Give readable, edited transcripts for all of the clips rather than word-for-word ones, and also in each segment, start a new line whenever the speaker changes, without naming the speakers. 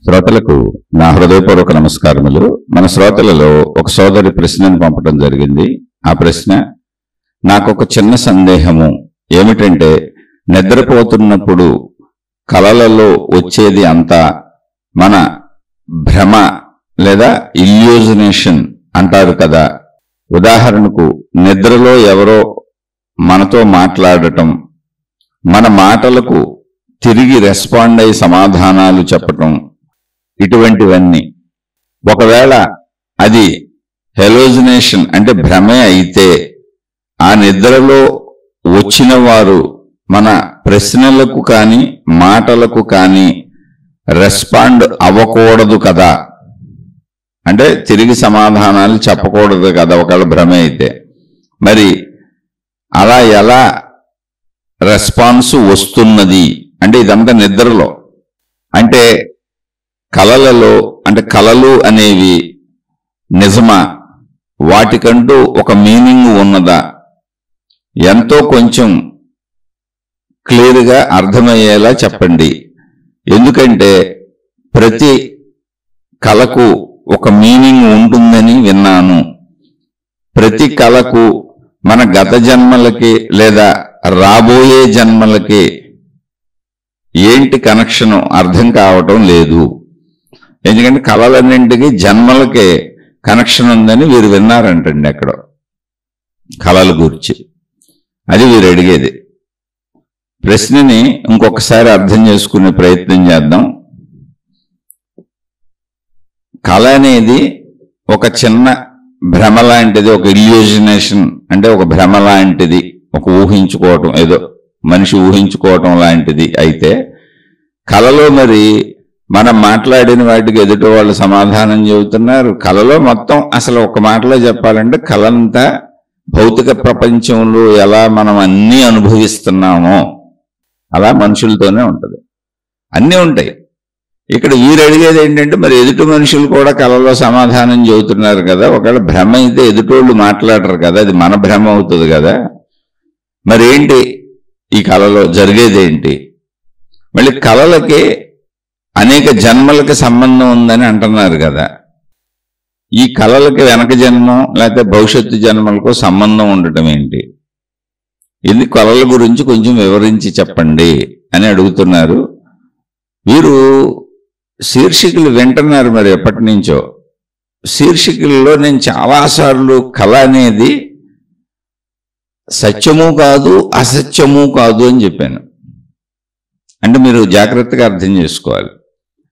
శ్రోతలకు నా హృదయపూర్వక నమస్కారములు. మన శ్రోతలలో ఒక సోదరి ప్రశ్నను పంపడం జరిగింది. ఆ ప్రశ్న, నాకొక చిన్న సందేహము ఏమిటంటే, నిద్రపోతున్నప్పుడు కలలలో వచ్చేది అంతా మన భ్రమ లేదా ఇల్యూజినేషన్ అంటారు కదా. ఉదాహరణకు నిద్రలో ఎవరో మనతో మాట్లాడటం, మన మాటలకు తిరిగి రెస్పాండ్ అయి సమాధానాలు చెప్పటం, ఇటువంటివన్నీ. ఒకవేళ అది హెలోజినేషన్ అంటే భ్రమే అయితే, ఆ నిద్రలో వచ్చిన వారు మన ప్రశ్నలకు కానీ మాటలకు కానీ రెస్పాండ్ అవ్వకూడదు కదా, అంటే తిరిగి సమాధానాలు చెప్పకూడదు కదా ఒకవేళ భ్రమే అయితే. మరి అలా ఎలా రెస్పాన్స్ వస్తున్నది అంటే, ఇదంతా నిద్రలో. అంటే కలలలో, అంటే కలలు అనేవి నిజమా, వాటికంటూ ఒక మీనింగ్ ఉన్నదా, ఎంతో కొంచెం క్లియర్గా అర్థమయ్యేలా చెప్పండి. ఎందుకంటే ప్రతి కళకు ఒక మీనింగ్ ఉంటుందని విన్నాను. ప్రతి కళకు మన గత జన్మలకి లేదా రాబోయే జన్మలకి ఏంటి కనెక్షన్ అర్థం కావటం లేదు. ఎందుకంటే కళలన్నింటికి జన్మలకే కనెక్షన్ ఉందని వీరు విన్నారంటండి ఎక్కడో కళల గురించి. అది వీరు అడిగేది. ప్రశ్నని ఇంకొకసారి అర్థం చేసుకునే ప్రయత్నం చేద్దాం. కళ అనేది ఒక చిన్న భ్రమ లాంటిది, ఒక ఇల్యూజినేషన్ అంటే ఒక భ్రమ లాంటిది, ఒక ఊహించుకోవటం, ఏదో మనిషి ఊహించుకోవటం లాంటిది. అయితే కళలో మరి మనం మాట్లాడిన వాటికి ఎదుటి వాళ్ళు సమాధానం చెబుతున్నారు. కళలో మొత్తం అసలు ఒక మాటలో చెప్పాలంటే కళంతా భౌతిక ప్రపంచంలో ఎలా మనం అన్నీ అనుభవిస్తున్నామో అలా మనుషులతోనే ఉంటుంది. అన్నీ ఉంటాయి. ఇక్కడ వీరు అడిగేది ఏంటంటే, మరి ఎదుటి మనుషులు కూడా కళలో సమాధానం చెబుతున్నారు కదా, ఒకవేళ భ్రమ అయితే ఎదుటోళ్ళు మాట్లాడరు కదా, అది మన భ్రమ అవుతుంది కదా. మరి ఏంటి ఈ కళలో జరిగేది ఏంటి? మళ్ళీ కళలకి అనేక జన్మలకి సంబంధం ఉందని అంటున్నారు కదా. ఈ కళలకి వెనక జన్మం లేకపోతే భవిష్యత్తు జన్మలకు సంబంధం ఉండటం ఏంటి? ఇది కళల గురించి కొంచెం వివరించి చెప్పండి అని అడుగుతున్నారు. వీరు శీర్షికలు వింటున్నారు మరి ఎప్పటి నుంచో. శీర్షికల్లో నేను చాలాసార్లు కళ అనేది సత్యము కాదు అసత్యము కాదు అని చెప్పాను. అంటే మీరు జాగ్రత్తగా అర్థం చేసుకోవాలి.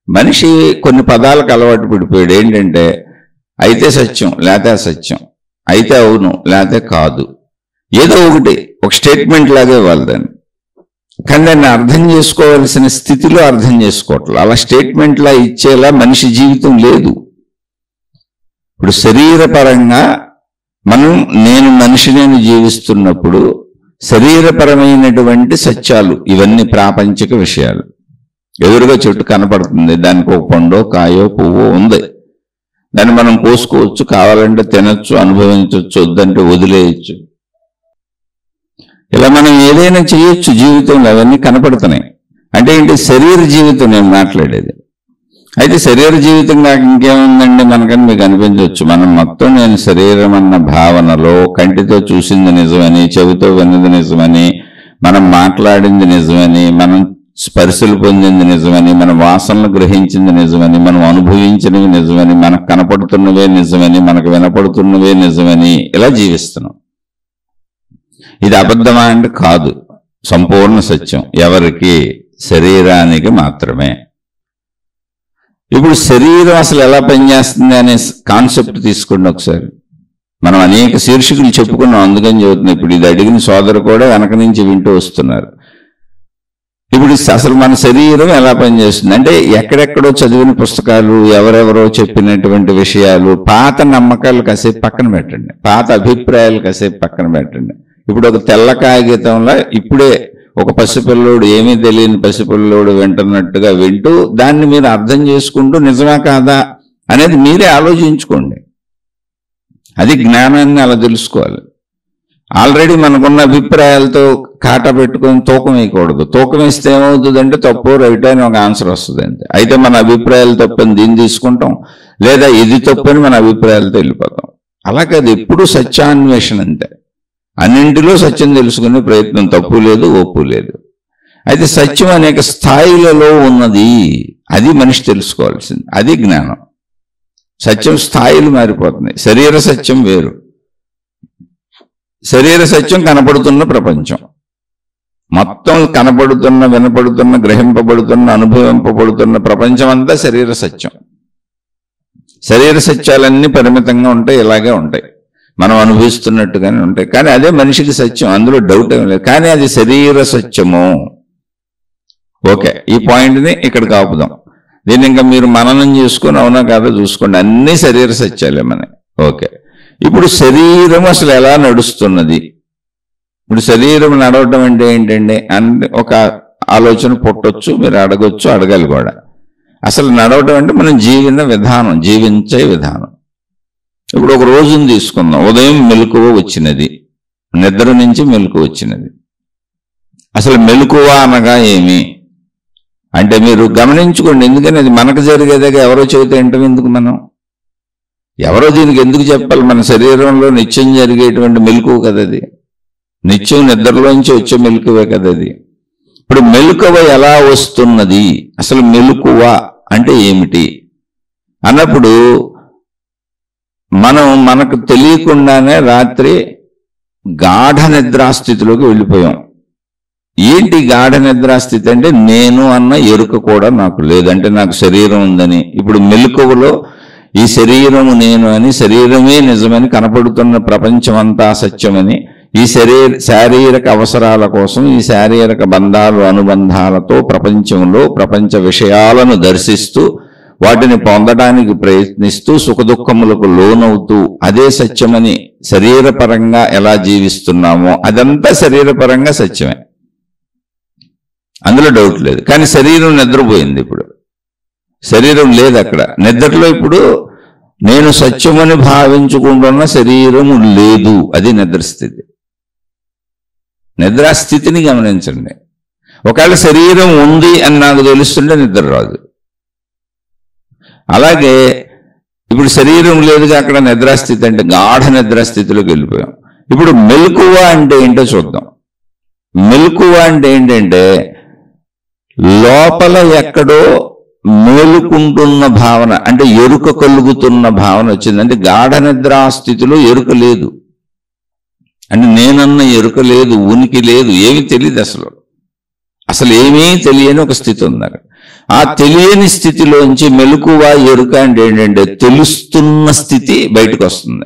మనిషి కొన్ని పదాలకు అలవాటు పడిపోయాడు. ఏంటంటే అయితే సత్యం లేకపోతే అసత్యం, అయితే అవును లేకపోతే కాదు, ఏదో ఒకటి ఒక స్టేట్మెంట్ లాగే ఇవ్వాలి దాన్ని. కానీ దాన్ని అర్థం చేసుకోవాల్సిన స్థితిలో అర్థం చేసుకోవట్లేదు. అలా స్టేట్మెంట్లా ఇచ్చేలా మనిషి జీవితం లేదు. ఇప్పుడు శరీరపరంగా మనం నేను మనిషిని జీవిస్తున్నప్పుడు శరీరపరమైనటువంటి సత్యాలు ఇవన్నీ ప్రాపంచిక విషయాలు. ఎదురుగా చెట్టు కనపడుతుంది, దానికి ఒక పండో కాయో పువ్వో ఉంది, దాన్ని మనం కోసుకోవచ్చు, కావాలంటే తినచ్చు, అనుభవించవచ్చు, వద్దంటే వదిలేయచ్చు. ఇలా మనం ఏదైనా చేయొచ్చు జీవితంలో, అవన్నీ కనపడుతున్నాయి. అంటే ఏంటి? శరీర జీవితం నేను మాట్లాడేది. అయితే శరీర జీవితం కాక ఇంకేముందండి మనకని మీకు అనిపించవచ్చు. మనం మొత్తం నేను శరీరం అన్న భావనలో కంటితో చూసింది నిజమని, చెవితో విన్నది నిజమని, మనం మాట్లాడింది నిజమని, మనం స్పర్శలు పొందింది నిజమని, మన వాసనలు గ్రహించింది నిజమని, మనం అనుభవించినవి నిజమని, మనకు కనపడుతున్నవే నిజమని, మనకు వినపడుతున్నవే నిజమని ఇలా జీవిస్తున్నాం. ఇది అబద్ధమా అంటే కాదు, సంపూర్ణ సత్యం. ఎవరికి? శరీరానికి మాత్రమే. ఇప్పుడు శరీరం అసలు ఎలా పనిచేస్తుంది అనే కాన్సెప్ట్ తీసుకోండి ఒకసారి. మనం అనేక శీర్షికలు చెప్పుకున్నాం, అందుకని చెబుతున్నాం. ఇప్పుడు ఇది అడిగిన సోదరు కూడా వెనక నుంచి వింటూ వస్తున్నారు. ఇప్పుడు అసలు మన శరీరం ఎలా పనిచేస్తుంది అంటే, ఎక్కడెక్కడో చదివిన పుస్తకాలు, ఎవరెవరో చెప్పినటువంటి విషయాలు, పాత నమ్మకాలు కాసేపు పక్కన పెట్టండి, పాత అభిప్రాయాలు కాసేపు పక్కన పెట్టండి. ఇప్పుడు ఒక తెల్ల కాగితంలో ఇప్పుడే ఒక పసిపిల్లోడు, ఏమీ తెలియని పసిపిల్లోడు వింటున్నట్టుగా వింటూ దాన్ని మీరు అర్థం చేసుకుంటూ నిజమా కాదా అనేది మీరే ఆలోచించుకోండి. అది జ్ఞానాన్ని అలా తెలుసుకోవాలి. ఆల్రెడీ మనకున్న అభిప్రాయాలతో కాటా పెట్టుకొని తూకం వేయకూడదు. తూకం వేస్తే ఏమవుతుందంటే తప్పు రైట్ అని ఒక ఆన్సర్ వస్తుంది అంతే. అయితే మన అభిప్రాయాలు తప్పని దీన్ని తీసుకుంటాం, లేదా ఇది తప్పని మన అభిప్రాయాలతో వెళ్ళిపోతాం. అలా కాదు, ఎప్పుడు సత్యాన్వేషణ అంతే. అన్నింటిలో సత్యం తెలుసుకునే ప్రయత్నం, తప్పు లేదు ఒప్పు లేదు. అయితే సత్యం అనేక స్థాయిలలో ఉన్నది, అది మనిషి తెలుసుకోవాల్సింది, అది జ్ఞానం. సత్యం స్థాయిలు మారిపోతున్నాయి. శరీర సత్యం వేరు. శరీర సత్యం కనపడుతున్న ప్రపంచం మొత్తం, కనపడుతున్న, వినపడుతున్న, గ్రహింపబడుతున్న, అనుభవింపబడుతున్న ప్రపంచం అంతా శరీర సత్యం. శరీర సత్యాలన్నీ పరిమితంగా ఉంటాయి, ఇలాగే ఉంటాయి, మనం అనుభవిస్తున్నట్టుగానే ఉంటాయి. కానీ అదే మనిషికి సత్యం, అందులో డౌట్ ఏం లేదు. కానీ అది శరీర సత్యము. ఓకే, ఈ పాయింట్ని ఇక్కడికి ఆపుదాం. దీన్ని ఇంకా మీరు మననం చేసుకుని అవునా కాదో చూసుకోండి, అన్ని శరీర సత్యాలే మనకి. ఓకే, ఇప్పుడు శరీరం అసలు ఎలా నడుస్తున్నది? ఇప్పుడు శరీరం నడవటం అంటే ఏంటండి అంటే ఒక ఆలోచన పుట్టొచ్చు, మీరు అడగొచ్చు, అడగాలి కూడా. అసలు నడవటం అంటే మనం విధానం, జీవించే విధానం. ఇప్పుడు ఒక రోజును తీసుకుందాం. ఉదయం మెలకువ వచ్చినది, నిద్ర నుంచి మెలకువ వచ్చినది. అసలు మెలకువ అనగా ఏమి అంటే మీరు గమనించుకోండి. ఎందుకని అది మనకు జరిగేదాకా ఎవరో చెబితే ఏంటో ఎందుకు మనం, ఎవరో దీనికి ఎందుకు చెప్పాలి? మన శరీరంలో నిత్యం జరిగేటువంటి మెలకువ కదా అది, నిత్యం నిద్రలోంచి వచ్చే మెలకువే కదా అది. ఇప్పుడు మెలకువ ఎలా వస్తున్నది, అసలు మెలకువ అంటే ఏమిటి అన్నప్పుడు మనకు తెలియకుండానే రాత్రి గాఢ నిద్రాస్థితిలోకి వెళ్ళిపోయాం. ఏంటి గాఢ నిద్రాస్థితి అంటే నేను అన్న ఎరుక కూడా నాకు లేదంటే నాకు శరీరం ఉందని. ఇప్పుడు మెలకువలో ఈ శరీరము నేను అని, శరీరమే నిజమని, కనపడుతున్న ప్రపంచం అంతా సత్యమని, ఈ శారీరక అవసరాల కోసం ఈ శారీరక బంధాలు అనుబంధాలతో ప్రపంచంలో ప్రపంచ విషయాలను దర్శిస్తూ వాటిని పొందడానికి ప్రయత్నిస్తూ సుఖదుఖములకు లోనవుతూ అదే సత్యమని శరీరపరంగా ఎలా జీవిస్తున్నామో అదంతా శరీరపరంగా సత్యమే, అందులో డౌట్ లేదు. కానీ శరీరం నిద్రపోయింది. ఇప్పుడు శరీరం లేదు అక్కడ. నిద్రలో ఇప్పుడు నేను సత్యమని భావించుకుంటున్న శరీరము లేదు, అది నిద్రస్థితి. నిద్రాస్థితిని గమనించండి. ఒకవేళ శరీరం ఉంది అని నాకు తెలుస్తుంటే నిద్ర రాదు. అలాగే ఇప్పుడు శరీరం లేదుగా అక్కడ నిద్రాస్థితి అంటే గాఢ నిద్రాస్థితిలోకి వెళ్ళిపోయాం. ఇప్పుడు మెలకువ అంటే ఏంటో చూద్దాం. మెలకువ అంటే ఏంటంటే లోపల ఎక్కడో మేలుకుంటున్న భావన, అంటే ఎరుక కలుగుతున్న భావన వచ్చింది. అంటే గాఢ నిద్రాస్థితిలో ఎరుక లేదు, అంటే నేనన్న ఎరుక లేదు, ఉనికి లేదు, ఏమీ తెలియదు, అసలు ఏమీ తెలియని ఒక స్థితి ఉంది అక్కడ. ఆ తెలియని స్థితిలోంచి మెలకువ ఎరుక అంటే ఏంటంటే తెలుస్తున్న స్థితి బయటకు వస్తుంది.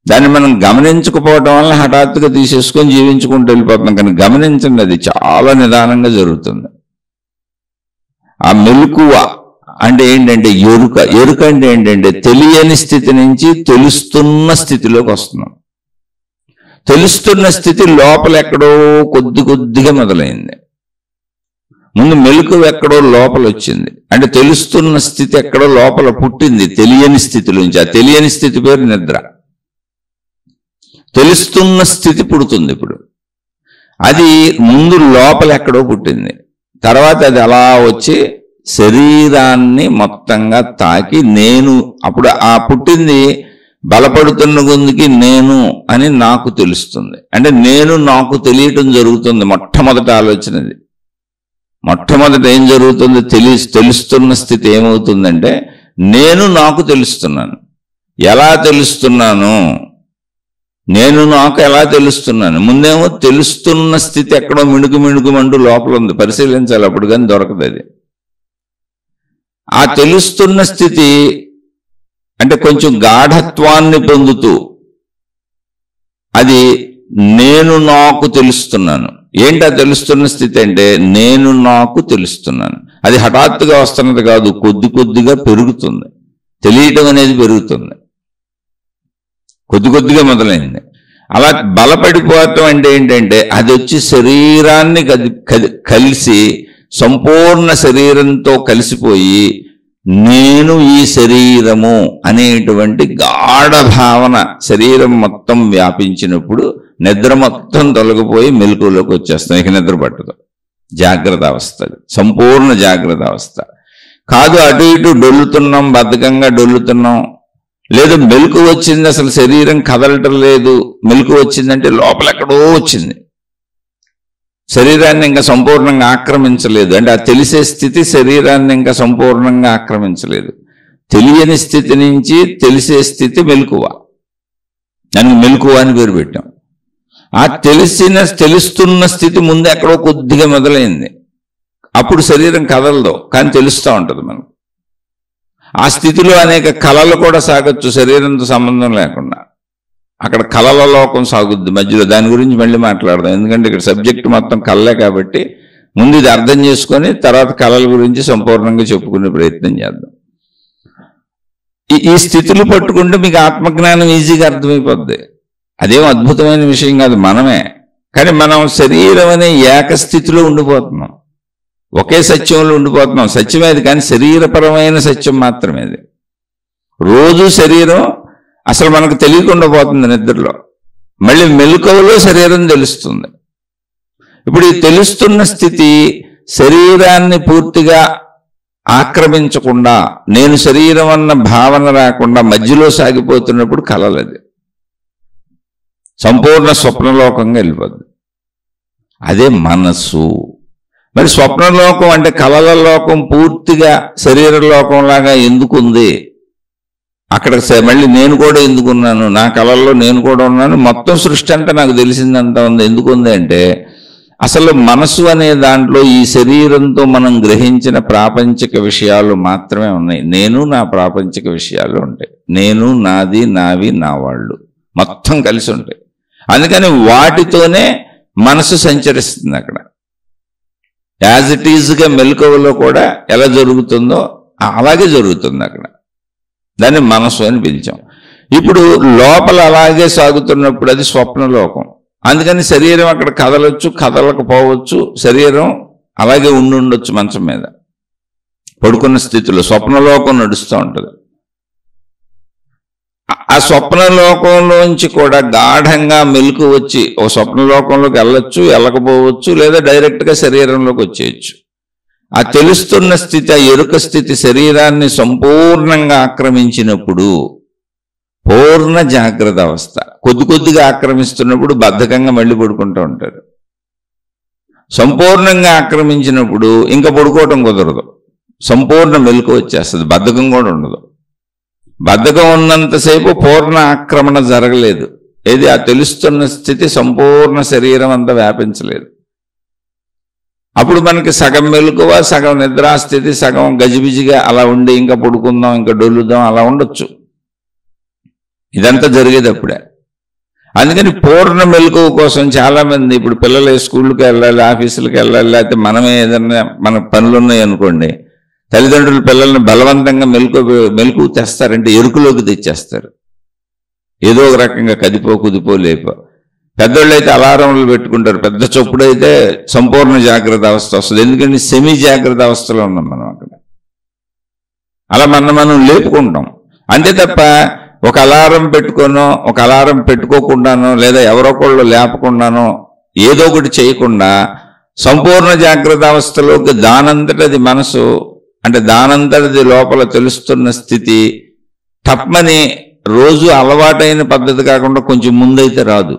దాన్ని మనం గమనించకపోవటం వల్ల హఠాత్తుగా తీసేసుకొని జీవించుకుంటూ వెళ్ళిపోతున్నాం. కానీ గమనించండి, అది చాలా నిదానంగా జరుగుతుంది. ఆ మెలకువ అంటే ఏంటంటే ఎరుక. ఎరుక అంటే ఏంటంటే తెలియని స్థితి నుంచి తెలుస్తున్న స్థితిలోకి వస్తున్నాం. తెలుస్తున్న స్థితి లోపల ఎక్కడో కొద్దిగా మొదలైంది. ముందు మెలకువ ఎక్కడో లోపల వచ్చింది, అంటే తెలుస్తున్న స్థితి ఎక్కడో లోపల పుట్టింది తెలియని స్థితిలోంచి. ఆ తెలియని స్థితి పేరు నిద్ర. తెలుస్తున్న స్థితి పుడుతుంది. ఇప్పుడు అది ముందు లోపల ఎక్కడో పుట్టింది, తర్వాత అది అలా వచ్చి శరీరాన్ని మొత్తంగా తాకి నేను, అప్పుడు ఆ పుట్టింది బలపడుతున్న గుందుకి నేను అని నాకు తెలుస్తుంది. అంటే నేను నాకు తెలియటం జరుగుతుంది. మొట్టమొదట ఆలోచనది. మొట్టమొదట ఏం జరుగుతుంది? తెలుస్తున్న స్థితి ఏమవుతుందంటే నేను నాకు తెలుస్తున్నాను. ఎలా తెలుస్తున్నాను? నేను నాకు ఎలా తెలుస్తున్నాను? ముందేమో తెలుస్తున్న స్థితి ఎక్కడో మిణుకుమంటూ లోపల ఉంది, పరిశీలించాలి, అప్పుడు కానీ దొరకదు అది. ఆ తెలుస్తున్న స్థితి అంటే కొంచెం గాఢత్వాన్ని పొందుతూ అది నేను నాకు తెలుస్తున్నాను. ఏంటా తెలుస్తున్న స్థితి అంటే నేను నాకు తెలుస్తున్నాను. అది హఠాత్తుగా వస్తున్నది కాదు, కొద్దిగా పెరుగుతుంది. తెలియటం అనేది పెరుగుతుంది, కొద్దిగా మొదలైంది. అలా బలపడిపోవటం అంటే ఏంటంటే అది వచ్చి శరీరాన్ని కలిసి సంపూర్ణ శరీరంతో కలిసిపోయి నేను ఈ శరీరము అనేటువంటి గాఢ భావన శరీరం మొత్తం వ్యాపించినప్పుడు నిద్ర మొత్తం తొలగిపోయి మెలకువలోకి వచ్చేస్తాం, ఇక నిద్ర పట్టదు. జాగ్రత్త అవస్థ, సంపూర్ణ జాగ్రత్త అవస్థ కాదు. అటు ఇటు డొల్లుతున్నాం, బద్ధకంగా డొల్లుతున్నాం, లేదు మెలకు వచ్చింది, అసలు శరీరం కదలటం లేదు. మెలకు వచ్చిందంటే లోపల ఎక్కడో వచ్చింది, శరీరాన్ని ఇంకా సంపూర్ణంగా ఆక్రమించలేదు. అంటే ఆ తెలిసే స్థితి శరీరాన్ని ఇంకా సంపూర్ణంగా ఆక్రమించలేదు. తెలియని స్థితి నుంచి తెలిసే స్థితి మెలకువ. దానికి మెలకువ అని పేరు పెట్టాం. ఆ తెలుస్తున్న స్థితి ముందు ఎక్కడో కొద్దిగా మొదలైంది, అప్పుడు శరీరం కదలదు, కానీ తెలుస్తూ ఉంటుంది మనకు. ఆ స్థితిలో అనేక కళలు కూడా సాగొచ్చు శరీరంతో సంబంధం లేకుండా. అక్కడ కళల లోకం సాగుద్ది మధ్యలో. దాని గురించి మళ్ళీ మాట్లాడదాం, ఎందుకంటే ఇక్కడ సబ్జెక్ట్ మొత్తం కళలే కాబట్టి ముందు ఇది అర్థం చేసుకొని తర్వాత కళల గురించి సంపూర్ణంగా చెప్పుకునే ప్రయత్నం చేద్దాం. ఈ స్థితులు పట్టుకుంటే మీకు ఆత్మజ్ఞానం ఈజీగా అర్థమైపోద్ది. అదేం అద్భుతమైన విషయం కాదు, మనమే. కానీ మనం శరీరం అనే ఏకస్థితిలో ఉండిపోతున్నాం, ఒకే సత్యంలో ఉండిపోతున్నాం. సత్యమేది కానీ శరీరపరమైన సత్యం మాత్రమే అది. రోజు శరీరం అసలు మనకు తెలియకుండా పోతుంది నిద్రలో, మళ్ళీ మెలకువలో శరీరం తెలుస్తుంది. ఇప్పుడు ఈ తెలుస్తున్న స్థితి శరీరాన్ని పూర్తిగా ఆక్రమించకుండా, నేను శరీరం అన్న భావన రాకుండా మధ్యలో సాగిపోతున్నప్పుడు కలలది సంపూర్ణ స్వప్నలోకంగా వెళ్ళిపోద్ది. అదే మనస్సు. మరి స్వప్నలోకం అంటే కలల లోకం పూర్తిగా శరీర లోకంలాగా ఎందుకుంది? అక్కడ మళ్ళీ నేను కూడా ఎందుకున్నాను, నా కళల్లో నేను కూడా ఉన్నాను, మొత్తం సృష్టి అంతా నాకు తెలిసిందంతా ఉంది. ఎందుకుంది అంటే అసలు మనసు అనే దాంట్లో ఈ శరీరంతో మనం గ్రహించిన ప్రాపంచిక విషయాలు మాత్రమే ఉన్నాయి. నేను నా ప్రాపంచిక విషయాలు ఉంటాయి, నేను నాది నావి నా వాళ్ళు మొత్తం కలిసి ఉంటాయి. అందుకని వాటితోనే మనసు సంచరిస్తుంది. అక్కడ యాజ్ ఇట్ ఈజ్గా మెలకువలో కూడా ఎలా జరుగుతుందో అలాగే జరుగుతుంది అక్కడ. దాన్ని మనసు అని పిలిచాం. ఇప్పుడు లోపల అలాగే సాగుతున్నప్పుడు అది స్వప్నలోకం. అందుకని శరీరం అక్కడ కదలొచ్చు, కదలకపోవచ్చు, శరీరం అలాగే ఉండొచ్చు మంచం మీద పడుకున్న స్థితిలో. స్వప్నలోకం నడుస్తూ ఉంటుంది. ఆ స్వప్నలోకంలోంచి కూడా గాఢంగా మెలకు వచ్చి ఓ స్వప్నలోకంలోకి వెళ్ళొచ్చు, వెళ్ళకపోవచ్చు, లేదా డైరెక్ట్గా శరీరంలోకి వచ్చేయచ్చు. ఆ తెలుస్తున్న స్థితి, ఆ ఎరుక స్థితి శరీరాన్ని సంపూర్ణంగా ఆక్రమించినప్పుడు పూర్ణ జాగ్రత్త అవస్థ. కొద్ది కొద్దిగా ఆక్రమిస్తున్నప్పుడు బద్ధకంగా మళ్ళీ పడుకుంటూ ఉంటారు. సంపూర్ణంగా ఆక్రమించినప్పుడు ఇంకా పడుకోవటం కుదరదు, సంపూర్ణ మెలకు వచ్చేస్తుంది, బద్ధకం కూడా ఉండదు. బద్ధకం ఉన్నంతసేపు పూర్ణ ఆక్రమణ జరగలేదు. ఏది ఆ తెలుస్తున్న స్థితి సంపూర్ణ శరీరం అంతా వ్యాపించలేదు. అప్పుడు మనకి సగం మెలకువ, సగం నిద్రాస్థితి, సగం గజిబిజిగా అలా ఉండి ఇంకా పడుకుందాం, ఇంకా డొల్లుదాం అలా ఉండొచ్చు. ఇదంతా జరిగేది అప్పుడే. అందుకని పూర్ణ మెలకువ కోసం చాలామంది ఇప్పుడు పిల్లలు స్కూళ్ళకి వెళ్ళాలి, ఆఫీసులకు వెళ్ళాలి, లేకపోతే మనమే ఏదన్నా మన పనులు ఉన్నాయి అనుకోండి, తల్లిదండ్రులు పిల్లల్ని బలవంతంగా మెలకు తెస్తారంటే ఎరుకులోకి తెచ్చేస్తారు. ఏదో ఒక రకంగా కదిపో కుదిపో లేపో. పెద్దోళ్ళు అయితే అలారంలు పెట్టుకుంటారు, పెద్ద చొప్పుడు అయితే సంపూర్ణ జాగ్రత్త అవస్థ వస్తుంది. ఎందుకంటే సెమీ జాగ్రత్త అవస్థలో ఉన్నాం మనం అక్కడ. అలా మనం లేపుకుంటాం అంతే తప్ప ఒక అలారం పెట్టుకోనో, ఒక అలారం పెట్టుకోకుండానో, లేదా ఎవరొకళ్ళు లేపకుండానో, ఏదో ఒకటి చేయకుండా సంపూర్ణ జాగ్రత్త అవస్థలోకి దానంతటది మనసు, అంటే దానంతటది లోపల తెలుస్తున్న స్థితి తప్పని రోజు అలవాటైన పద్ధతి కాకుండా కొంచెం ముందైతే రాదు.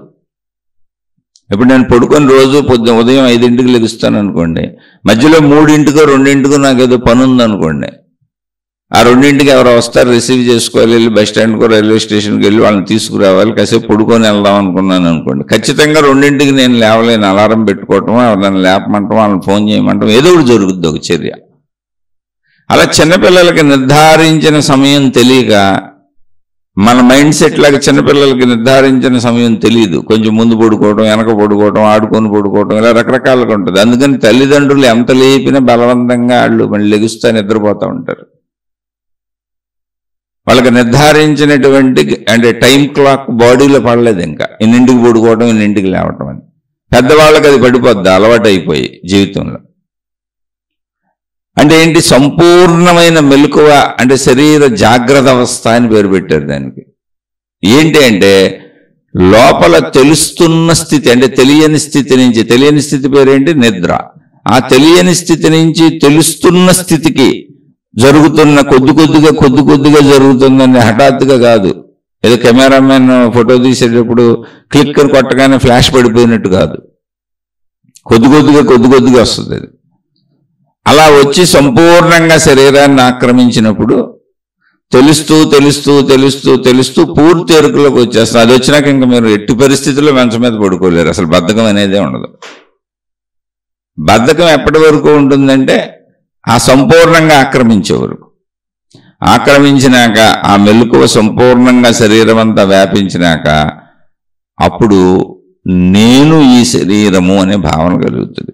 ఇప్పుడు నేను పడుకొని రోజు ఉదయం 5ంటికి లెగుస్తాను అనుకోండి, మధ్యలో 3ంటికో 2ంటికో నాకేదో పని ఉందనుకోండి, ఆ 2ంటికి ఎవరో వస్తారు, రిసీవ్ చేసుకోవాలి, వెళ్ళి బస్ స్టాండ్కో రైల్వే స్టేషన్కి వెళ్ళి వాళ్ళని తీసుకురావాలి, కాసేపు పడుకొని వెళ్దాం అనుకున్నాను అనుకోండి, ఖచ్చితంగా 2ంటికి నేను లేవలేను. అలారం పెట్టుకోవటం, ఎవరిని లేపమంటాం, వాళ్ళని ఫోన్ చేయమంటాం, ఏదో ఒకటి జరుగుద్ది, ఒక చర్య. అలా చిన్నపిల్లలకి నిర్ధారించిన సమయం తెలియక, మన మైండ్ సెట్ లాగా చిన్నపిల్లలకి నిర్ధారించిన సమయం తెలియదు. కొంచెం ముందు పడుకోవటం, వెనక పడుకోవటం, ఆడుకొని పడుకోవటం, ఇలా రకరకాలుగా ఉంటుంది. అందుకని తల్లిదండ్రులు ఎంత లేపినా బలవంతంగా వాళ్ళు మళ్ళీ లెగుస్తా నిద్రపోతూ ఉంటారు. వాళ్ళకి నిర్ధారించినటువంటి అంటే టైం క్లాక్ బాడీలో పడలేదు. ఇంకా ఇన్నింటికి పడుకోవటం, ఇన్నింటికి లేవటం అని. పెద్దవాళ్ళకి అది పడిపోద్ది అలవాటు అయిపోయి జీవితంలో. అంటే ఏంటి? సంపూర్ణమైన మెలకువ, అంటే శరీర జాగ్రత్త అవస్థ అని పేరు పెట్టారు దానికి. ఏంటి అంటే లోపల తెలుస్తున్న స్థితి అంటే తెలియని స్థితి నుంచి, తెలియని స్థితి పేరేంటి? నిద్ర. ఆ తెలియని స్థితి నుంచి తెలుస్తున్న స్థితికి జరుగుతున్న కొద్ది కొద్దిగా జరుగుతుందని హఠాత్తుగా కాదు. ఏదో కెమెరామెన్ ఫోటో తీసేటప్పుడు క్లిక్ కొట్టగానే ఫ్లాష్ పడిపోయినట్టు కాదు. కొద్ది కొద్దిగా వస్తుంది అది. అలా వచ్చి సంపూర్ణంగా శరీరాన్ని ఆక్రమించినప్పుడు తెలుస్తూ పూర్తి ఎరుకలోకి వచ్చేస్తుంది. అది వచ్చినాక ఇంకా మీరు ఎట్టి పరిస్థితుల్లో మంచం మీద పడుకోలేరు. అసలు బద్ధకం అనేదే ఉండదు. బద్ధకం ఎప్పటి వరకు ఉంటుందంటే ఆ సంపూర్ణంగా ఆక్రమించే వరకు. ఆక్రమించినాక ఆ మెలకువ సంపూర్ణంగా శరీరం అంతా వ్యాపించినాక అప్పుడు నేను ఈ శరీరము అనే భావన కలుగుతుంది.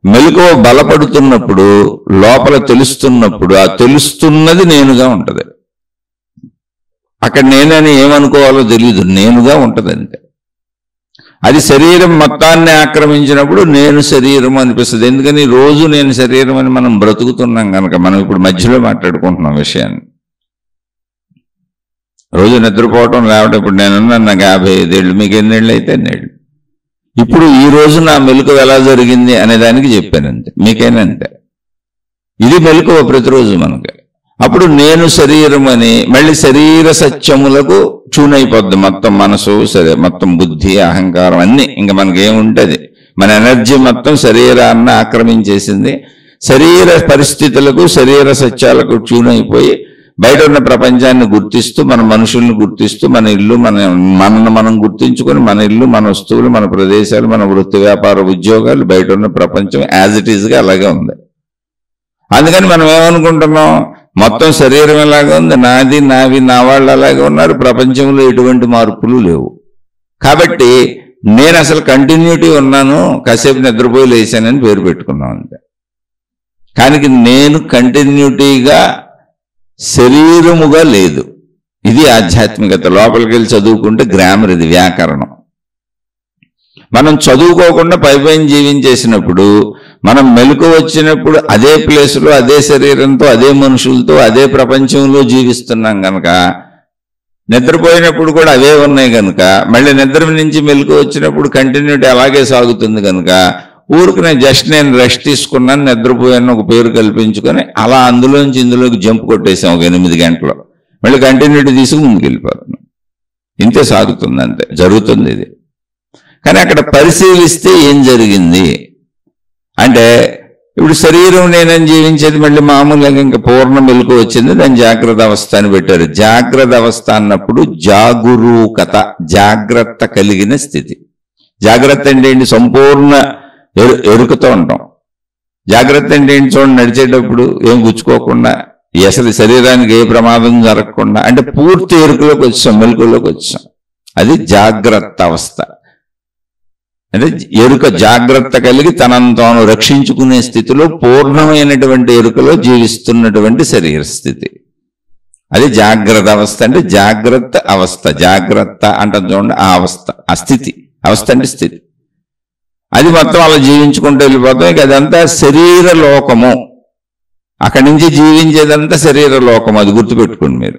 మెలకువ బలపడుతున్నప్పుడు, లోపల తెలుస్తున్నప్పుడు ఆ తెలుస్తున్నది నేనుగా ఉంటుంది. అక్కడ నేనని ఏమనుకోవాలో తెలియదు, నేనుగా ఉంటుంది అంతే. అది శరీరం మొత్తాన్ని ఆక్రమించినప్పుడు నేను శరీరం అనిపిస్తుంది. ఎందుకని రోజు నేను శరీరం అని మనం బ్రతుకుతున్నాం కనుక. మనం ఇప్పుడు మధ్యలో మాట్లాడుకుంటున్నాం విషయాన్ని. రోజు నిద్రపోవటం లేవటం. ఇప్పుడు నేనున్నాను, నాకు 55 ఏళ్ళు, మీకు ఎన్నేళ్ళు అయితే ఎన్నేళ్ళు. ఇప్పుడు ఈ రోజు నా మెలకువ ఎలా జరిగింది అనే దానికి చెప్పానంతే, మీకైనా అంతే. ఇది మెలకువ ప్రతిరోజు మనకి. అప్పుడు నేను శరీరం అని మళ్ళీ శరీర సత్యములకు ట్యూన్ అయిపోద్ది మొత్తం మనసు, సరే మొత్తం బుద్ధి, అహంకారం అన్నీ. ఇంకా మనకేముంటుంది? మన ఎనర్జీ మొత్తం శరీరాన్ని ఆక్రమించేసింది. శరీర పరిస్థితులకు, శరీర సత్యాలకు ట్యూన్ అయిపోయి బయట ఉన్న ప్రపంచాన్ని గుర్తిస్తూ, మన మనుషుల్ని గుర్తిస్తూ, మన ఇల్లు, మనల్ని మనం గుర్తించుకొని, మన ఇల్లు, మన వస్తువులు, మన ప్రదేశాలు, మన వృత్తి వ్యాపార ఉద్యోగాలు, బయట ఉన్న ప్రపంచం యాజ్ ఇట్ ఈజ్గా అలాగే ఉంది. అందుకని మనం ఏమనుకుంటున్నాం? మొత్తం శరీరం ఎలాగా ఉంది, నాది, నావి, నా వాళ్ళు అలాగే ఉన్నారు, ప్రపంచంలో ఎటువంటి మార్పులు లేవు. కాబట్టి నేను అసలు కంటిన్యూటీ ఉన్నాను, కాసేపు నిద్రపోయి లేచానని పేరు పెట్టుకున్నాం అంతే. కానీ నేను కంటిన్యూటీగా శరీరముగా లేదు. ఇది ఆధ్యాత్మికత. లోపలికి వెళ్ళి చదువుకుంటే గ్రామర్, ఇది వ్యాకరణం. మనం చదువుకోకుండా పైపైన జీవించేసినప్పుడు, మనం మెలకు వచ్చినప్పుడు అదే ప్లేసులో, అదే శరీరంతో, అదే మనుషులతో, అదే ప్రపంచంలో జీవిస్తున్నాం కనుక, నిద్రపోయినప్పుడు కూడా అవే ఉన్నాయి కనుక, మళ్ళీ నిద్ర నుంచి మెలకు వచ్చినప్పుడు కంటిన్యూటీ అలాగే సాగుతుంది కనుక, ఊరికి నేను రెస్ట్ తీసుకున్నాను, నిద్రపోయాను ఒక పేరు కల్పించుకొని అలా అందులోంచి ఇందులోకి జంప్ కొట్టేసాం ఒక 8 గంటలు. మళ్ళీ కంటిన్యూటీ తీసుకుని ముందుకు వెళ్ళిపోతున్నాం. ఇంతే సాగుతుంది, అంతే జరుగుతుంది ఇది. కానీ అక్కడ పరిశీలిస్తే ఏం జరిగింది అంటే, ఇప్పుడు శరీరం నేనని జీవించేది మళ్ళీ మామూలుగా ఇంకా పూర్ణ మెలకు వచ్చింది, దాన్ని జాగ్రత్త అవస్థ అని పెట్టారు. జాగ్రత్త అవస్థ అన్నప్పుడు జాగరూకత, జాగ్రత్త కలిగిన స్థితి. జాగ్రత్త అంటే ఏంటి? సంపూర్ణ ఎరుకతో ఉంటాం. జాగ్రత్త అంటే ఏంటి? చూడండి, నడిచేటప్పుడు ఏం గుచ్చుకోకుండా, అసలు శరీరానికి ఏ ప్రమాదం జరగకుండా, అంటే పూర్తి ఎరుకలోకి వచ్చాం, మెలకులోకి వచ్చాం. అది జాగ్రత్త అవస్థ. అంటే ఎరుక, జాగ్రత్త కలిగి తనను తాను రక్షించుకునే స్థితిలో పూర్ణమైనటువంటి ఎరుకలో జీవిస్తున్నటువంటి శరీర స్థితి. అది జాగ్రత్త అవస్థ. అంటే జాగ్రత్త అవస్థ, జాగ్రత్త అంటే చూడండి ఆ అవస్థ, ఆ స్థితి. అవస్థ అంటే స్థితి. అది మొత్తం అలా జీవించుకుంటూ వెళ్ళిపోతాం. ఇక అదంతా శరీర లోకము. అక్కడి నుంచి జీవించేదంతా శరీర లోకము, అది గుర్తుపెట్టుకోండి మీరు.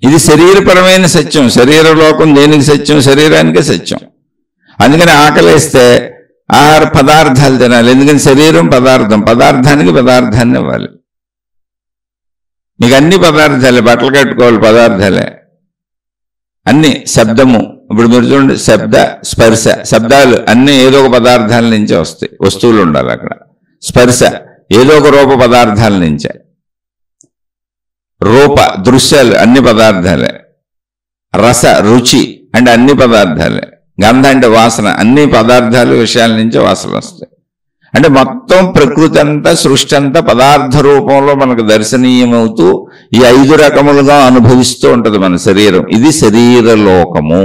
ఇది శరీరపరమైన సత్యం. శరీర లోకం దేనికి సత్యం? శరీరానికే సత్యం. అందుకని ఆకలేస్తే ఆహార పదార్థాలు తినాలి. ఎందుకని శరీరం పదార్థం, పదార్థానికి పదార్థాన్ని ఇవ్వాలి. మీకు అన్ని పదార్థాలే, బట్టలు కట్టుకోవాలి పదార్థాలే, అన్ని. శబ్దము, ఇప్పుడు మీరు చూడండి, శబ్ద స్పర్శ, శబ్దాలు అన్నీ ఏదో ఒక పదార్థాల నుంచే వస్తాయి, వస్తువులు ఉండాలి అక్కడ. స్పర్శ ఏదో ఒక రూప పదార్థాల నుంచే. రూప దృశ్యాలు అన్ని పదార్థాలే. రస రుచి అంటే అన్ని పదార్థాలే. గంధ అంటే వాసన, అన్ని పదార్థాలు, విషయాల నుంచే వాసనలు వస్తాయి. అంటే మొత్తం ప్రకృతి అంతా, సృష్టి అంతా పదార్థ రూపంలో మనకు దర్శనీయమవుతూ ఈ 5 రకములుగా అనుభవిస్తూ ఉంటుంది మన శరీరం. ఇది శరీర లోకము,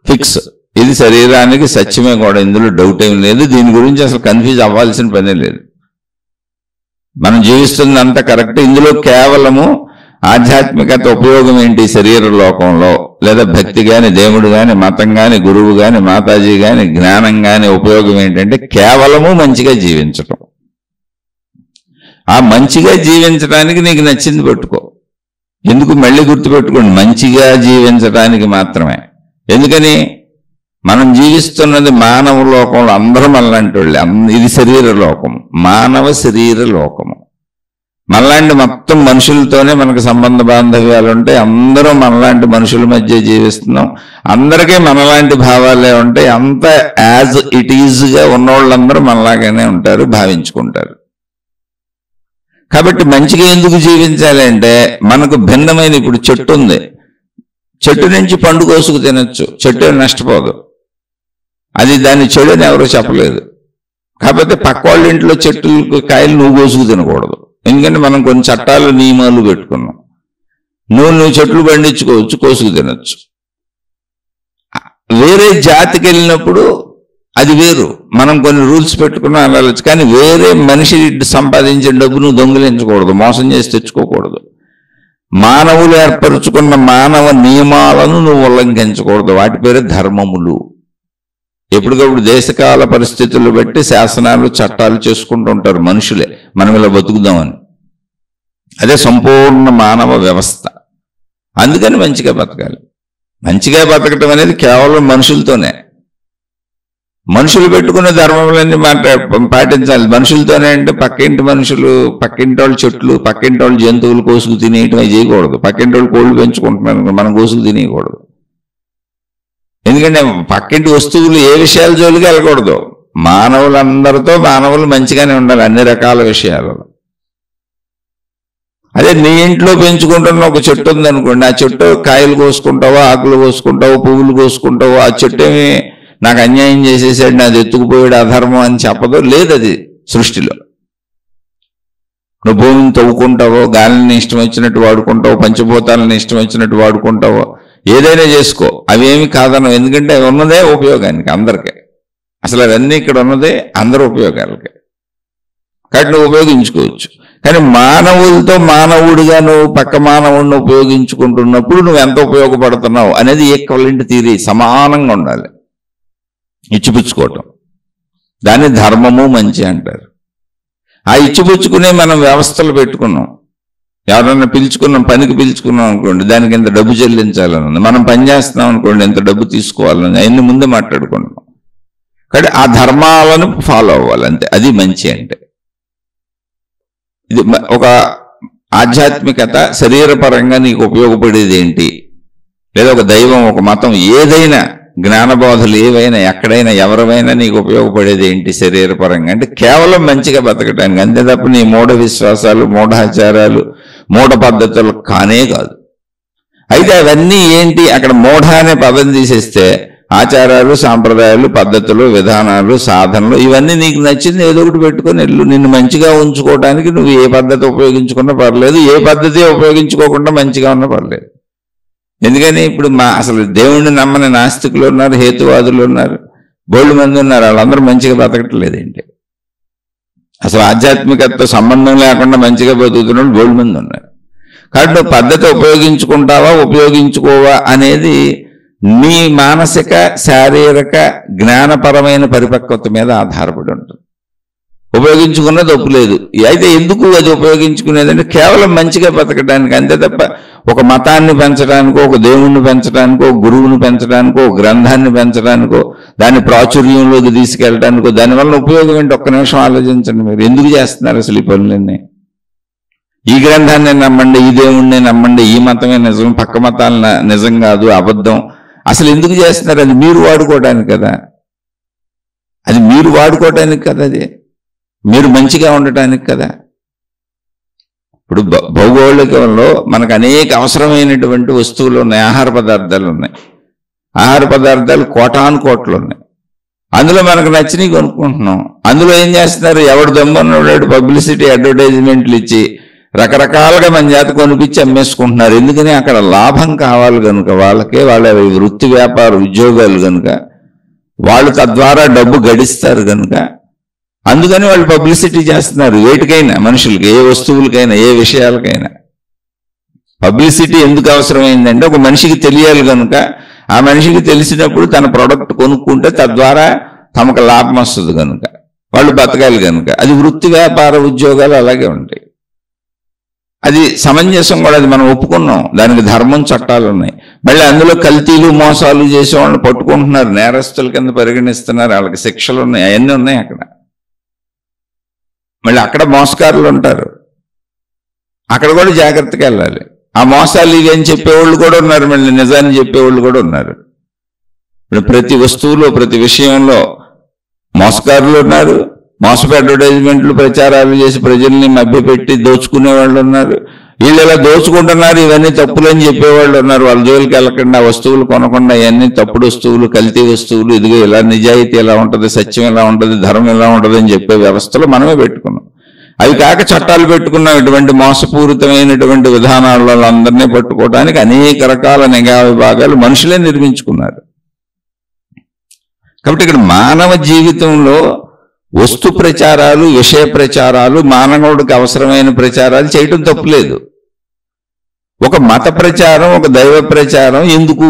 ఫిక్స్. ఇది శరీరానికి సత్యమే కూడా, ఇందులో డౌట్ ఏం లేదు. దీని గురించి అసలు కన్ఫ్యూజ్ అవ్వాల్సిన పనే లేదు. మనం జీవిస్తుంది అంతా కరెక్ట్. ఇందులో కేవలము ఆధ్యాత్మికత ఉపయోగం ఏంటి? శరీర లోకంలో లేదా భక్తి గాని, దేవుడు గాని, మతం గాని, గురువు గాని, మాతాజీ గాని, జ్ఞానం గాని ఉపయోగం ఏంటంటే కేవలము మంచిగా జీవించటం. ఆ మంచిగా జీవించడానికి నీకు నచ్చింది పెట్టుకో. ఎందుకు మళ్ళీ గుర్తుపెట్టుకోండి, మంచిగా జీవించడానికి మాత్రమే. ఎందుకని? మనం జీవిస్తున్నది మానవ లోకంలో, అందరూ మనలాంటి వాళ్ళే. ఇది శరీర లోకం, మానవ శరీర లోకము. మనలాంటి మొత్తం మనుషులతోనే మనకు సంబంధ బాంధవ్యాలు ఉంటాయి. అందరూ మనలాంటి మనుషుల మధ్య జీవిస్తున్నాం. అందరికీ మనలాంటి భావాలే ఉంటాయి. అంత యాజ్ ఇట్ ఈజ్గా ఉన్నవాళ్ళందరూ మనలాగానే ఉంటారు, భావించుకుంటారు. కాబట్టి మంచిగా ఎందుకు జీవించాలి అంటే, మనకు భిన్నమైన ఇప్పుడు చెట్టు ఉంది, చెట్టు నుంచి పండు కోసుకు తినొచ్చు, చెట్టు నష్టపోదు. అది దాని చెడు అని ఎవరో చెప్పలేదు. కాకపోతే పక్క వాళ్ళ ఇంట్లో చెట్టు కాయలు నువ్వు కోసుకు తినకూడదు. ఎందుకంటే మనం కొన్ని చట్టాలు నియమాలు పెట్టుకున్నాం. నువ్వు చెట్లు పండించుకోవచ్చు, కోసుకు తినొచ్చు. వేరే జాతికి వెళ్ళినప్పుడు అది వేరు, మనం కొన్ని రూల్స్ పెట్టుకున్నాం వెళ్ళచ్చు. కానీ వేరే మనిషి సంపాదించిన డబ్బు నువ్వు దొంగిలించకూడదు, మోసం చేసి తెచ్చుకోకూడదు. మానవులు ఏర్పరచుకున్న మానవ నియమాలను నువ్వు ఉల్లంఘించకూడదు. వాటి పేరు ధర్మములు. ఎప్పటికప్పుడు దేశకాల పరిస్థితులు బట్టి శాసనాలు చట్టాలు చేసుకుంటూ ఉంటారు మనుషులే, మనం ఇలా బతుకుదామని. అదే సంపూర్ణ మానవ వ్యవస్థ. అందుకని మంచిగా బతకాలి. మంచిగా బతకటం అనేది కేవలం మనుషులతోనే. మనుషులు పెట్టుకునే ధర్మములన్నీ పాటించాలి. మనుషులతోనే అంటే పక్కింటి మనుషులు, పక్కింటి వాళ్ళు చెట్లు, పక్కింటి వాళ్ళు జంతువులు కోసుకు తినేయటం అవి చేయకూడదు. పక్కింటి వాళ్ళు కోళ్ళు పెంచుకుంటున్నారు, మనం కోసుకు తినేయకూడదు. ఎందుకంటే పక్కింటి వస్తువులు ఏ విషయాల జోలికి వెళ్ళకూడదు. మానవులందరితో మానవులు మంచిగానే ఉండాలి అన్ని రకాల విషయాలలో. అదే నీ ఇంట్లో పెంచుకుంటున్న ఒక చెట్టు ఉందనుకోండి, ఆ చెట్టు కాయలు కోసుకుంటావో, ఆకులు కోసుకుంటావో, పువ్వులు కోసుకుంటావో, ఆ చెట్టు ఏమి నాకు అన్యాయం చేసేసాడు, నాది ఎత్తుకుపోయాడు, అధర్మం అని చెప్పదు. లేదు, అది సృష్టిలో. నువ్వు భూమిని తవ్వుకుంటావో, గాలిని ఇష్టం వచ్చినట్టు వాడుకుంటావో, పంచభూతాలను ఇష్టం వచ్చినట్టు వాడుకుంటావో, ఏదైనా చేసుకో, అవేమి కాదనం. ఎందుకంటే అవి ఉన్నదే ఉపయోగానికి అందరికీ. అసలు అవన్నీ ఇక్కడ ఉన్నదే అందరూ ఉపయోగాలకి. కాబట్టి నువ్వు ఉపయోగించుకోవచ్చు. కానీ మానవులతో మానవుడిగా నువ్వు పక్క మానవుడిని ఉపయోగించుకుంటున్నప్పుడు నువ్వు ఎంత ఉపయోగపడుతున్నావు అనేది ఈక్వలెంట్ థియరీ, సమానంగా ఉండాలి. ఇచ్చిపుచ్చుకోవటం, దాన్ని ధర్మము మంచి అంటారు. ఆ ఇచ్చిపుచ్చుకునే మనం వ్యవస్థలు పెట్టుకున్నాం. ఎవరన్నా పిలుచుకున్నాం, పనికి పిలుచుకున్నాం అనుకోండి, దానికి ఎంత డబ్బు చెల్లించాలని, మనం పని చేస్తున్నాం అనుకోండి, ఎంత డబ్బు తీసుకోవాలని, అవన్నీ ముందే మాట్లాడుకుంటున్నాం. కాబట్టి ఆ ధర్మాలను ఫాలో అవ్వాలి, అంతే. అది మంచి అంటే. ఇది ఒక ఆధ్యాత్మికత. శరీరపరంగా నీకు ఉపయోగపడేది ఏంటి, లేదా ఒక దైవం, ఒక మతం, ఏదైనా జ్ఞానబోధలు ఏవైనా, ఎక్కడైనా ఎవరైనా నీకు ఉపయోగపడేది ఏంటి శరీరపరంగా అంటే కేవలం మంచిగా బతకటానికి. అంతే తప్ప నీ మూఢ విశ్వాసాలు, మూఢాచారాలు, మూఢ పద్ధతులు కానే కాదు. అయితే అవన్నీ ఏంటి, అక్కడ మూఢ అనే పదం తీసేస్తే ఆచారాలు, సాంప్రదాయాలు, పద్ధతులు, విధానాలు, సాధనలు, ఇవన్నీ నీకు నచ్చింది ఏదో ఒకటి పెట్టుకొని వెళ్ళు. నిన్ను మంచిగా ఉంచుకోవడానికి నువ్వు ఏ పద్ధతి ఉపయోగించుకున్నా పర్లేదు, ఏ పద్ధతి ఉపయోగించుకోకుండా మంచిగా ఉన్నా పర్లేదు. ఎందుకని ఇప్పుడు అసలు దేవుణ్ణి నమ్మని నాస్తికులు ఉన్నారు, హేతువాదులు ఉన్నారు, బోల్డ్ మంది ఉన్నారు. వాళ్ళందరూ మంచిగా బతకట్లేదేంటి? అసలు ఆధ్యాత్మికతతో సంబంధం లేకుండా మంచిగా బతుకుతున్న వాళ్ళు బోల్డ్ మంది ఉన్నారు. కాబట్టి నువ్వు పద్ధతి ఉపయోగించుకుంటావా ఉపయోగించుకోవా అనేది నీ మానసిక, శారీరక, జ్ఞానపరమైన పరిపక్వత మీద ఆధారపడి ఉంటుంది. ఉపయోగించుకున్నది ఒప్పులేదు. అయితే ఎందుకు అది ఉపయోగించుకునేదంటే కేవలం మంచిగా బతకడానికి, అంతే తప్ప ఒక మతాన్ని పెంచడానికో, ఒక దేవుణ్ణి పెంచడానికో, ఒక గురువుని పెంచడానికో, ఒక గ్రంథాన్ని పెంచడానికో, దాన్ని ప్రాచుర్యంలోకి తీసుకెళ్ళడానికో, దానివల్ల ఉపయోగం ఏంటి? ఒక్క నిమిషం ఆలోచించండి. మీరు ఎందుకు చేస్తున్నారు అసలు ఈ పనులన్నీ? ఈ గ్రంథాన్ని నమ్మండి, ఈ దేవుణ్ణి నమ్మండి, ఈ మతమే నిజం, పక్క మతాలు నిజం కాదు, అబద్ధం. అసలు ఎందుకు చేస్తున్నారు? అది మీరు వాడుకోవడానికి కదా, అది మీరు వాడుకోవడానికి కదా, అది మీరు మంచిగా ఉండటానికి కదా. ఇప్పుడు భౌగోళికంలో మనకు అనేక అవసరమైనటువంటి వస్తువులు ఉన్నాయి, ఆహార పదార్థాలు ఉన్నాయి. ఆహార పదార్థాలు కోటాను కోట్లు ఉన్నాయి. అందులో మనకు నచ్చినవి కొనుక్కుంటున్నాం. అందులో ఏం చేస్తున్నారు? ఎవడు దొంగన్నాడు పబ్లిసిటీ, అడ్వర్టైజ్మెంట్లు ఇచ్చి రకరకాలుగా మన చేత కొనిపించి అమ్మేసుకుంటున్నారు. ఎందుకని? అక్కడ లాభం కావాలి కనుక, వాళ్ళకే, వాళ్ళ వృత్తి వ్యాపార ఉద్యోగాలు కనుక, వాళ్ళు తద్వారా డబ్బు గడిస్తారు కనుక, అందుకని వాళ్ళు పబ్లిసిటీ చేస్తున్నారు. వేటికైనా, మనుషులకి, ఏ వస్తువులకైనా, ఏ విషయాలకైనా పబ్లిసిటీ ఎందుకు అవసరమైందంటే ఒక మనిషికి తెలియాలి కనుక, ఆ మనిషికి తెలిసినప్పుడు తన ప్రోడక్ట్ కొనుక్కుంటే తద్వారా తమకు లాభం వస్తుంది కనుక, వాళ్ళు బతకాలి కనుక. అది వృత్తి వ్యాపార ఉద్యోగాలు అలాగే ఉంటాయి. అది సమంజసం కూడా, అది మనం ఒప్పుకున్నాం. దానికి ధర్మం, చట్టాలు ఉన్నాయి. మళ్ళీ అందులో కల్తీలు మోసాలు చేసే వాళ్ళని పట్టుకుంటున్నారు, నేరస్తుల కింద పరిగణిస్తున్నారు, వాళ్ళకి శిక్షలు ఉన్నాయి, అవన్నీ ఉన్నాయి అక్కడ. మళ్ళీ అక్కడ మోసకారులు ఉంటారు, అక్కడ కూడా జాగ్రత్తగా వెళ్ళాలి. ఆ మోసాలు ఇవి అని చెప్పేవాళ్ళు కూడా ఉన్నారు, మళ్ళీ నిజాన్ని చెప్పేవాళ్ళు కూడా ఉన్నారు. ఇప్పుడు ప్రతి వస్తువులో, ప్రతి విషయంలో మోసకారులు ఉన్నారు, మోసపు అడ్వర్టైజ్మెంట్లు ప్రచారాలు చేసి ప్రజల్ని మభ్యపెట్టి దోచుకునే వాళ్ళు ఉన్నారు. వీళ్ళు ఇలా దోచుకుంటున్నారు, ఇవన్నీ తప్పులని చెప్పేవాళ్ళు ఉన్నారు. వాళ్ళ జోలికి వెళ్ళకుండా, వస్తువులు కొనకుండా, ఇవన్నీ తప్పుడు వస్తువులు, కల్తీ వస్తువులు, ఇదిగో ఇలా నిజాయితీ ఎలా ఉంటుంది, సత్యం ఎలా ఉంటుంది, ధర్మం ఎలా ఉంటుంది అని చెప్పే వ్యవస్థలు మనమే పెట్టుకున్నాం. అవి కాక చట్టాలు పెట్టుకున్నాం. ఇటువంటి మోసపూరితమైనటువంటి విధానాలలో అందరినీ పట్టుకోవడానికి అనేక రకాల నిఘా విభాగాలు మనుషులే నిర్మించుకున్నారు. కాబట్టి ఇక్కడ మానవ జీవితంలో వస్తు ప్రచారాలు, విషయ ప్రచారాలు, మానవుడికి అవసరమైన ప్రచారాలు చేయటం తప్పులేదు. ఒక మత ప్రచారం, ఒక దైవ ప్రచారం ఎందుకు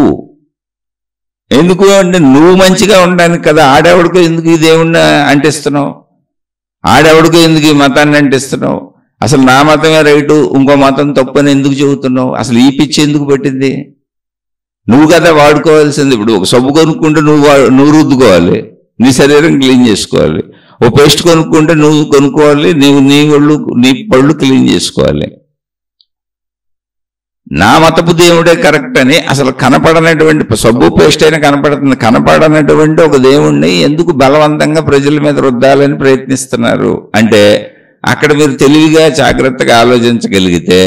అంటే నువ్వు మంచిగా ఉండడానికి కదా. ఆడెవడికో ఎందుకు ఈ దేవుణ్ణి అంటిస్తున్నావు, ఆడెవడికో ఎందుకు ఈ మతాన్ని అంటిస్తున్నావు, అసలు నా మతమే రైటు, ఇంకో మతం తప్పు అని ఎందుకు చెబుతున్నావు, అసలు ఈ పిచ్చి ఎందుకు పెట్టింది? నువ్వు కదా వాడుకోవాల్సింది. ఇప్పుడు ఒక సబ్బు కొనుక్కుంటే నువ్వు రుద్దుకోవాలి, నీ శరీరం క్లీన్ చేసుకోవాలి. ఓ పేస్ట్ కొనుక్కుంటే నువ్వు కొనుక్కోవాలి, నీ పళ్ళు క్లీన్ చేసుకోవాలి. నా మతపు దేవుడే కరెక్ట్ అని అసలు కనపడనటువంటి సబ్బు పేస్ట్ అయినా కనపడుతుంది, కనపడనటువంటి ఒక దేవుణ్ణి ఎందుకు బలవంతంగా ప్రజల మీద రుద్దాలని ప్రయత్నిస్తున్నారు అంటే, అక్కడ మీరు తెలివిగా జాగ్రత్తగా ఆలోచించగలిగితే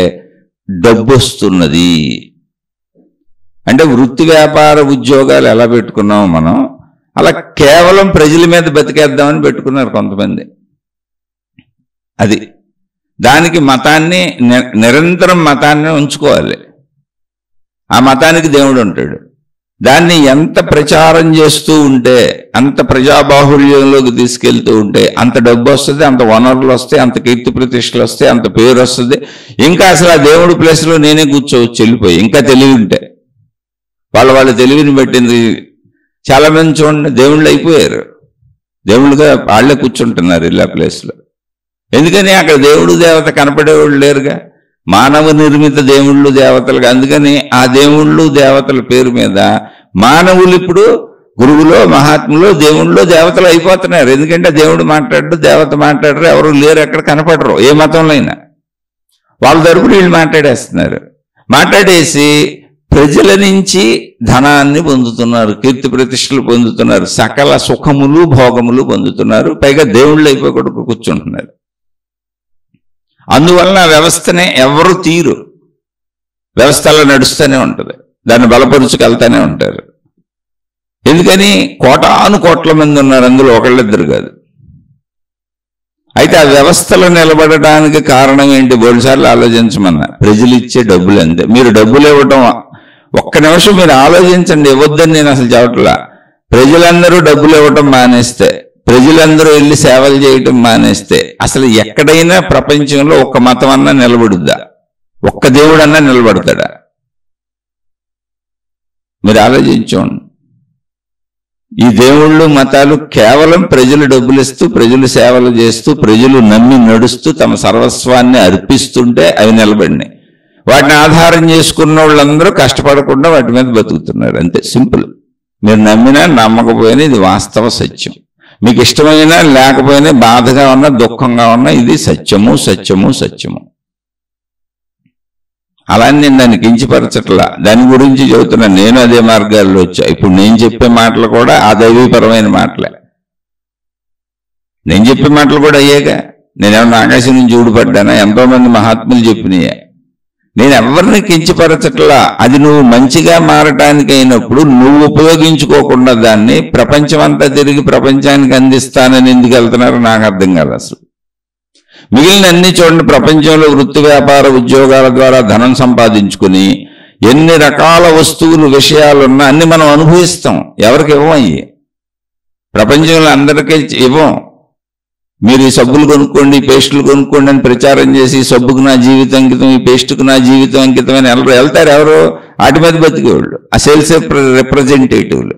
డబ్బు వస్తున్నది. అంటే వృత్తి వ్యాపార ఉద్యోగాలు ఎలా పెట్టుకున్నామో మనం, అలా కేవలం ప్రజల మీద బతికేద్దామని పెట్టుకున్నారు కొంతమంది. అది దానికి మతాన్ని, నిరంతరం మతాన్ని ఉంచుకోవాలి. ఆ మతానికి దేవుడు ఉంటాడు. దాన్ని ఎంత ప్రచారం చేస్తూ ఉంటే, అంత ప్రజాబాహుళ్యంలోకి తీసుకెళ్తూ ఉంటే అంత డబ్బు వస్తుంది, అంత వనరులు వస్తాయి, అంత కీర్తి ప్రతిష్టలు వస్తాయి, అంత పేరు వస్తుంది. ఇంకా అసలు ఆ దేవుడి ప్లేస్లో నేనే కూర్చోవచ్చు వెళ్ళిపోయి, ఇంకా తెలివి ఉంటే. వాళ్ళ తెలివిని పెట్టింది. చాలా మంది చూడండి దేవుళ్ళు అయిపోయారు, దేవుళ్ళుగా వాళ్ళే కూర్చుంటున్నారు ఇలా ప్లేస్లో. ఎందుకని అక్కడ దేవుడు దేవత కనపడేవాళ్ళు లేరుగా, మానవ నిర్మిత దేవుళ్ళు దేవతలుగా. అందుకని ఆ దేవుళ్ళు దేవతల పేరు మీద మానవులు ఇప్పుడు గురువులో, మహాత్ములో, దేవుళ్ళో దేవతలు అయిపోతున్నారు. ఎందుకంటే దేవుడు మాట్లాడరు, దేవత మాట్లాడరు, ఎవరు లేరు, ఎక్కడ కనపడరు ఏ మతంలో అయినా. వాళ్ళ తరపున వీళ్ళు మాట్లాడేస్తున్నారు. మాట్లాడేసి ప్రజల నుంచి ధనాన్ని పొందుతున్నారు, కీర్తి ప్రతిష్టలు పొందుతున్నారు, సకల సుఖములు భోగములు పొందుతున్నారు. పైగా దేవుళ్ళు అయిపోయి కూడా కూర్చుంటున్నారు. అందువలన వ్యవస్థనే ఎవరు తీరు, వ్యవస్థలో నడుస్తూనే ఉంటుంది, దాన్ని బలపరుచుకెళ్తూనే ఉంటారు. ఎందుకని కోటాను కోట్ల మంది ఉన్నారు, అందులో ఒకళ్ళిద్దరు కాదు. అయితే ఆ వ్యవస్థలో నిలబడడానికి కారణం ఏంటి? బోల్సార్లు ఆలోచించమన్నా, ప్రజలు ఇచ్చే డబ్బులు అంతే. మీరు డబ్బులు ఇవ్వటం ఒక్క నిమిషం మీరు ఆలోచించండి, ఇవ్వద్దని నేను అసలు చెప్పట్లా. ప్రజలందరూ డబ్బులు ఇవ్వటం మానేస్తే, ప్రజలందరూ వెళ్ళి సేవలు చేయటం మానేస్తే అసలు ఎక్కడైనా ప్రపంచంలో ఒక్క మతం అన్నా నిలబడుద్దా? ఒక్క దేవుడన్నా నిలబడతాడా? మీరు ఆలోచించండి. ఈ దేవుళ్ళు మతాలు కేవలం ప్రజలు డబ్బులు ఇస్తూ, ప్రజలు సేవలు చేస్తూ, ప్రజలు నమ్మి నడుస్తూ తమ సర్వస్వాన్ని అర్పిస్తుంటే అవి నిలబడినాయి. వాటిని ఆధారం చేసుకున్న వాళ్ళందరూ కష్టపడకుండా వాటి మీద బతుకుతున్నారు, అంతే, సింపుల్. మీరు నమ్మినా నమ్మకపోయినా ఇది వాస్తవ సత్యం. మీకు ఇష్టమైనా లేకపోయినా, బాధగా ఉన్నా దుఃఖంగా ఉన్నా, ఇది సత్యము సత్యము సత్యము. అలా నేను దాన్ని కించపరచట్లా, దాని గురించి చెబుతున్నా. నేను అదే మార్గాల్లో వచ్చా. ఇప్పుడు నేను చెప్పే మాటలు కూడా ఆ దైవీపరమైన మాటలే. నేను చెప్పే మాటలు కూడా అయ్యాగా. నేనేమన్నా ఆకాశం నుంచి ఊడిపడ్డానా? ఎంతోమంది మహాత్ములు చెప్పినాయే. నేను ఎవరిని కించపరచట్లా. అది నువ్వు మంచిగా మారటానికి అయినప్పుడు నువ్వు ఉపయోగించుకోకుండా దాన్ని ప్రపంచమంతా తిరిగి ప్రపంచానికి అందిస్తానని ఎందుకు వెళ్తున్నారో నాకు అర్థం కాదు అసలు. మిగిలిన అన్ని చూడండి, ప్రపంచంలో వృత్తి వ్యాపార ఉద్యోగాల ద్వారా ధనం సంపాదించుకుని ఎన్ని రకాల వస్తువులు విషయాలున్నా అన్ని మనం అనుభవిస్తాం. ఎవరికి ఇవ్వం అయ్యి, ప్రపంచంలో అందరికీ ఇవ్వం. మీరు ఈ సబ్బులు కొనుక్కోండి, ఈ పేస్టులు కొనుక్కోండి అని ప్రచారం చేసి, ఈ సబ్బుకు నా జీవితం అంకితం, ఈ పేస్టుకు నా జీవితం అంకితం అని వెళ్తారు ఎవరు? వాటి మీద బతికేవాళ్ళు, ఆ సేల్స్ రిప్రజెంటేటివ్లు.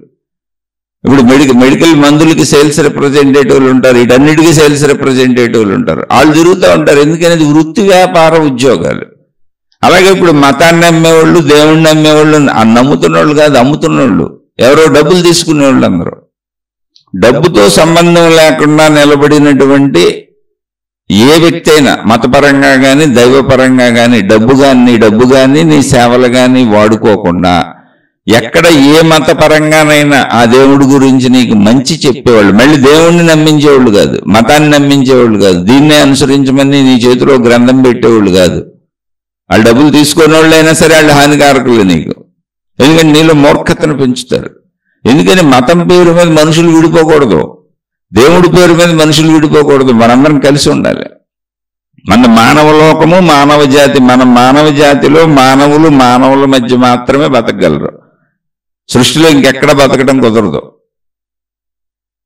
ఇప్పుడు మెడికల్ మందులకి సేల్స్ రిప్రజెంటేటివ్లు ఉంటారు, వీటన్నిటికీ సేల్స్ రిప్రజెంటేటివ్లు ఉంటారు. వాళ్ళు తిరుగుతూ ఉంటారు. ఎందుకనేది వృత్తి వ్యాపార ఉద్యోగాలు. అలాగే ఇప్పుడు మతాన్ని నమ్మేవాళ్ళు, దేవుణ్ణి నమ్మేవాళ్ళు నమ్ముతున్న వాళ్ళు కాదు, అమ్ముతున్న వాళ్ళు, ఎవరో డబ్బులు తీసుకునేవాళ్ళు అందరూ. డబ్బుతో సంబంధం లేకుండా నిలబడినటువంటి ఏ వ్యక్తి అయినా మతపరంగా కానీ దైవపరంగా కానీ డబ్బు కానీ నీ సేవలు కానీ వాడుకోకుండా ఎక్కడ ఏ మతపరంగానైనా ఆ దేవుడి గురించి నీకు మంచి చెప్పేవాళ్ళు, మళ్ళీ దేవుణ్ణి నమ్మించేవాళ్ళు కాదు, మతాన్ని నమ్మించేవాళ్ళు కాదు, దీన్నే అనుసరించమని నీ చేతిలో గ్రంథం పెట్టేవాళ్ళు కాదు. వాళ్ళు డబ్బులు తీసుకునే వాళ్ళు అయినా సరే వాళ్ళు హానికారకులు నీకు. ఎందుకంటే నీలో మూర్ఖతను పెంచుతారు. ఎందుకని మతం పేరు మీద మనుషులు విడిపోకూడదు, దేవుడి పేరు మీద మనుషులు విడిపోకూడదు, మనందరం కలిసి ఉండాలి. మన మానవ లోకము మానవ జాతి, మన మానవ జాతిలో మానవుల మధ్య మాత్రమే బతకగలరు. సృష్టిలో ఇంకెక్కడ బతకడం కుదరదు.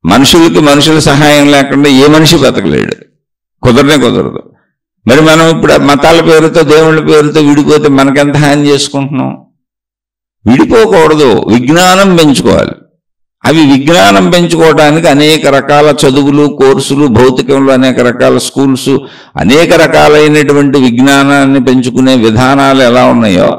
మనుషుల సహాయం లేకుండా ఏ మనిషి బతకలేడు, కుదరదు. మరి మనం ఇప్పుడు మతాల పేరుతో దేవుళ్ళ పేరుతో విడిపోతే మనకెంత హాని చేసుకుంటున్నాం? విడిపోకూడదు, విజ్ఞానం పెంచుకోవాలి. అవి విజ్ఞానం పెంచుకోవడానికి అనేక రకాల చదువులు, కోర్సులు, భౌతికంలో అనేక రకాల స్కూల్స్, అనేక రకాలైనటువంటి విజ్ఞానాన్ని పెంచుకునే విధానాలు ఎలా ఉన్నాయో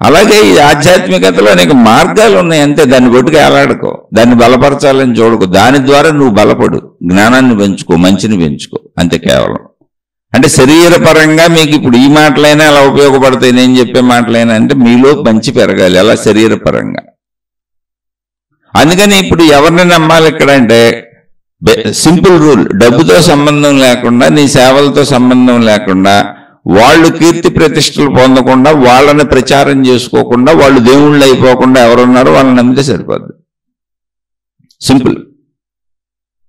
అలాగే ఈ ఆధ్యాత్మికతలో అనేక మార్గాలు ఉన్నాయి. అంతే, దాన్ని బొట్టుకు ఏలాడుకో, దాన్ని బలపరచాలని చూడకు, దాని ద్వారా నువ్వు బలపడు, జ్ఞానాన్ని పెంచుకో, మంచిని పెంచుకో, అంతే. కేవలం అంటే శరీరపరంగా మీకు ఇప్పుడు ఈ మాటలైనా అలా ఉపయోగపడతాయి, నేను చెప్పే మాటలైనా అంటే మీలో మంచి పెరగాలి అలా శరీరపరంగా. అందుకని ఇప్పుడు ఎవరిని నమ్మాలి ఇక్కడ అంటే సింపుల్ రూల్, డబ్బుతో సంబంధం లేకుండా, నీ సేవలతో సంబంధం లేకుండా, వాళ్ళు కీర్తి ప్రతిష్టలు పొందకుండా, వాళ్ళని ప్రచారం చేసుకోకుండా, వాళ్ళు దేవుళ్ళు అయిపోకుండా ఎవరున్నారో వాళ్ళని నమ్మితే సరిపోద్ది. సింపుల్.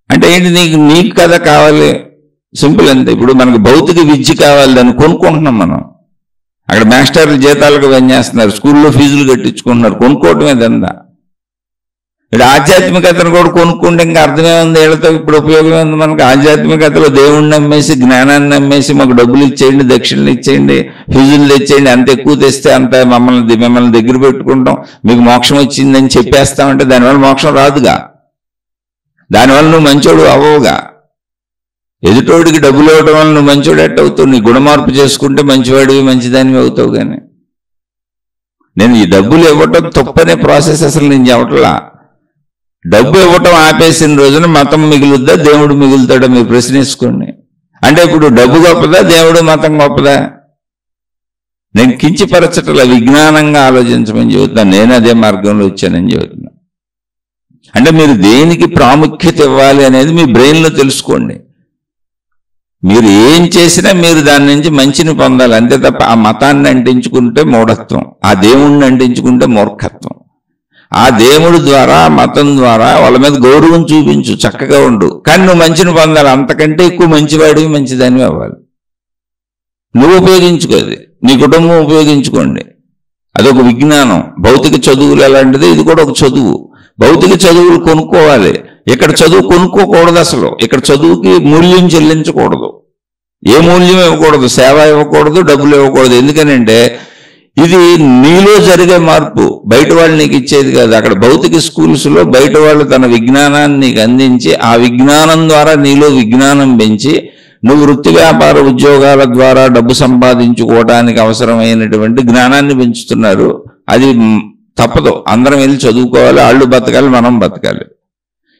అంటే ఏంటి, నీకు కదా కావాలి, సింపుల్ అంతే. ఇప్పుడు మనకు భౌతిక విద్య కావాలి, దాన్ని కొనుక్కుంటున్నాం మనం. అక్కడ మాస్టర్లు జీతాలకు పనిచేస్తున్నారు, స్కూల్లో ఫీజులు కట్టించుకుంటున్నారు, కొనుక్కోవటమే దందా. ఇప్పుడు ఆధ్యాత్మికతను కూడా కొనుక్కుంటే ఇంకా అర్థమే ఉంది, వీళ్ళతో ఇప్పుడు ఉపయోగం ఉంది మనకు. ఆధ్యాత్మికతలో దేవుణ్ణి నమ్మేసి, జ్ఞానాన్ని నమ్మేసి, మాకు డబ్బులు ఇచ్చేయండి, దక్షిణలు ఇచ్చేయండి, ఫీజులు తెచ్చేయండి, అంత ఎక్కువ తెస్తే అంత మిమ్మల్ని దగ్గర పెట్టుకుంటాం, మీకు మోక్షం వచ్చిందని చెప్పేస్తామంటే దానివల్ల మోక్షం రాదుగా, దానివల్ల నువ్వు మంచోడు అవ్వవుగా. ఎదుటోడికి డబ్బులు ఇవ్వడం వల్ల నువ్వు మంచోడు ఎట్ట అవుతావు? నీ గుణమార్పు చేసుకుంటే మంచివాడివి, మంచిదానివి అవుతావు. కానీ నేను ఈ డబ్బులు ఇవ్వటం తప్పనే ప్రాసెస్ అసలు నేను చెప్పట్లా. డబ్బు ఇవ్వటం ఆపేసిన రోజున మతం మిగులుద్దా, దేవుడు మిగులుతాడో మీరు ప్రశ్నించుకోండి. అంటే ఇప్పుడు డబ్బు గొప్పదా, దేవుడు మతం గొప్పదా? నేను కించిపరచటలా, విజ్ఞానంగా ఆలోచించమని చెబుతున్నాను. నేను అదే మార్గంలో వచ్చానని చెబుతున్నా. అంటే మీరు దేనికి ప్రాముఖ్యత ఇవ్వాలి అనేది మీ బ్రెయిన్లో తెలుసుకోండి. మీరు ఏం చేసినా మీరు దాని నుంచి మంచిని పొందాలి, అంతే తప్ప ఆ మతాన్ని అంటించుకుంటే మూఢత్వం, ఆ దేవుణ్ణి అంటించుకుంటే మూర్ఖత్వం. ఆ దేవుడి ద్వారా, మతం ద్వారా వాళ్ళ మీద గౌరవం చూపించు, చక్కగా ఉండు, కానీ నువ్వు మంచిని పొందాలి. అంతకంటే ఎక్కువ మంచివాడివి, మంచిదానివి అవ్వాలి. నువ్వు ఉపయోగించుకోది, నీ కుటుంబం ఉపయోగించుకోండి, అదొక విజ్ఞానం. భౌతిక చదువులు ఎలాంటిది, ఇది కూడా ఒక చదువు. భౌతిక చదువులు కొనుక్కోవాలి, ఇక్కడ చదువు కొనుక్కోకూడదు. అసలు ఇక్కడ చదువుకి మూల్యం చెల్లించకూడదు, ఏ మూల్యం ఇవ్వకూడదు, సేవ ఇవ్వకూడదు, డబ్బులు ఇవ్వకూడదు. ఎందుకనంటే ఇది నీలో జరిగే మార్పు, బయట వాళ్ళు నీకు ఇచ్చేది కాదు. అక్కడ భౌతిక స్కూల్స్లో బయట వాళ్ళు తన విజ్ఞానాన్ని నీకు అందించి, ఆ విజ్ఞానం ద్వారా నీలో విజ్ఞానం పెంచి, నువ్వు వృత్తి వ్యాపార ఉద్యోగాల ద్వారా డబ్బు సంపాదించుకోవడానికి అవసరమైనటువంటి జ్ఞానాన్ని పెంచుతున్నారు. అది తప్పదు, అందరం వెళ్ళి చదువుకోవాలి, వాళ్ళు బతకాలి, మనం బతకాలి.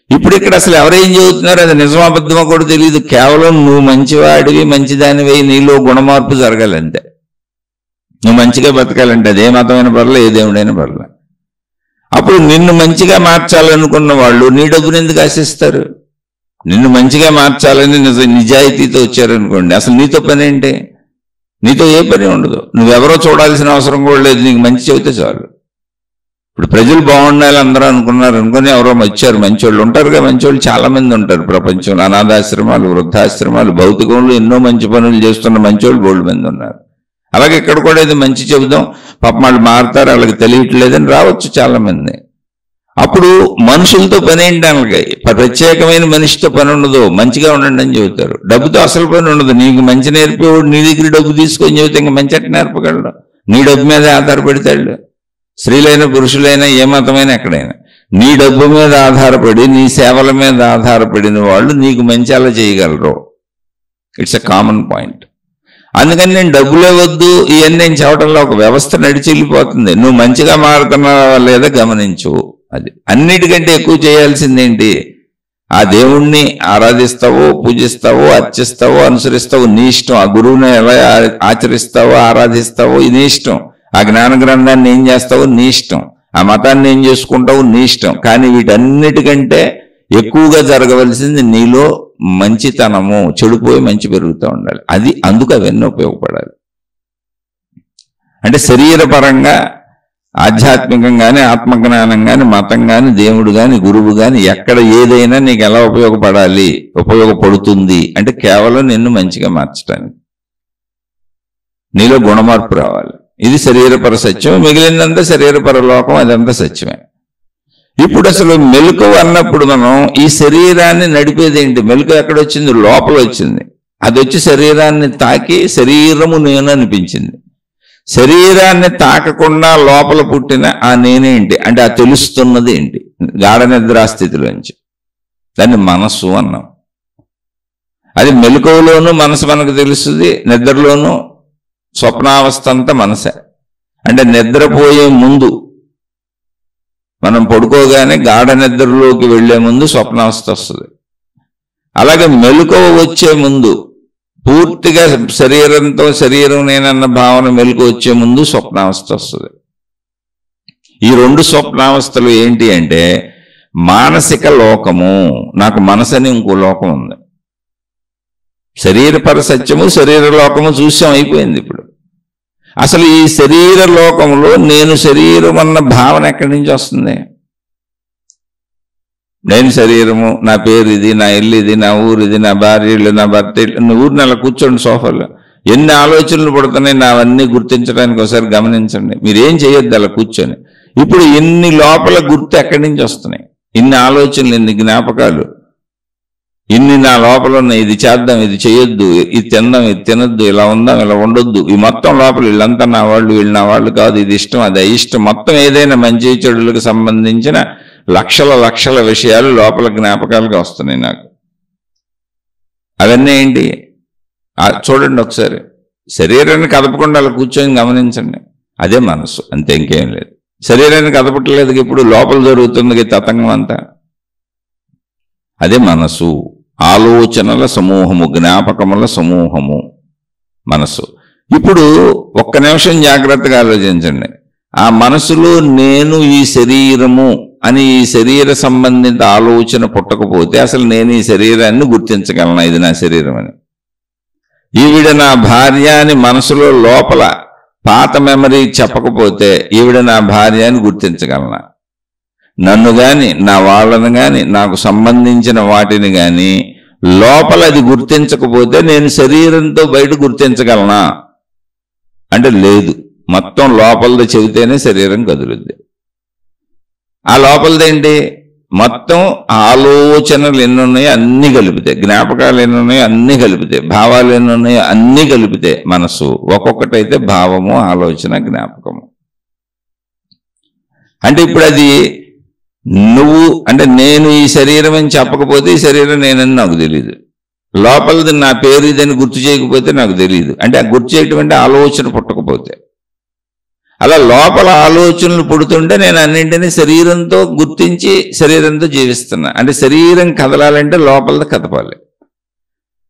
ఇప్పుడు ఇక్కడ అసలు ఎవరేం చదువుతున్నారు, అది నిజమాబద్ధమో కూడా తెలియదు. కేవలం నువ్వు మంచివాడివి, మంచిదానివై నీలో గుణమార్పు జరగాలి అంతే. నువ్వు మంచిగా బతకాలంటే అదే మతమైన పర్లే, ఏ దేవుడైనా పర్లే. అప్పుడు నిన్ను మంచిగా మార్చాలనుకున్న వాళ్ళు నీ డబ్బుని ఎందుకు ఆశిస్తారు? నిన్ను మంచిగా మార్చాలని నిజాయితీతో వచ్చారనుకోండి, అసలు నీతో పని ఏంటి? నీతో ఏ పని ఉండదు, నువ్వెవరో చూడాల్సిన అవసరం కూడా లేదు, నీకు మంచి చెబితే చాలు. ఇప్పుడు ప్రజలు బాగుండాలి అందరూ అనుకుని ఎవరో వచ్చారు, మంచోళ్ళు ఉంటారుగా. మంచోళ్ళు చాలా మంది ఉంటారు ప్రపంచంలో, అనాథాశ్రమాలు, వృద్ధాశ్రమాలు, భౌతికంలో ఎన్నో మంచి పనులు చేస్తున్న మంచోళ్ళు బోల్డ్ మంది ఉన్నారు. అలాగే ఇక్కడ కూడా ఇది మంచి చెబుదాం, పాపం వాళ్ళు మారుతారు, వాళ్ళకి తెలియట్లేదని రావచ్చు చాలా మంది. అప్పుడు మనుషులతో పని ఏంటి? వాళ్ళకి ప్రత్యేకమైన మనిషితో పని ఉండదు, మంచిగా ఉండండి అని చెబుతారు. డబ్బుతో అసలు పని ఉండదు. నీకు మంచి నేర్పేవాడు నీ దగ్గర డబ్బు తీసుకొని చెబితే ఇంకా మంచి అట్ట నేర్పగలడు, నీ డబ్బు మీదే ఆధారపడతాడు. స్త్రీలైనా పురుషులైనా ఏ మతమైనా ఎక్కడైనా నీ డబ్బు మీద ఆధారపడి, నీ సేవల మీద ఆధారపడిన వాళ్ళు నీకు మంచి అలా చేయగలరు. It's a common point. అందుకని నేను డబ్బులే వద్దు ఇవన్నీ నేను చెప్పడంలో ఒక వ్యవస్థ నడిచి వెళ్ళిపోతుంది. నువ్వు మంచిగా మారుతున్నావా లేదా గమనించు. అది అన్నిటికంటే ఎక్కువ చేయాల్సిందేంటి? ఆ దేవుణ్ణి ఆరాధిస్తావో, పూజిస్తావో, అర్చిస్తావో, అనుసరిస్తావో నీ ఇష్టం. ఆ గురువుని ఎలా ఆచరిస్తావో, ఆరాధిస్తావో నీ ఇష్టం. ఆ జ్ఞాన గ్రంథాన్ని ఏం చేస్తావో నీ ఇష్టం. ఆ మతాన్ని ఏం చేసుకుంటావో నీ ఇష్టం. కానీ వీటన్నిటికంటే ఎక్కువగా జరగవలసింది నీలో మంచితనము. చెడిపోయి మంచి పెరుగుతూ ఉండాలి. అది అందుకు అవన్నీ ఉపయోగపడాలి. అంటే శరీరపరంగా, ఆధ్యాత్మికం కానీ, ఆత్మజ్ఞానం కానీ, మతం కానీ, దేవుడు కానీ, గురువు కానీ ఎక్కడ ఏదైనా నీకు ఎలా ఉపయోగపడాలి, ఉపయోగపడుతుంది అంటే కేవలం నిన్ను మంచిగా మార్చడానికి, నీలో గుణమార్పు రావాలి. ఇది శరీరపర సత్యం. మిగిలినంతా శరీరపర లోకం, అదంతా సత్యమే. ఇప్పుడు అసలు మెలకువ అన్నప్పుడు మనం ఈ శరీరాన్ని నడిపేది ఏంటి? మెలకువ ఎక్కడొచ్చింది? లోపల వచ్చింది. అది వచ్చి శరీరాన్ని తాకి శరీరము నేను అనిపించింది. శరీరాన్ని తాకకుండా లోపల పుట్టిన ఆ నేనేంటి అంటే ఆ తెలుస్తున్నది ఏంటి? గాఢ నిద్రాస్థితిలోంచి దాన్ని మనస్సు అన్నాం. అది మెలకువలోనూ మనసు మనకు తెలుస్తుంది, నిద్రలోనూ. స్వప్నావస్థ అంతా మనసే. అంటే నిద్రపోయే ముందు, మనం పడుకోగానే గాఢ నిద్రలోకి వెళ్లే ముందు స్వప్నావస్థ వస్తుంది. అలాగే మెలకువ వచ్చే ముందు, పూర్తిగా శరీరంతో శరీరం నేనన్న భావన మెలకువ వచ్చే ముందు స్వప్నావస్థ వస్తుంది. ఈ రెండు స్వప్నావస్థలు ఏంటి అంటే మానసిక లోకము. నాకు మనసు అని ఇంకో లోకం ఉంది. శరీరపర సత్యము, శరీర లోకము చూసాం, అయిపోయింది. ఇప్పుడు అసలు ఈ శరీర లోకంలో నేను శరీరం అన్న భావన ఎక్కడి నుంచి వస్తుంది? నేను శరీరము, నా పేరు ఇది, నా ఇల్లు ఇది, నా ఊరు ఇది, నా భార్య ఇల్లు, నా భర్త ఇల్లు. ఊరిని అలా కూర్చోండి సోఫాలో. ఎన్ని ఆలోచనలు పడుతున్నాయి నా అవన్నీ గుర్తించడానికి ఒకసారి గమనించండి. మీరేం చేయొద్దు అలా కూర్చొని. ఇప్పుడు ఇన్ని లోపల గుర్తు ఎక్కడి నుంచి వస్తున్నాయి? ఇన్ని ఆలోచనలు, ఇన్ని జ్ఞాపకాలు, ఇన్ని నా లోపల ఉన్నాయి. ఇది చేద్దాం, ఇది చేయొద్దు, ఇది తిందాం, ఇది తినొద్దు, ఇలా ఉందాం, ఇలా ఉండొద్దు. ఈ మొత్తం లోపల వీళ్ళంతా నా వాళ్ళు, వీళ్ళు నా వాళ్ళు కాదు, ఇది ఇష్టం, అది అయిష్టం, మొత్తం ఏదైనా మంచి చెడులకు సంబంధించిన లక్షల లక్షల విషయాలు లోపల జ్ఞాపకాలుగా వస్తున్నాయి నాకు. అవన్నీ ఏంటి? చూడండి ఒకసారి. శరీరాన్ని కదపకుండా అలా కూర్చొని గమనించండి. అదే మనసు, అంతే, ఇంకేం లేదు. శరీరాన్ని కదపట్లేదు, ఇప్పుడు లోపల జరుగుతుంది తతంగం అంతా. అదే మనసు. ఆలోచనల సమూహము, జ్ఞాపకముల సమూహము మనసు. ఇప్పుడు ఒక్క నిమిషం జాగ్రత్తగా ఆలోచించండి. ఆ మనసులో నేను ఈ శరీరము అని, ఈ శరీర సంబంధిత ఆలోచన పుట్టకపోతే అసలు నేను ఈ శరీరాన్ని గుర్తించగలనా ఇది నా శరీరం అని? ఈవిడ నా భార్య అని మనసులో లోపల పాత మెమరీ చెప్పకపోతే ఈవిడ నా భార్య అని గుర్తించగలనా? నన్ను గాని, నా వాళ్ళను గాని, నాకు సంబంధించిన వాటిని గాని లోపల అది గుర్తించకపోతే నేను శరీరంతో బయట గుర్తించగలనా అంటే లేదు. మొత్తం లోపలది చెబితేనే శరీరం కదులుద్ది. ఆ లోపలదేంటి? మొత్తం ఆలోచనలు ఎన్నున్నాయో అన్ని కలిపితే, జ్ఞాపకాలు ఎన్నున్నాయో అన్ని కలిపితే, భావాలు ఎన్నున్నాయో అన్ని కలిపితే మనసు. ఒక్కొక్కటైతే భావము, ఆలోచన, జ్ఞాపకము. అంటే ఇప్పుడు అది నువ్వు అంటే నేను ఈ శరీరం అని చెప్పకపోతే ఈ శరీరం నేనని నాకు తెలియదు. లోపలది నా పేరు ఇదని గుర్తు చేయకపోతే నాకు తెలియదు. అంటే ఆ గుర్తు చేయటం అంటే ఆలోచన పుట్టకపోతే. అలా లోపల ఆలోచనలు పుడుతుంటే నేను అన్నింటినీ శరీరంతో గుర్తించి శరీరంతో జీవిస్తున్నా. అంటే శరీరం కదలాలంటే లోపలది కదపాలి.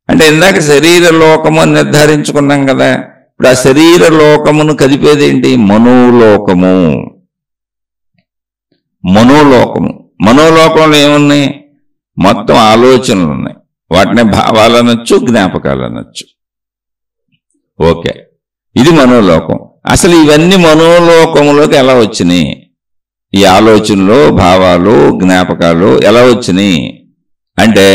అంటే ఇందాక శరీర లోకము అని నిర్ధారించుకున్నాం కదా. ఇప్పుడు ఆ శరీర లోకమును కదిపేది ఏంటి? మనోలోకము. మనోలోకము. మనోలోకంలో ఏమున్నాయి? మొత్తం ఆలోచనలు ఉన్నాయి. వాటిని భావాలు అనొచ్చు, జ్ఞాపకాలు అనొచ్చు. ఓకే, ఇది మనోలోకం. అసలు ఇవన్నీ మనోలోకములోకి ఎలా వచ్చినాయి? ఈ ఆలోచనలు, భావాలు, జ్ఞాపకాలు ఎలా వచ్చినాయి అంటే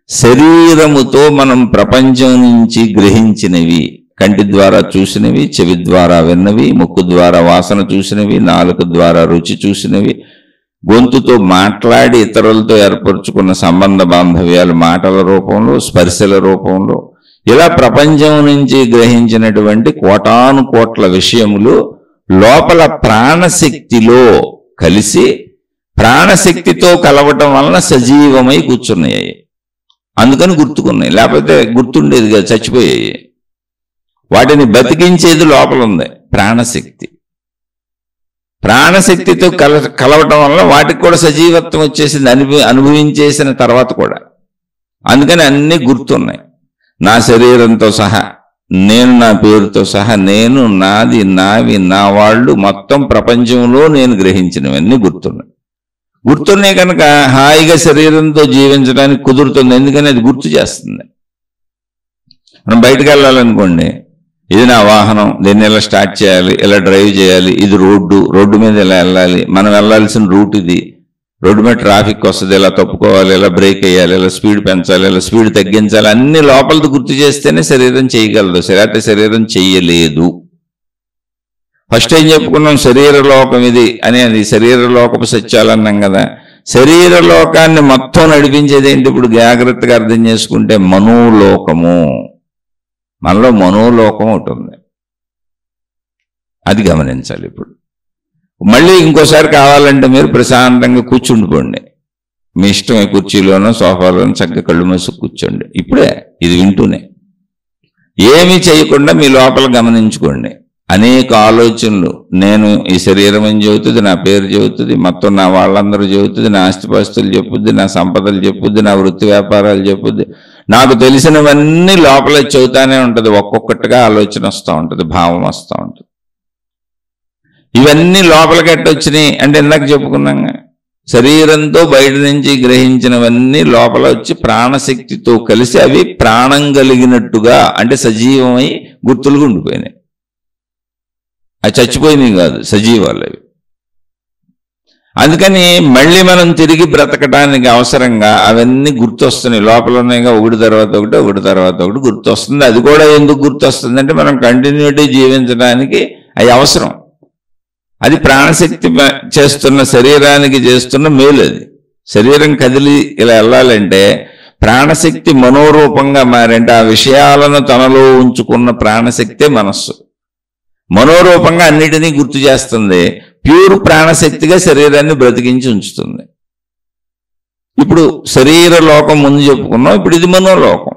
శరీరముతో మనం ప్రపంచం నుంచి గ్రహించినవి, కంటి ద్వారా చూసినవి, చెవి ద్వారా విన్నవి, ముక్కు ద్వారా వాసన చూసినవి, నాలుక ద్వారా రుచి చూసినవి, గొంతుతో మాట్లాడి ఇతరులతో ఏర్పరచుకున్న సంబంధ బాంధవ్యాలు మాటల రూపంలో, స్పర్శల రూపంలో, ఇలా ప్రపంచం నుంచి గ్రహించినటువంటి కోటాను కోట్ల విషయములు లోపల ప్రాణశక్తిలో కలిసి ప్రాణశక్తితో కలవటం వలన సజీవమై కూర్చున్నాయి. అందుకని గుర్తుకున్నాయి. లేకపోతే గుర్తుండేది కదా, చచ్చిపోయాయి. వాటిని బతికించేది లోపల ఉంది, ప్రాణశక్తి. ప్రాణశక్తితో కలవటం వల్ల వాటికి కూడా సజీవత్వం వచ్చేసింది, అనుభవించేసిన తర్వాత కూడా. అందుకని అన్నీ గుర్తున్నాయి, నా శరీరంతో సహా, నేను నా పేరుతో సహా, నేను, నాది, నావి, నా వాళ్ళు, మొత్తం ప్రపంచంలో నేను గ్రహించినవన్నీ గుర్తున్నాయి కనుక హాయిగా శరీరంతో జీవించడానికి కుదురుతుంది. ఎందుకని అది గుర్తు చేస్తుంది. మనం బయటకు వెళ్ళాలనుకోండి, ఇది నా వాహనం, దీన్ని ఇలా స్టార్ట్ చేయాలి, ఇలా డ్రైవ్ చేయాలి, ఇది రోడ్డు మీద ఇలా వెళ్ళాలి, మనం వెళ్ళాల్సిన రూట్ ఇది, రోడ్డు మీద ట్రాఫిక్ వస్తుంది, ఇలా తప్పుకోవాలి, ఇలా బ్రేక్ వేయాలి, ఇలా స్పీడ్ పెంచాలి, ఇలా స్పీడ్ తగ్గించాలి, అన్ని లోపలది గుర్తు చేస్తేనే శరీరం చేయగలదు. అయితే శరీరం చెయ్యలేదు. ఫస్ట్ ఏం చెప్పుకున్నాం, శరీర లోకం ఇది అని. అది శరీర లోకపు సత్యాలన్నాం కదా. శరీర లోకాన్ని మొత్తం నడిపించేది ఏంటి? ఇప్పుడు జాగ్రత్తగా అర్థం చేసుకుంటే మనోలోకము. మనలో మనోలోకం ఒకటి ఉంది, అది గమనించాలి. ఇప్పుడు మళ్ళీ ఇంకోసారి కావాలంటే మీరు ప్రశాంతంగా కూర్చుండిపోండి, మీ ఇష్టమే, కుర్చీలోనో సోఫాలోనో చక్కగా కళ్ళు మూసి కూర్చోండి. ఇప్పుడే ఇది వింటూనే ఏమీ చేయకుండా మీ లోపల గమనించుకోండి. అనేక ఆలోచనలు, నేను ఈ శరీరం అని చెబుతుంది, నా పేరు చెబుతుంది, మొత్తం నా వాళ్ళందరూ చెబుతుంది, నా ఆస్తిపాస్తులు చెప్పుద్ది, నా సంపదలు చెప్పుద్ది, నా వృత్తి వ్యాపారాలు చెప్పుద్ది, నాకు తెలిసినవన్నీ లోపల చెబుతానే ఉంటుంది. ఒక్కొక్కటిగా ఆలోచన వస్తూ ఉంటుంది, భావం వస్తూ ఉంటుంది. ఇవన్నీ లోపలికి ఎట్టొచ్చినాయి అంటే ఇందాక చెప్పుకున్నాగా, శరీరంతో బయట నుంచి గ్రహించినవన్నీ లోపల వచ్చి ప్రాణశక్తితో కలిసి అవి ప్రాణం కలిగినట్టుగా, అంటే సజీవమై గుర్తులుగా ఉండిపోయినాయి. అవి చచ్చిపోయినాయి కాదు, సజీవాలు అవి. అందుకని మళ్ళీ మనం తిరిగి బ్రతకడానికి అవసరంగా అవన్నీ గుర్తొస్తున్నాయి. లోపల ఉన్నాయిగా, ఒకటి తర్వాత ఒకటి గుర్తొస్తుంది. అది కూడా ఎందుకు గుర్తొస్తుంది అంటే మనం కంటిన్యూటీ జీవించడానికి అవి అవసరం. అది ప్రాణశక్తి చేస్తున్న, శరీరానికి చేస్తున్న మేలు. అది శరీరం కదిలి ఇలా వెళ్ళాలంటే ప్రాణశక్తి మనోరూపంగా మారంటే ఆ విషయాలను తనలో ఉంచుకున్న ప్రాణశక్తే మనస్సు. మనోరూపంగా అన్నిటినీ గుర్తు చేస్తుంది. ప్యూర్ ప్రాణశక్తిగా శరీరాన్ని బ్రతికించి ఉంచుతుంది. ఇప్పుడు శరీర లోకం ముందు చెప్పుకున్నాం, ఇప్పుడు ఇది మనోలోకం.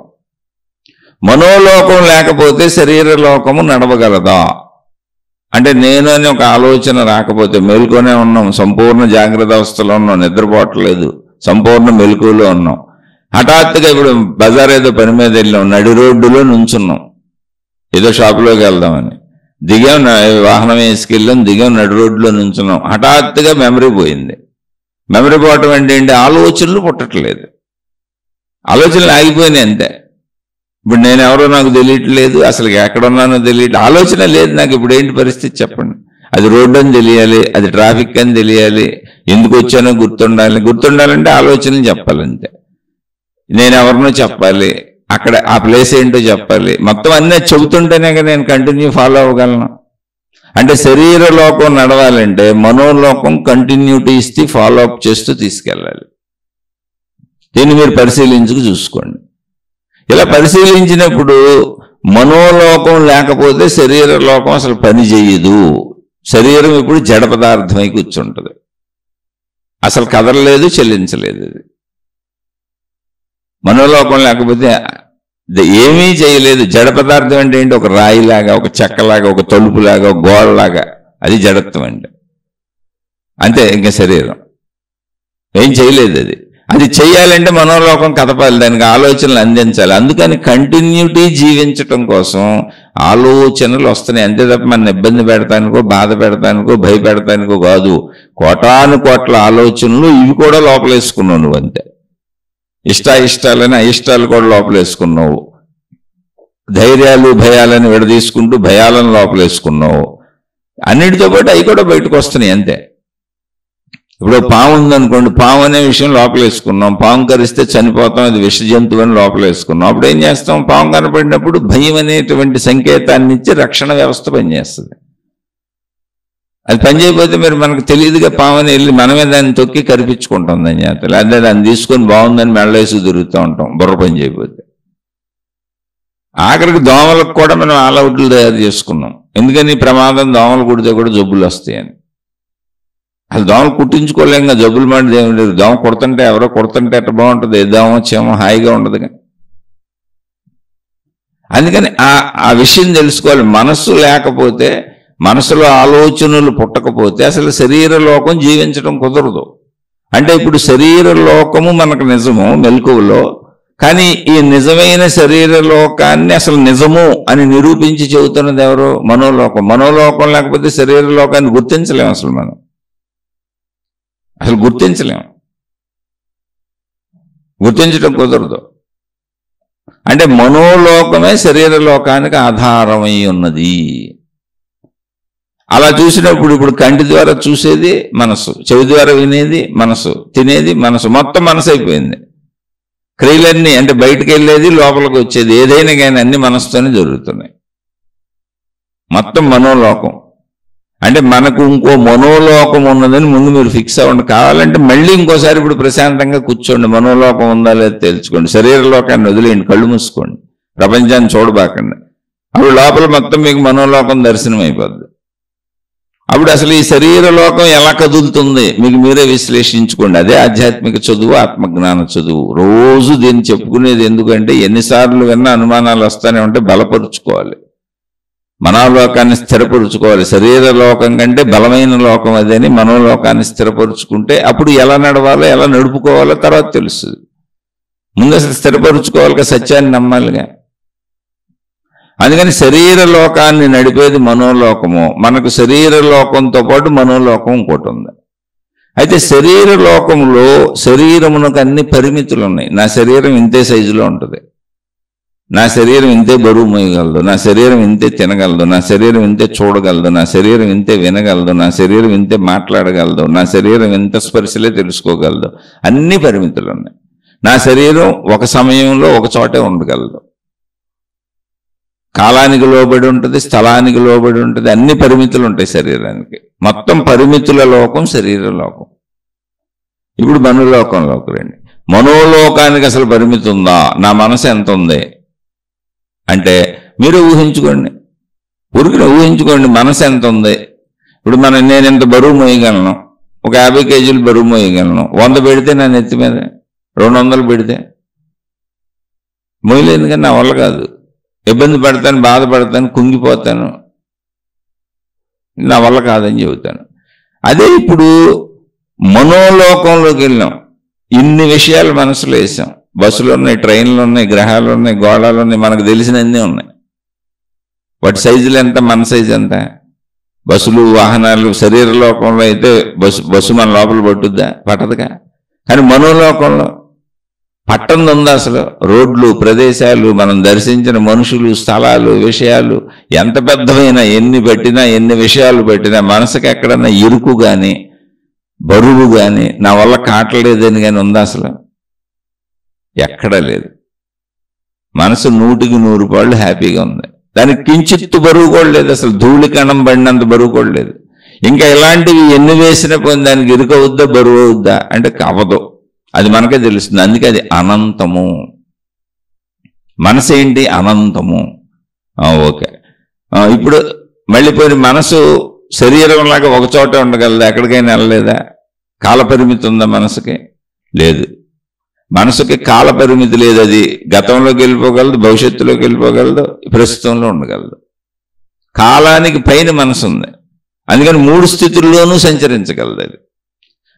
మనోలోకం లేకపోతే శరీర లోకము నడవగలదా అంటే, నేను అని ఒక ఆలోచన రాకపోతే, మెలకువనే ఉన్నాం, సంపూర్ణ జాగ్రత్త అవస్థలో ఉన్నాం, నిద్రపోవట్లేదు, సంపూర్ణ మెలకువలో ఉన్నాం. హఠాత్తుగా ఇప్పుడు బజార్ ఏదో పని మీద వెళ్ళాం, నడి రోడ్డులో నుంచున్నాం, ఏదో షాపులోకి వెళ్దామని దిగాం, వాహనం వేసుకెళ్ళాం, దిగాం, నడి రోడ్డులో నుంచున్నాం. హఠాత్తుగా మెమరీ పోయింది. మెమరీ పోవటం అంటే ఏంటి? ఆలోచనలు పుట్టట్లేదు, ఆలోచనలు ఆగిపోయినాయి అంతే. ఇప్పుడు నేను ఎవరో నాకు తెలియట్లేదు, అసలు ఎక్కడున్నానో తెలియట్లేదు, ఆలోచన లేదు నాకు. ఇప్పుడు ఏంటి పరిస్థితి చెప్పండి? అది రోడ్డు అని తెలియాలి, అది ట్రాఫిక్ అని తెలియాలి, ఎందుకు వచ్చానో గుర్తుండాలంటే ఆలోచనలు చెప్పాలంతే. నేను ఎవరినో చెప్పాలి, అక్కడ ఆ ప్లేస్ ఏంటో చెప్పాలి, మొత్తం అన్నీ చెబుతుంటేనే కదా నేను కంటిన్యూ ఫాలో అవ్వగలను. అంటే శరీర లోకం నడవాలంటే మనోలోకం కంటిన్యూటీ ఇస్తే ఫాలో అప్ చేస్తూ తీసుకెళ్ళాలి. దీన్ని మీరు పరిశీలించుకు చూసుకోండి. ఇలా పరిశీలించినప్పుడు మనోలోకం లేకపోతే శరీర లోకం అసలు పని చేయదు. శరీరం ఇప్పుడు జడ పదార్థమై కూర్చుంటుంది, అసలు కదలలేదు, చెల్లించలేదు. అది మనోలోకం లేకపోతే ఏమీ చేయలేదు. జడ పదార్థం అంటే ఏంటి? ఒక రాయిలాగా, ఒక చెక్కలాగా, ఒక తలుపులాగా, ఒక గోడలాగా, అది జడత్వం అంటే. అంతే, ఇంకా శరీరం ఏం చేయలేదు. అది చేయాలంటే మనోలోకం కదపాలి, దానికి ఆలోచనలు అందించాలి. అందుకని కంటిన్యూటీ జీవించటం కోసం ఆలోచనలు వస్తున్నాయి అంతే తప్ప మన ఇబ్బంది పెడతానికో, బాధ పెడతానికో, భయపెడతానికో కాదు. కోటాను కోట్ల ఆలోచనలు ఇవి కూడా లోపలేసుకున్నావు నువ్వు అంతే. ఇష్టాలని అయిష్టాలు కూడా లోపలేసుకున్నావు. ధైర్యాలు భయాలను విడదీసుకుంటూ భయాలను లోపలేసుకున్నావు. అన్నిటితో పాటు అవి కూడా బయటకు వస్తున్నాయి అంతే. ఇప్పుడు పాము ఉందనుకోండి, పాము అనే విషయం లోపలేసుకున్నాం, పాము కరిస్తే చనిపోతాం, అది విష జంతువు అని లోపలేసుకున్నాం. అప్పుడు ఏం చేస్తాం? పాము కనపడినప్పుడు భయం అనేటువంటి సంకేతాన్ని ఇచ్చి రక్షణ వ్యవస్థ పనిచేస్తుంది. అది పనిచేయకపోతే మరి మనకు తెలియదుగా, పామని వెళ్ళి మనమే దాన్ని తొక్కి కరిపించుకుంటాం దాని చేత. లేదా దాన్ని తీసుకొని బాగుందని మెళ్ళేసి తిరుగుతూ ఉంటాం బుర్ర పని చేయకపోతే. ఆఖరికి దోమలకు కూడా మనం ఆల్అవుట్లు తయారు చేసుకున్నాం. ఎందుకని? ప్రమాదం, దోమలు కుడితే కూడా జబ్బులు వస్తాయని. అసలు దోమలు కుట్టించుకోలేక జబ్బులు మాటిది ఏమి లేదు. దోమ కొడుతుంటే, ఎవరో కొడుతుంటే ఎట్లా బాగుంటుంది, ఏ దోమ వచ్చేమో హాయిగా ఉండదుగా. అందుకని ఆ విషయం తెలుసుకోవాలి. మనస్సు లేకపోతే, మనసులో ఆలోచనలు పుట్టకపోతే అసలు శరీర లోకం జీవించడం కుదరదు. అంటే ఇప్పుడు శరీర లోకము మనకు నిజము మెలకువలో, కానీ ఈ నిజమైన శరీర లోకాన్ని అసలు నిజము అని నిరూపించి చెబుతున్నది ఎవరు? మనోలోకం. మనోలోకం లేకపోతే శరీర లోకాన్ని గుర్తించలేము. మనం అసలు గుర్తించలేము, గుర్తించడం కుదరదు. అంటే మనోలోకమే శరీర లోకానికి ఆధారమై ఉన్నది. అలా చూసినప్పుడు ఇప్పుడు కంటి ద్వారా చూసేది మనసు, చెవి ద్వారా వినేది మనసు, తినేది మనసు, మొత్తం మనసు అయిపోయింది. క్రియలన్నీ అంటే బయటకు వెళ్ళేది లోపలికి వచ్చేది ఏదైనా కానీ అన్ని మనసుతోనే జరుగుతున్నాయి. మొత్తం మనోలోకం. అంటే మనకు ఇంకో మనోలోకం ఉన్నదని ముందు మీరు ఫిక్స్ అవ్వండి. కావాలంటే మళ్ళీ ఇంకోసారి ఇప్పుడు ప్రశాంతంగా కూర్చోండి, మనోలోకం ఉందా లేదా తెలుసుకోండి. శరీర లోకాన్ని వదిలేయండి, కళ్ళు మూసుకోండి, ప్రపంచాన్ని చూడబాకండి. అప్పుడు లోపల మొత్తం మీకు మనోలోకం దర్శనం అయిపోద్ది. అప్పుడు అసలు ఈ శరీర లోకం ఎలా కదులుతుంది మీకు మీరే విశ్లేషించుకోండి. అదే ఆధ్యాత్మిక చదువు, ఆత్మజ్ఞాన చదువు. రోజు దీన్ని చెప్పుకునేది ఎందుకంటే ఎన్నిసార్లు విన్నా అనుమానాలు వస్తానే ఉంటే బలపరుచుకోవాలి, మనోలోకాన్ని స్థిరపరుచుకోవాలి. శరీర లోకం కంటే బలమైన లోకం అదని మనోలోకాన్ని స్థిరపరుచుకుంటే అప్పుడు ఎలా నడవాలో ఎలా నడుపుకోవాలో తర్వాత తెలుస్తుంది. ముందు అసలు స్థిరపరుచుకోవాలి, సత్యాన్ని నమ్మాలిగా. అందుకని శరీర లోకాన్ని నడిపేది మనోలోకము. మనకు శరీర లోకంతో పాటు మనోలోకం ఇంకోటి ఉంది. అయితే శరీర లోకంలో శరీరమునకు అన్ని పరిమితులు ఉన్నాయి. నా శరీరం ఇంతే సైజులో ఉంటుంది, నా శరీరం ఇంతే బరువు మోయగలదు, నా శరీరం ఇంతే తినగలదు, నా శరీరం ఇంతే చూడగలదు, నా శరీరం ఇంతే వినగలదు, నా శరీరం ఇంతే మాట్లాడగలదు, నా శరీరం ఇంత స్పర్శలే తెలుసుకోగలదు. అన్ని పరిమితులు ఉన్నాయి. నా శరీరం ఒక సమయంలో ఒక చోటే ఉండగలదు, కాలానికి లోబడి ఉంటుంది, స్థలానికి లోబడి ఉంటుంది, అన్ని పరిమితులు ఉంటాయి శరీరానికి. మొత్తం పరిమితుల లోకం శరీర లోకం. ఇప్పుడు మనోలోకంలోకి రండి. మనోలోకానికి అసలు పరిమితి ఉందా? నా మనసు ఎంత ఉంది అంటే మీరు ఊహించుకోండి, ఊరికిన ఊహించుకోండి మనసు ఎంత ఉంది. ఇప్పుడు నేను ఎంత బరువు మోయగలను? ఒక 50 కేజీలు బరువు మోయగలను. 100 పెడితే నా నెత్తి మీద, 200 పెడితే మోయలేదు, కానీ నా వల్ల కాదు. ఇబ్బంది పడతాను, బాధపడతాను, కుంగిపోతాను, నా వల్ల కాదని చెబుతాను. అదే ఇప్పుడు మనోలోకంలోకి వెళ్ళాం, ఇన్ని విషయాలు మనసులో వేసాం. బస్సులు ఉన్నాయి, ట్రైన్లు ఉన్నాయి, గ్రహాలు ఉన్నాయి, గోళాలు ఉన్నాయి, మనకు తెలిసినన్నీ ఉన్నాయి. వాటి సైజులు ఎంత, మన సైజు ఎంత? బస్సులు, వాహనాలు శరీర లోకంలో అయితే బస్సు మన లోపల పట్టుద్దా? పట్టదుగా. కానీ మనోలోకంలో పట్టణం ఉందా? అసలు రోడ్లు, ప్రదేశాలు, మనం దర్శించిన మనుషులు, స్థలాలు, విషయాలు ఎంత పెద్దవైనా, ఎన్ని పెట్టినా, ఎన్ని విషయాలు పెట్టినా మనసుకి ఎక్కడన్నా ఇరుకు కానీ బరువు కానీ నా వల్ల కాటలేదని కానీ ఉందా? అసలు ఎక్కడా లేదు. మనసు 100కి 100 పాళ్ళు హ్యాపీగా ఉంది. దానికి కించిత్తు బరువు కూడా లేదు, అసలు ధూళి కణం పడినంత బరువు కూడా లేదు. ఇంకా ఇలాంటివి ఎన్ని వేసిన పోయిన దానికి ఇరుకు అవుద్దా, బరువు అవుద్దా అంటే అవ్వదు. అది మనకే తెలుస్తుంది. అందుకే అది అనంతము. మనసు ఏంటి? అనంతము. ఓకే, ఇప్పుడు మళ్ళీ పోయి మనసు శరీరంలాగా ఒక చోట ఉండగలదా? ఎక్కడికైనా వెళ్ళలేదా? కాలపరిమితి ఉందా మనసుకి? లేదు. మనసుకి కాలపరిమితి లేదు. అది గతంలోకి వెళ్ళిపోగలదు, భవిష్యత్తులోకి వెళ్ళిపోగలదు, ప్రస్తుతంలో ఉండగలదు. కాలానికి పైన మనసు ఉంది. అందుకని 3 స్థితుల్లోనూ సంచరించగలదు అది.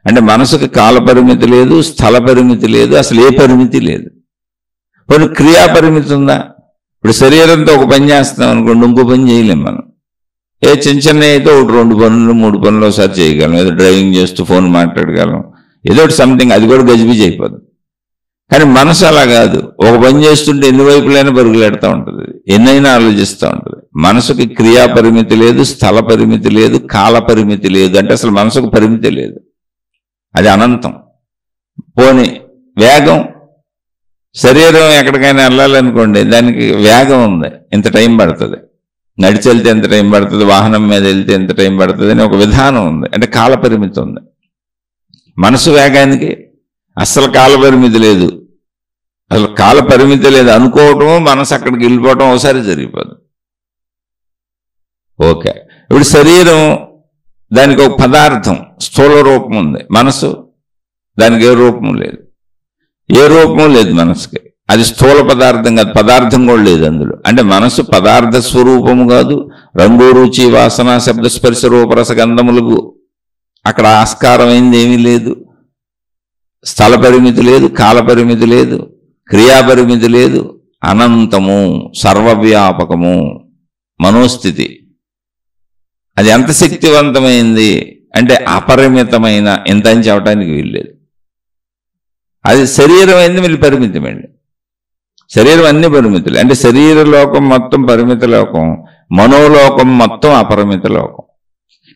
అంటే మనసుకి కాల పరిమితి లేదు, స్థల పరిమితి లేదు, అసలు ఏ పరిమితి లేదు. కొన్ని క్రియా పరిమితి ఉందా? ఇప్పుడు శరీరంతో ఒక పని చేస్తున్నాం అనుకోండి, ఇంకో పని చేయలేం మనం. చిన్న చిన్న అయితే 1, 2 పనులు, 3 పనులు ఒకసారి చేయగలం. ఏదో డ్రైవింగ్ చేస్తూ ఫోన్ మాట్లాడగలం, ఏదో సంథింగ్, అది కూడా గజిబిజి అయిపోతుంది. కానీ మనసు అలా కాదు. ఒక పని చేస్తుంటే ఎన్ని వైపులైనా పరుగులెడతా ఉంటుంది, ఎన్నైనా ఆలోచిస్తూ ఉంటుంది. మనసుకి క్రియా పరిమితి లేదు, స్థల పరిమితి లేదు, కాల పరిమితి లేదు. అంటే అసలు మనసుకు పరిమితి లేదు, అది అనంతం. పోనీ వేగం, శరీరం ఎక్కడికైనా వెళ్ళాలనుకోండి, దానికి వేగం ఉంది, ఇంత టైం పడుతుంది. నడిచి వెళ్తే ఎంత టైం పడుతుంది, వాహనం మీద వెళ్తే ఎంత టైం పడుతుంది అని ఒక విధానం ఉంది. అంటే కాల పరిమితి ఉంది. మనసు వేగానికి అస్సలు కాల పరిమితి లేదు. అసలు కాల పరిమితి లేదు. అనుకోవటం, మనసు అక్కడికి వెళ్ళిపోవటం ఒకసారి జరిగిపోదు. ఓకే, ఇప్పుడు శరీరం దానికి ఒక పదార్థం, స్థూల రూపం ఉంది. మనసు దానికి ఏ రూపము లేదు, ఏ రూపము లేదు మనసుకి. అది స్థూల పదార్థం కాదు, పదార్థం కూడా లేదు అందులో. అంటే మనసు పదార్థ స్వరూపము కాదు, రంగు రుచి వాసన శబ్ద స్పర్శ రూపరస గంధములకు అక్కడ ఆస్కారమైంది ఏమీ లేదు. స్థల పరిమితి లేదు, కాల పరిమితి లేదు, క్రియాపరిమితి లేదు. అనంతము, సర్వవ్యాపకము మనోస్థితి. అది ఎంత శక్తివంతమైంది అంటే అపరిమితమైన, ఎంత అని చెప్పడానికి వీల్లేదు. అది శరీరం అయింది మళ్ళీ పరిమితమండి. శరీరం అన్ని పరిమితులు. అంటే శరీర లోకం మొత్తం పరిమిత లోకం, మనోలోకం మొత్తం అపరిమిత లోకం.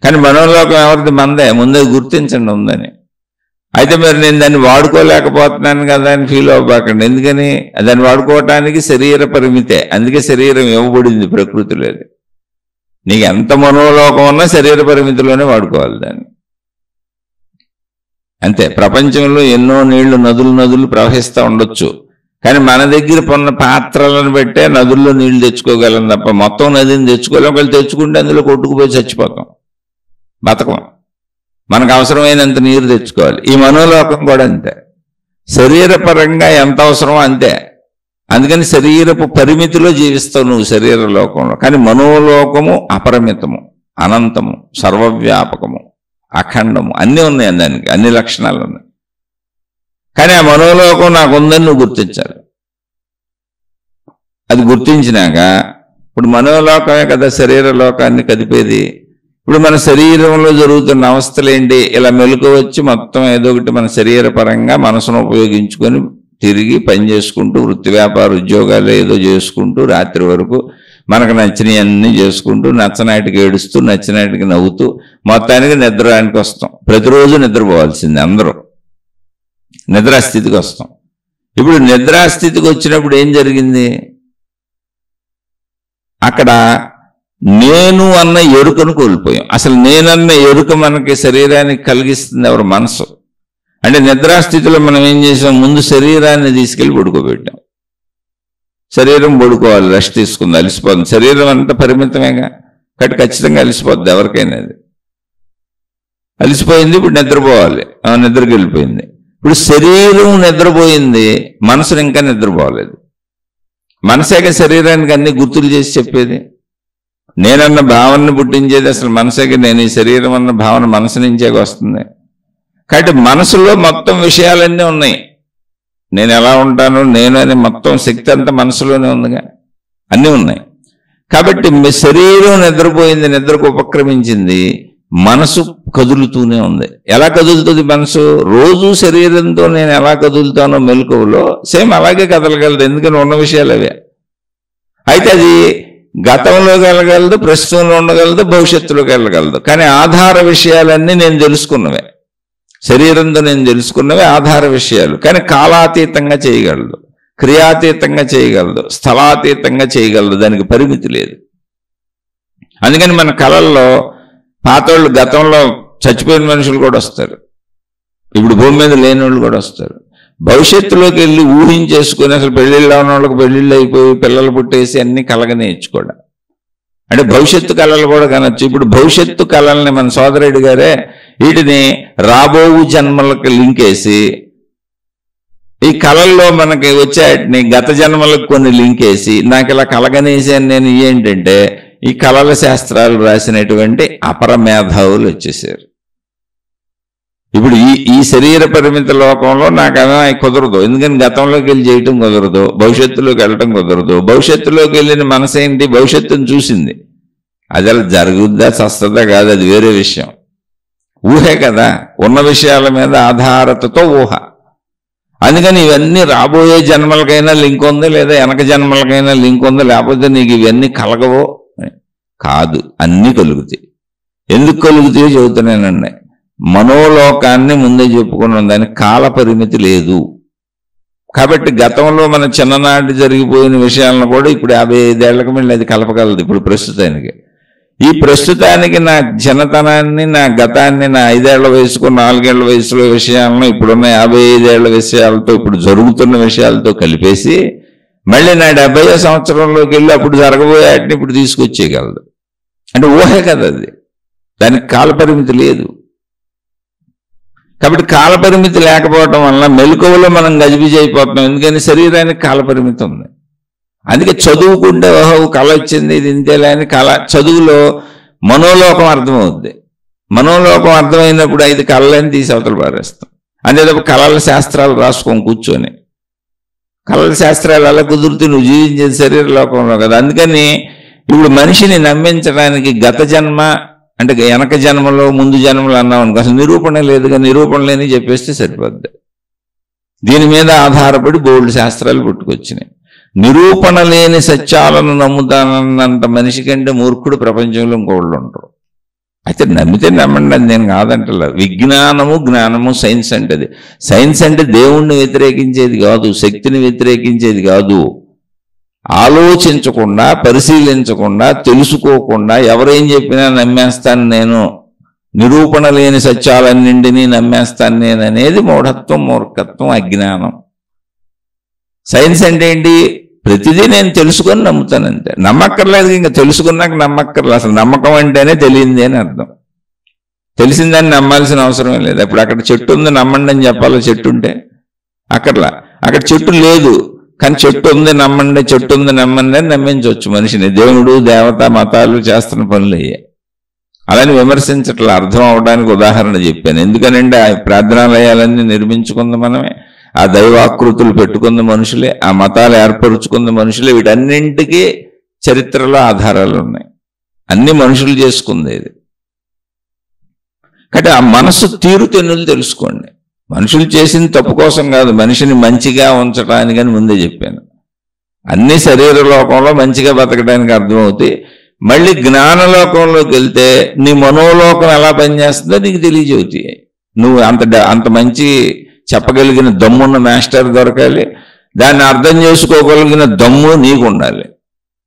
కానీ మనోలోకం ఎవరిది? మందే. ముందే గుర్తించండి ఉందని. అయితే మరి నేను దాన్ని వాడుకోలేకపోతున్నాను కదా అని ఫీల్ అవ్వకండి. ఎందుకని? దాన్ని వాడుకోవటానికి శరీర పరిమితే. అందుకే శరీరం ఇవ్వబడింది ప్రకృతిలో. నీకు ఎంత మనోలోకం ఉన్నా శరీర పరిమితిలోనే వాడుకోవాలి దాన్ని. అంతే. ప్రపంచంలో ఎన్నో నీళ్లు నదులు ప్రవహిస్తూ ఉండొచ్చు, కానీ మన దగ్గర ఉన్న పాత్రలను బట్టే నదుల్లో నీళ్లు తెచ్చుకోగలం తప్ప మొత్తం నదిని తెచ్చుకోలేం. ఒకళ్ళు తెచ్చుకుంటే అందులో కొట్టుకుపోయి చచ్చిపోతాం, బతకం. మనకు అవసరమైనంత నీరు తెచ్చుకోవాలి. ఈ మనోలోకం కూడా అంతే. శరీరపరంగా ఎంత అవసరమో అంతే. అందుకని శరీరపు పరిమితిలో జీవిస్తావు నువ్వు శరీర లోకంలో. కానీ మనోలోకము అపరిమితము, అనంతము, సర్వవ్యాపకము, అఖండము, అన్నీ ఉన్నాయి దానికి, అన్ని లక్షణాలు ఉన్నాయి. కానీ ఆ మనోలోకం నాకు ఉందని నువ్వు గుర్తించాలి. అది గుర్తించినాక ఇప్పుడు మనోలోకమే కదా శరీర లోకాన్ని కదిపేది. ఇప్పుడు మన శరీరంలో జరుగుతున్న అవస్థలేంటి? ఇలా మెలకు వచ్చి మొత్తం ఏదో ఒకటి మన శరీర పరంగా మనసును ఉపయోగించుకొని తిరిగి పని చేసుకుంటూ, వృత్తి వ్యాపార ఉద్యోగాలు ఏదో చేసుకుంటూ, రాత్రి వరకు మనకు నచ్చినవి అన్నీ చేసుకుంటూ, నచ్చనాటికి ఏడుస్తూ, నచ్చినాటికి నవ్వుతూ, మొత్తానికి నిద్రానికి వస్తాం. ప్రతిరోజు నిద్రపోవాల్సింది అందరూ. నిద్రాస్థితికి వస్తాం. ఇప్పుడు నిద్రాస్థితికి వచ్చినప్పుడు ఏం జరిగింది? అక్కడ నేను అన్న ఎరుకను కోల్పోయాం. అసలు నేనన్న ఎరుక మనకి శరీరానికి కలిగిస్తుంది ఎవరు? మనసు. అంటే నిద్రాస్థితిలో మనం ఏం చేసాం? ముందు శరీరాన్ని తీసుకెళ్ళి పడుకోబెట్టాం. శరీరం పడుకోవాలి, రెస్ట్ తీసుకుంది, అలసిపోతుంది. శరీరం అంతా పరిమితమేగా, కాబట్టి ఖచ్చితంగా అలసిపోద్ది ఎవరికైనా. అది అలసిపోయింది, ఇప్పుడు నిద్రపోవాలి, నిద్రకి వెళ్ళిపోయింది. ఇప్పుడు శరీరం నిద్రపోయింది, మనసును ఇంకా నిద్రపోలేదు. మనసేగా శరీరానికి అన్ని గుర్తులు చేసి చెప్పేది. నేనన్న భావనను పుట్టించేది అసలు మనసేగా. నేను ఈ శరీరం అన్న భావన మనసు నుంచే వస్తుంది. కాబట్టి మనసులో మొత్తం విషయాలన్నీ ఉన్నాయి. నేను ఎలా ఉంటాను, నేను అనే మొత్తం శక్తి అంతా మనసులోనే ఉందిగా, అన్నీ ఉన్నాయి. కాబట్టి శరీరం నిద్రపోయింది, నిద్రకు ఉపక్రమించింది, మనసు కదులుతూనే ఉంది. ఎలా కదులుతుంది మనసు? రోజు శరీరంతో నేను ఎలా కదులుతానో మెలకువలో సేమ్ అలాగే కదలగలదు. ఎందుకని? ఉన్న విషయాలు అవే. అయితే అది గతంలో వెళ్ళగలదు, ప్రస్తుతంలో ఉండగలదు, భవిష్యత్తులోకి వెళ్ళగలదు. కానీ ఆధార విషయాలన్నీ నేను తెలుసుకున్నవే. శరీరంతో నేను తెలుసుకున్నవే ఆధార విషయాలు. కానీ కాలాతీతంగా చేయగలదు, క్రియాతీతంగా చేయగలదు, స్థలాతీతంగా చేయగలదు. దానికి పరిమితి లేదు. అందుకని మన కళల్లో పాతోళ్ళు, గతంలో చచ్చిపోయిన మనుషులు కూడా వస్తారు, ఇప్పుడు భూమి మీద లేని వాళ్ళు కూడా వస్తారు. భవిష్యత్తులోకి వెళ్ళి ఊహించేసుకొని అసలు పెళ్ళిళ్ళు ఉన్న వాళ్ళకి పెళ్ళిళ్ళు అయిపోయి పిల్లలు పుట్టేసి అన్ని కలగనేర్చుకోవడం. అంటే భవిష్యత్తు కళలు కూడా కనొచ్చు. ఇప్పుడు భవిష్యత్తు కళల్ని మన సోదరుడు గారే వీటిని రాబోవు జన్మలకు లింక్ వేసి, ఈ కళల్లో మనకి వచ్చేటిని గత జన్మలకు కొన్ని లింక్ వేసి నాకు ఇలా కలగనేసాను నేను. ఏంటంటే ఈ కళల శాస్త్రాలు రాసినటువంటి అపరమేధావులు వచ్చేసారు. ఇప్పుడు ఈ శరీర పరిమిత లోకంలో నాకు అలా కుదరదు. ఎందుకని? గతంలోకి వెళ్ళి చేయటం కుదరదు, భవిష్యత్తులోకి వెళ్ళటం కుదరదు. భవిష్యత్తులోకి వెళ్ళిన మనసు ఏంటి? భవిష్యత్తును చూసింది. అది అలా జరుగుద్దా చస్తుందా కాదు, అది వేరే విషయం. ఊహే కదా, ఉన్న విషయాల మీద ఆధారతతో ఊహ. అందుకని ఇవన్నీ రాబోయే జన్మలకైనా లింక్ ఉంది, లేదా వెనక జన్మలకైనా లింక్ ఉంది. లేకపోతే నీకు ఇవన్నీ కలగవో కాదు, అన్నీ కలుగుతాయి. ఎందుకు కలుగుతాయో చెబుతున్నానండి. మనోలోకాన్ని ముందే చెప్పుకున్నాం, దానికి కాల పరిమితి లేదు. కాబట్టి గతంలో మన చిన్ననాటి జరిగిపోయిన విషయాలను కూడా ఇప్పుడు 55 ఏళ్లకు మళ్ళీ అది కలపగలదు. ఇప్పుడు ప్రస్తుతానికి, ఈ ప్రస్తుతానికి నా చిన్నతనాన్ని, నా గతాన్ని, నా 5 ఏళ్ల వయసుకు 4 ఏళ్ల వయసులో విషయాలను ఇప్పుడున్న 55 ఏళ్ల విషయాలతో, ఇప్పుడు జరుగుతున్న విషయాలతో కలిపేసి మళ్ళీ నా 70వ సంవత్సరంలోకి వెళ్ళి అప్పుడు జరగబోయే వాటిని ఇప్పుడు తీసుకొచ్చేయగలదు. అంటే ఊహే కదా అది, దానికి కాల పరిమితి లేదు. కాబట్టి కాలపరిమితి లేకపోవటం వల్ల మెలకువలో మనం గజిబిజి అయిపోతున్నాం. ఎందుకని శరీరానికి కాలపరిమితి ఉంది. అందుకే చదువుకుంటే ఓహో కళ వచ్చింది ఇది ఇంతేలే అని చదువులో మనోలోకం అర్థమవుద్ది. మనోలోకం అర్థమైనప్పుడు 5 కళలని తీసి అవతల పారేస్తాం. అంతే తప్ప కళల శాస్త్రాలు రాసుకొని కూర్చొని కళల శాస్త్రాలు అలా కుదురుతూ నువ్వు జీవించేది శరీర లోకంలో కదా. అందుకని ఇప్పుడు మనిషిని నమ్మించడానికి గత జన్మ అంటే వెనక జన్మలో ముందు జన్మలు అన్నాం అనుకో, అసలు నిరూపణ లేదుగా. నిరూపణ లేని చెప్పేస్తే సరిపోద్ది. దీని మీద ఆధారపడి బోల్డ్ శాస్త్రాలు పుట్టుకొచ్చినాయి. నిరూపణ లేని సత్యాలను నమ్ముతానన్నంత మనిషి కంటే మూర్ఖుడు ప్రపంచంలో ఇంకోళ్ళు ఉంటారు. అయితే నమ్మితే నమ్మండి, అది నేను కాదంటలే. విజ్ఞానము జ్ఞానము సైన్స్ అంటే అది. సైన్స్ అంటే దేవుణ్ణి వ్యతిరేకించేది కాదు, శక్తిని వ్యతిరేకించేది కాదు. ఆలోచించకుండా పరిశీలించకుండా తెలుసుకోకుండా ఎవరేం చెప్పినా నమ్మేస్తాను నేను, నిరూపణ లేని సత్యాలన్నింటినీ నమ్మేస్తాను నేను అనేది మూఢత్వం, మూర్ఖత్వం, అజ్ఞానం. సైన్స్ అంటే ఏంటి? ప్రతిదీ నేను తెలుసుకొని నమ్ముతానంతే. నమ్మక్కర్లేదు, ఇంకా తెలుసుకున్నాక నమ్మక్కర్లేదు. అసలు నమ్మకం అంటేనే తెలియంది అని అర్థం. తెలిసిందని నమ్మాల్సిన అవసరం లేదు. ఇప్పుడు అక్కడ చెట్టు ఉంది నమ్మండి అని చెప్పాలి. చెట్టు ఉంటే అక్కర్లా. అక్కడ చెట్టు లేదు కానీ చెట్టు ఉంది నమ్మండి, చెట్టు ఉంది నమ్మండి అని నమ్మించవచ్చు మనిషిని. దేవుడు దేవత మతాలు చేస్తున్న పనులు అయ్యాయి. అలాని విమర్శించట్లా, అర్థం అవడానికి ఉదాహరణ చెప్పాను. ఎందుకనంటే ఆ ప్రార్థనాలయాలన్నీ నిర్మించుకుంది మనమే, ఆ దైవాకృతులు పెట్టుకున్న మనుషులే, ఆ మతాలు ఏర్పరుచుకున్న మనుషులే. వీటన్నింటికీ చరిత్రలో ఆధారాలు ఉన్నాయి. అన్ని మనుషులు చేసుకుంది ఇది. కాబట్టి ఆ మనసు తీరుతెన్నులు తెలుసుకోండి. మనుషులు చేసిన తప్పు కోసం కాదు, మనిషిని మంచిగా ఉంచడానికని ముందే చెప్పాను. అన్ని శరీర లోకంలో మంచిగా బతకడానికి అర్థమవుతాయి. మళ్ళీ జ్ఞానలోకంలోకి వెళ్తే నీ మనోలోకం ఎలా పనిచేస్తుందో నీకు తెలియజేవుతాయి. నువ్వు అంత మంచి చెప్పగలిగిన దమ్మున్న మాస్టర్ దొరకాలి, దాన్ని అర్థం చేసుకోగలిగిన దమ్ము నీకు ఉండాలి.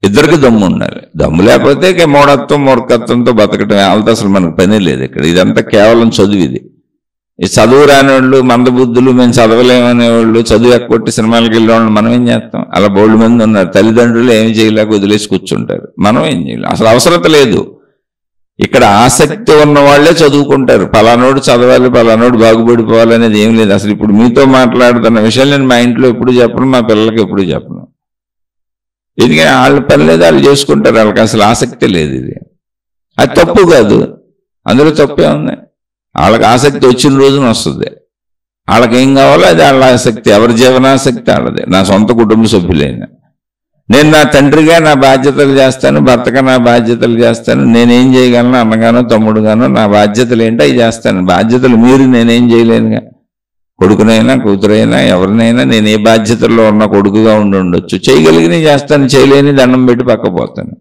ఇద్దరికి దమ్ము ఉండాలి. దమ్ము లేకపోతే మూఢత్వం మూర్ఖత్వంతో బతకటం వాళ్ళతో అసలు మనకు పని లేదు ఇక్కడ. ఇదంతా కేవలం చదువు. ఇది ఈ చదువు రాని వాళ్ళు, మందబుద్ధులు, మేము చదవలేమనేవాళ్ళు, చదువు ఎక్కొట్టి సినిమాలకు వెళ్ళేవాళ్ళు మనం ఏం చేస్తాం? అలా బోల్డ్ మంది ఉన్నారు. తల్లిదండ్రులు ఏమి చేయలేక వదిలేసి కూర్చుంటారు. మనం ఏం చేయలేం. అసలు అవసరత లేదు. ఇక్కడ ఆసక్తి ఉన్న వాళ్లే చదువుకుంటారు. పలానోడు చదవాలి, పలానోడు బాగుపడిపోవాలి అనేది ఏం లేదు. అసలు ఇప్పుడు మీతో మాట్లాడుతున్న విషయాలు నేను మా ఇంట్లో ఎప్పుడు చెప్పను, మా పిల్లలకి ఎప్పుడు చెప్పను. ఎందుకంటే వాళ్ళ పని లేదు, వాళ్ళు చేసుకుంటారు. వాళ్ళకి అసలు ఆసక్తి లేదు. ఇది అది తప్పు కాదు, అందులో తప్పే ఉంది. వాళ్ళకి ఆసక్తి వచ్చిన రోజున వస్తుంది. వాళ్ళకి ఏం కావాలో అది వాళ్ళ ఆసక్తి. ఎవరి జీవనాసక్తి వాళ్ళది. నా సొంత కుటుంబ సభ్యులైన నేను నా తండ్రిగా నా బాధ్యతలు చేస్తాను, భర్తగా నా బాధ్యతలు చేస్తాను. నేనేం చేయగలను, అన్నగానో తమ్ముడుగానో నా బాధ్యతలు ఏంటో అవి చేస్తాను. బాధ్యతలు మీరు నేనేం చేయలేనుగా. కొడుకునైనా కూతురైనా ఎవరినైనా నేను ఏ బాధ్యతల్లో ఉన్న కొడుకుగా ఉండొచ్చు. చేయగలిగినవి చేస్తాను, చేయలేని దండం పెట్టి పక్కపోతాను.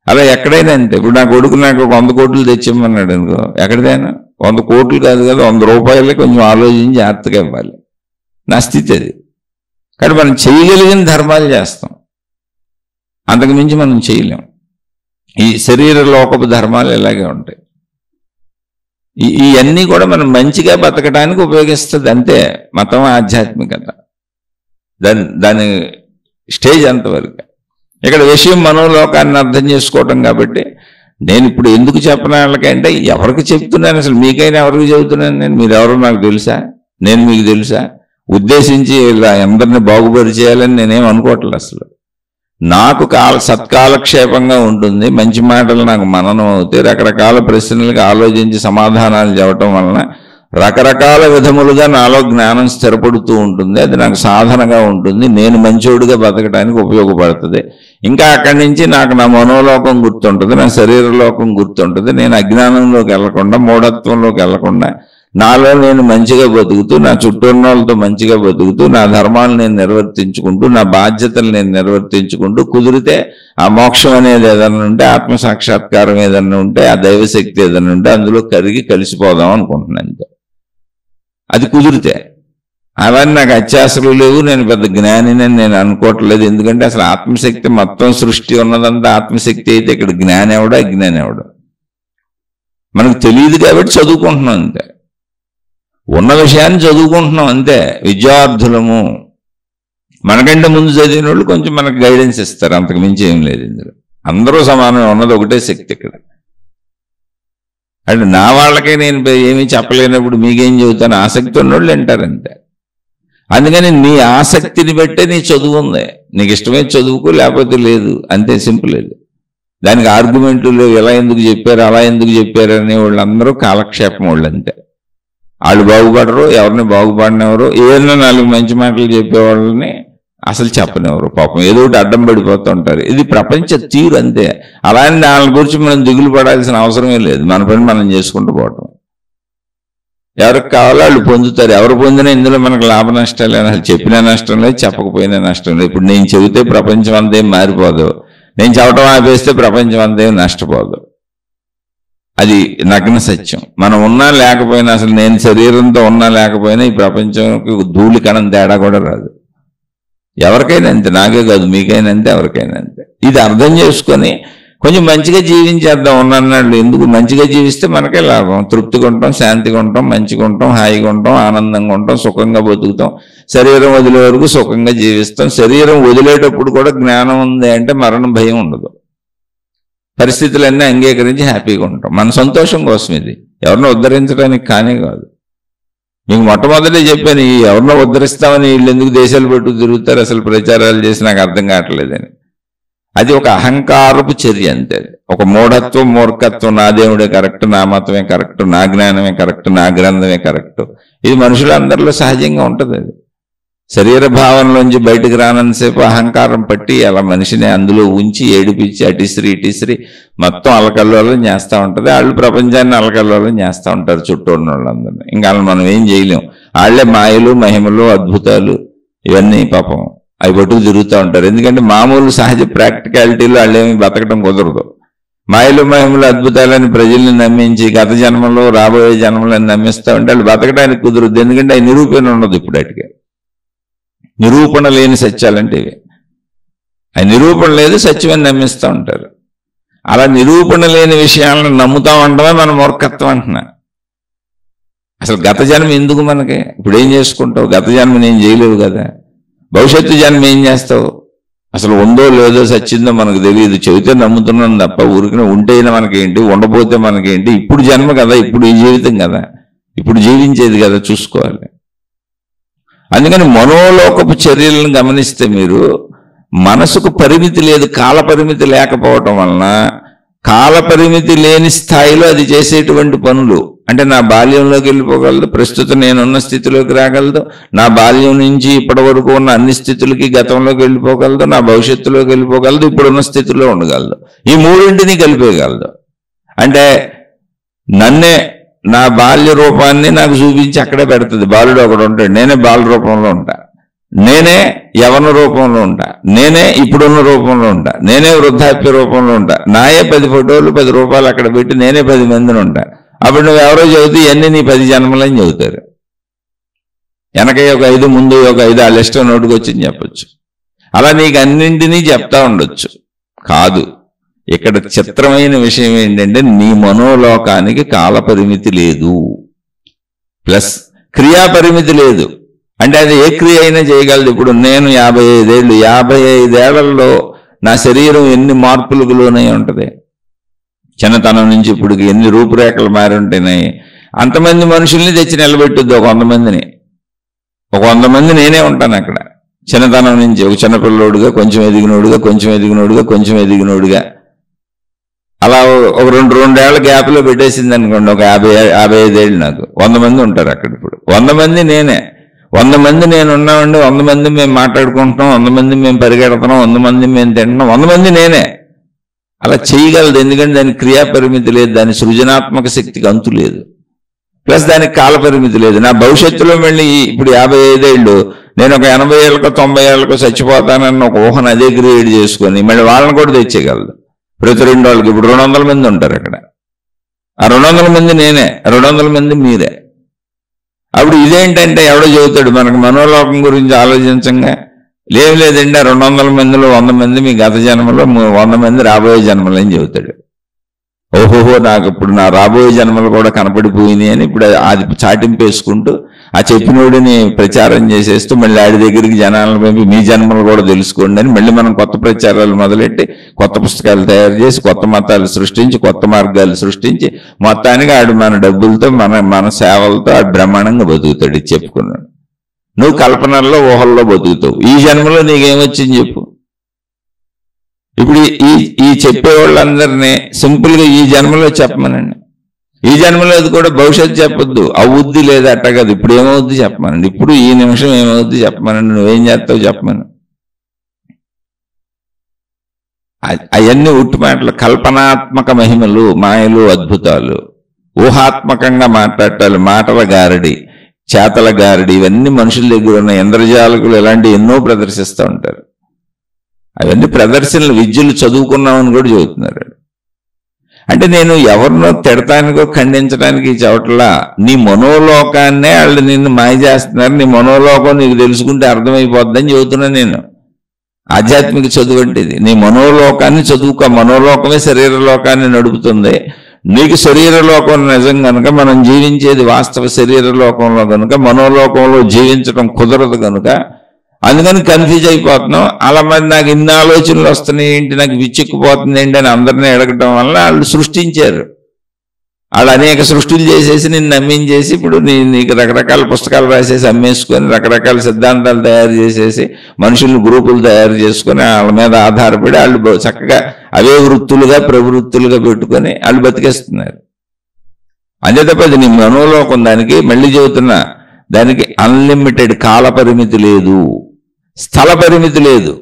అలా ఎక్కడైనా అంతే. ఇప్పుడు నా కొడుకు నాకు 100 కోట్లు తెచ్చిమ్మన్నాడు అనుకో, ఎక్కడిదైనా 100 కోట్లు కాదు కదా, 100 రూపాయలే కొంచెం ఆలోచించి జాగ్రత్తగా ఇవ్వాలి. నా స్థితి అది. కానీ మనం చేయగలిగిన ధర్మాలు చేస్తాం, అంతకు మించి మనం చేయలేం. ఈ శరీర లోకపు ధర్మాలు ఇలాగే ఉంటాయి. ఇవన్నీ కూడా మనం మంచిగా బతకడానికి ఉపయోగిస్తుంది అంతే. మతం, ఆధ్యాత్మికత దాని స్టేజ్ అంతవరకు. ఇక్కడ విషయం మనోలోకాన్ని అర్థం చేసుకోవటం. కాబట్టి నేను ఇప్పుడు ఎందుకు చెప్పిన వాళ్ళకంటే ఎవరికి చెప్తున్నాను, అసలు మీకైనా ఎవరికి చెబుతున్నాను నేను? మీరెవరో నాకు తెలుసా? నేను మీకు తెలుసా? ఉద్దేశించి ఇలా అందరినీ బాగుపరిచేయాలని నేనేం అనుకోవట్లేదు. అసలు నాకు సత్కాలక్షేపంగా ఉంటుంది. మంచి మాటలు నాకు మననం అవుతాయి. రకరకాల ప్రశ్నలకు ఆలోచించి సమాధానాలు చెప్పటం వలన రకరకాల విధములుగా నాలో జ్ఞానం స్థిరపడుతూ ఉంటుంది. అది నాకు సాధనగా ఉంటుంది. నేను మంచోడిగా బతకడానికి ఉపయోగపడుతుంది. ఇంకా అక్కడి నుంచి నాకు నా మనోలోకం గుర్తుంటుంది, నా శరీరలోకం గుర్తుంటుంది. నేను అజ్ఞానంలోకి వెళ్లకుండా, మూఢత్వంలోకి వెళ్లకుండా నాలో నేను మంచిగా బతుకుతూ, నా చుట్టూ ఉన్న వాళ్ళతో మంచిగా బతుకుతూ, నా ధర్మాలు నేను నిర్వర్తించుకుంటూ, నా బాధ్యతలు నేను నిర్వర్తించుకుంటూ, కుదిరితే ఆ మోక్షం అనేది ఏదన్నా ఉంటే, ఆత్మసాక్షాత్కారం ఏదన్నా ఉంటే, ఆ దైవశక్తి ఏదన్నా ఉంటే అందులో కరిగి కలిసిపోదాం అనుకుంటున్నాను. అది కుదిరితే. అవన్నీ నాకు అత్యాసలు లేవు. నేను పెద్ద జ్ఞానిని నేను అనుకోవట్లేదు. ఎందుకంటే అసలు ఆత్మశక్తి మొత్తం సృష్టి ఉన్నదంతా ఆత్మశక్తి అయితే ఇక్కడ జ్ఞానం ఎవడో అజ్ఞానం ఎవడో మనకు తెలియదు. కాబట్టి చదువుకుంటున్నాం అంతే. ఉన్న విషయాన్ని చదువుకుంటున్నాం అంతే. విద్యార్థులము. మనకంటే ముందు చదివిన వాళ్ళు కొంచెం మనకు గైడెన్స్ ఇస్తారు, అంతకు మించి ఏం లేదు ఇందులో. అందరూ సమానం, ఉన్నది ఒకటే శక్తి ఇక్కడ. అంటే నా వాళ్ళకే నేను ఏమీ చెప్పలేనప్పుడు మీకేం చెబుతాను, ఆసక్తి ఉన్నోళ్ళు వింటారు అంతే. అందుకని నీ ఆసక్తిని బట్టే నీ చదువు ఉంది. నీకు ఇష్టమే చదువుకో, లేకపోతే లేదు, అంతే, సింపుల్. అది దానికి ఆర్గ్యుమెంట్లు లేవు. ఎలా ఎందుకు చెప్పారు, అలా ఎందుకు చెప్పారు అనే వాళ్ళందరూ కాలక్షేపం వాళ్ళు అంతే. వాళ్ళు బాగుపడరు, ఎవరిని బాగుపడినెవరు, ఏదైనా 4 మంచి మాటలు చెప్పేవాళ్ళని అసలు చెప్పనివ్వరు. పాపం ఏదో ఒకటి అడ్డం పడిపోతూ ఉంటారు. ఇది ప్రపంచ తీరు అంతే. అలానే దాని గురించి మనం దిగులు పడాల్సిన అవసరమే లేదు. మన పని మనం చేసుకుంటూ పోవటం. ఎవరికి కావాలో వాళ్ళు పొందుతారు. ఎవరు పొందినా ఇందులో మనకు లాభ నష్టాలు అసలు చెప్పినా నష్టం లేదు, చెప్పకపోయినా నష్టం లేదు. ఇప్పుడు నేను చెబితే ప్రపంచం అంతేం మారిపోదు, నేను చెప్పటం ఆపేస్తే ప్రపంచం అంతేం నష్టపోదు. అది నగ్న సత్యం. మనం ఉన్నా లేకపోయినా, అసలు నేను శరీరంతో ఉన్నా లేకపోయినా ఈ ప్రపంచంకి ధూళి కణం తేడా కూడా రాదు. ఎవరికైనా అంతే, నాకే కాదు, మీకైనా అంతే, ఎవరికైనా అంతే. ఇది అర్థం చేసుకొని కొంచెం మంచిగా జీవించేద్దాం. ఉన్నన్నాళ్ళు ఎందుకు మంచిగా జీవిస్తే మనకే లాభం. తృప్తిగా ఉంటాం, శాంతిగా ఉంటాం, మంచిగా ఉంటాం, హాయిగా ఉంటాం, ఆనందంగా ఉంటాం, సుఖంగా బతుకుతాం. శరీరం వదిలే వరకు సుఖంగా జీవిస్తాం. శరీరం వదిలేటప్పుడు కూడా జ్ఞానం ఉంది అంటే మరణం భయం ఉండదు. పరిస్థితులన్నీ అంగీకరించి హ్యాపీగా ఉంటాం. మన సంతోషం కోసం. ఇది ఎవరినో ఉద్ధరించడానికి కానీ కాదు. మీకు మొట్టమొదటే చెప్పాను, ఎవరినో ఉద్ధరిస్తామని వీళ్ళు ఎందుకు దేశాలు పెట్టు తిరుగుతారు, అసలు ప్రచారాలు చేసి నాకు అర్థం కావట్లేదని. అది ఒక అహంకారపు చర్య అంతే. ఒక మూఢత్వం, మూర్ఖత్వం. నా దేవుడే కరెక్ట్, నా మతమే కరెక్ట్, నా జ్ఞానమే కరెక్ట్, నా గ్రంథమే కరెక్ట్. ఇది మనుషులందరిలో సహజంగా ఉంటుంది. అది శరీర భావంలోంచి బయటకు రానంతసేపు అహంకారం పట్టి అలా మనిషిని అందులో ఉంచి ఏడిపించి అటిసిరి మొత్తం అలకల్లోలం చేస్తూ ఉంటుంది. వాళ్ళు ప్రపంచాన్ని అలకల్లోలం చేస్తూ ఉంటారు చుట్టూ ఉన్న వాళ్ళందరినీ. ఇంకా వాళ్ళు మనం ఏం చేయలేం. వాళ్ళే మాయలు, మహిమలు, అద్భుతాలు ఇవన్నీ పాపం అవి పట్టుకు తిరుగుతూ ఉంటారు. ఎందుకంటే మామూలు సహజ ప్రాక్టికాలిటీలో వాళ్ళు ఏమి బతకడం కుదరదు. మాయలు, మహిమలు, అద్భుతాలని ప్రజల్ని నమ్మించి గత జన్మలో రాబోయే జన్మలని నమ్మిస్తూ ఉంటే వాళ్ళు బతకడానికి కుదరదు. ఎందుకంటే అవి నిరూపణ ఉండదు. ఇప్పుడు వాటికి నిరూపణ లేని సత్యాలంటే ఇవి. ఆ నిరూపణ లేదు, సత్యమని నమ్మిస్తూ ఉంటారు. అలా నిరూపణ లేని విషయాలను నమ్ముతా ఉండమే మన మూర్ఖత్వం అంటున్నా. అసలు గత జన్మ ఎందుకు మనకి? ఇప్పుడు ఏం చేసుకుంటావు? గత జన్మ నేను చేయలేవు కదా. భవిష్యత్తు జన్మ ఏం చేస్తావు? అసలు ఉందో లేదో సచ్చిందో మనకు తెలియదు. చెబితే నమ్ముతున్నాం తప్ప ఊరికిన ఉంటేనే మనకేంటి, ఉండపోతే మనకేంటి. ఇప్పుడు జన్మ కదా, ఇప్పుడు ఈ జీవితం కదా, ఇప్పుడు జీవించేది కదా, చూసుకోవాలి. అందుకని మనోలోకపు చర్యలను గమనిస్తే మీరు మనసుకు పరిమితి లేదు. కాల పరిమితి లేకపోవటం వలన కాల పరిమితి లేని స్థాయిలో అది చేసేటువంటి పనులు అంటే నా బాల్యంలోకి వెళ్ళిపోగలదు, ప్రస్తుతం నేనున్న స్థితిలోకి రాగలదు, నా బాల్యం నుంచి ఇప్పటి వరకు ఉన్న అన్ని స్థితులకి గతంలోకి వెళ్ళిపోగలదు, నా భవిష్యత్తులోకి వెళ్ళిపోగలదు, ఇప్పుడున్న స్థితిలో ఉండగలదు. ఈ మూడింటిని కలిపేయగలదు. అంటే నన్నే, నా బాల్య రూపాన్ని నాకు చూపించి అక్కడే పెడుతుంది. బాలుడు ఒకడు ఉంటాడు, నేనే బాల రూపంలో ఉంటా, నేనే యవన రూపంలో ఉంటా, నేనే ఇప్పుడున్న రూపంలో ఉంటా, నేనే వృద్ధాప్య రూపంలో ఉంటా. నాయే 10 ఫోటోలు 10 రూపాయలు అక్కడ పెట్టి నేనే 10 మందిని ఉంటా. అప్పుడు నువ్వు ఎవరో చెబుతూ ఇవన్నీ నీ 10 జన్మలని చెబుతారు. వెనక ఒక 5 ముందు ఒక 5 ఆ లిస్ట్ నోటుకు వచ్చింది చెప్పచ్చు. అలా నీకు అన్నింటినీ చెప్తా ఉండొచ్చు. కాదు, ఇక్కడ చిత్రమైన విషయం ఏంటంటే నీ మనోలోకానికి కాల పరిమితి లేదు, ప్లస్ క్రియా పరిమితి లేదు. అంటే అది ఏ క్రియ అయినా చేయగలదు. ఇప్పుడు నేను 55 ఏళ్ళు, 55 ఏళ్లలో నా శరీరం ఎన్ని మార్పులకు లోనై ఉంటుంది. చిన్నతనం నుంచి ఇప్పటికి ఎన్ని రూపురేఖలు మారి ఉంటున్నాయి. అంతమంది మనుషుల్ని తెచ్చి నిలబెట్టుద్ది ఒక 100 మందిని. ఒక 100 మంది నేనే ఉంటాను అక్కడ. చిన్నతనం నుంచి ఒక చిన్నపిల్లోడుగా, కొంచెం ఎదిగినోడుగా, కొంచెం ఎదిగినోడుగా, కొంచెం ఎదిగినోడుగా, అలా ఒక 2 ఏళ్ల గ్యాప్లో పెట్టేసింది అనుకోండి. ఒక 55 ఏళ్ళు నాకు 100 మంది ఉంటారు అక్కడ. ఇప్పుడు 100 మంది నేనే. 100 మంది నేను ఉన్నామండి. 100 మంది మేము మాట్లాడుకుంటున్నాం, 100 మంది మేము పరిగెడుతున్నాం, 100 మంది మేము తింటున్నాం, 100 మంది నేనే. అలా చేయగలదు. ఎందుకంటే దానికి క్రియా పరిమితి లేదు, దాని సృజనాత్మక శక్తికి అంతు లేదు, ప్లస్ దానికి కాల పరిమితి లేదు. నా భవిష్యత్తులో మళ్ళీ ఇప్పుడు 55 ఏళ్ళు నేను ఒక 80 ఏళ్ళకో 90 ఏళ్ళకో చచ్చిపోతానన్న ఒక ఊహను అదే క్రియేట్ చేసుకొని మళ్ళీ వాళ్ళని కూడా తెచ్చేయగలదు. ప్రతి 2 వాళ్ళకి ఇప్పుడు 200 మంది ఉంటారు అక్కడ. ఆ 200 మంది నేనే, 200 మంది మీరే. అప్పుడు ఇదేంటంటే ఎవడో చెబుతాడు మనకు మనోలోకం గురించి ఆలోచించంగా, లేదండి 200 మందిలో 100 మంది మీ గత జన్మలో, 100 మంది రాబోయే జన్మలో అని చెబుతాడు. ఓహోహో నాకు ఇప్పుడు నా రాబోయే జన్మలు కూడా కనపడిపోయినాయి అని ఇప్పుడు అది చాటింపేసుకుంటూ ఆ చెప్పినోడిని ప్రచారం చేసేస్తూ మళ్ళీ ఆడి దగ్గరికి జనాలను పంపి మీ జన్మలు కూడా తెలుసుకోండి అని మళ్ళీ మనం కొత్త ప్రచారాలు మొదలెట్టి కొత్త పుస్తకాలు తయారు చేసి కొత్త మతాలు సృష్టించి కొత్త మార్గాలు సృష్టించి మొత్తానికి ఆడు మన డబ్బులతో మన సేవలతో ఆడు బ్రహ్మాండంగా బతుకుతాడు. ఇది చెప్పుకున్నాడు. నువ్వు కల్పనల్లో ఊహల్లో బతుకుతావు. ఈ జన్మలో నీకేమొచ్చింది చెప్పు. ఇప్పుడు ఈ చెప్పేవాళ్ళందరినీ సింపుల్గా ఈ జన్మలో చెప్పమనండి. ఈ జన్మలో అది కూడా భవిష్యత్తు చెప్పొద్దు. అవుద్ది లేదా అట్ట కాదు, ఇప్పుడు ఏమవుద్ది చెప్పమనండి. ఇప్పుడు ఈ నిమిషం ఏమవుద్ది చెప్పమనండి. నువ్వేం చేస్తావు చెప్పమను. అవన్నీ ఉట్టి మాటలు, కల్పనాత్మక మహిమలు, మాయలు, అద్భుతాలు, ఊహాత్మకంగా మాట్లాడటాలు, మాటల గారడి, చేతల గారడి, ఇవన్నీ మనుషుల దగ్గర ఉన్న ఇంద్రజాలకులు ఇలాంటి ఎన్నో ప్రదర్శిస్తూ ఉంటారు. అవన్నీ ప్రదర్శనలు, విద్యలు చదువుకున్నామని కూడా చెబుతున్నారు. అంటే నేను ఎవరినో తిడటానికో ఖండించడానికి చెప్పట్లా. నీ మనోలోకాన్నే వాళ్ళు నిన్ను మాయ చేస్తున్నారు. నీ మనోలోకం నీకు తెలుసుకుంటే అర్థమైపోద్దని చెబుతున్నాను నేను. ఆధ్యాత్మిక చదువు అంటే ఇది. నీ మనోలోకాన్ని చదువుకో. మనోలోకమే శరీర లోకాన్ని నడుపుతుంది. నీకు శరీర లోకం నిజం కనుక, మనం జీవించేది వాస్తవ శరీర లోకంలో కనుక, మనోలోకంలో జీవించడం కుదరదు కనుక అందుకని కన్ఫ్యూజ్ అయిపోతున్నాం. అలా మరి నాకు ఇన్ని ఆలోచనలు వస్తున్నాయి ఏంటి, నాకు విచ్చిక్కిపోతుంది ఏంటి అని అందరినీ అడగటం వల్ల వాళ్ళు సృష్టించారు. వాళ్ళు అనేక సృష్టిలు చేసేసి నిన్ను నమ్మించేసి ఇప్పుడు నీకు రకరకాల పుస్తకాలు రాసేసి అమ్మేసుకొని రకరకాల సిద్ధాంతాలు తయారు చేసేసి మనుషులను గ్రూపులు తయారు చేసుకొని వాళ్ళ మీద ఆధారపడి వాళ్ళు చక్కగా అవే వృత్తులుగా ప్రవృత్తులుగా పెట్టుకొని వాళ్ళు బతికేస్తున్నారు. అంతే తప్ప అది నీ మనోలోకం. దానికి మళ్ళీ చెబుతున్నా, దానికి అన్లిమిటెడ్ కాల పరిమితి లేదు, స్థల పరిమితి లేదు.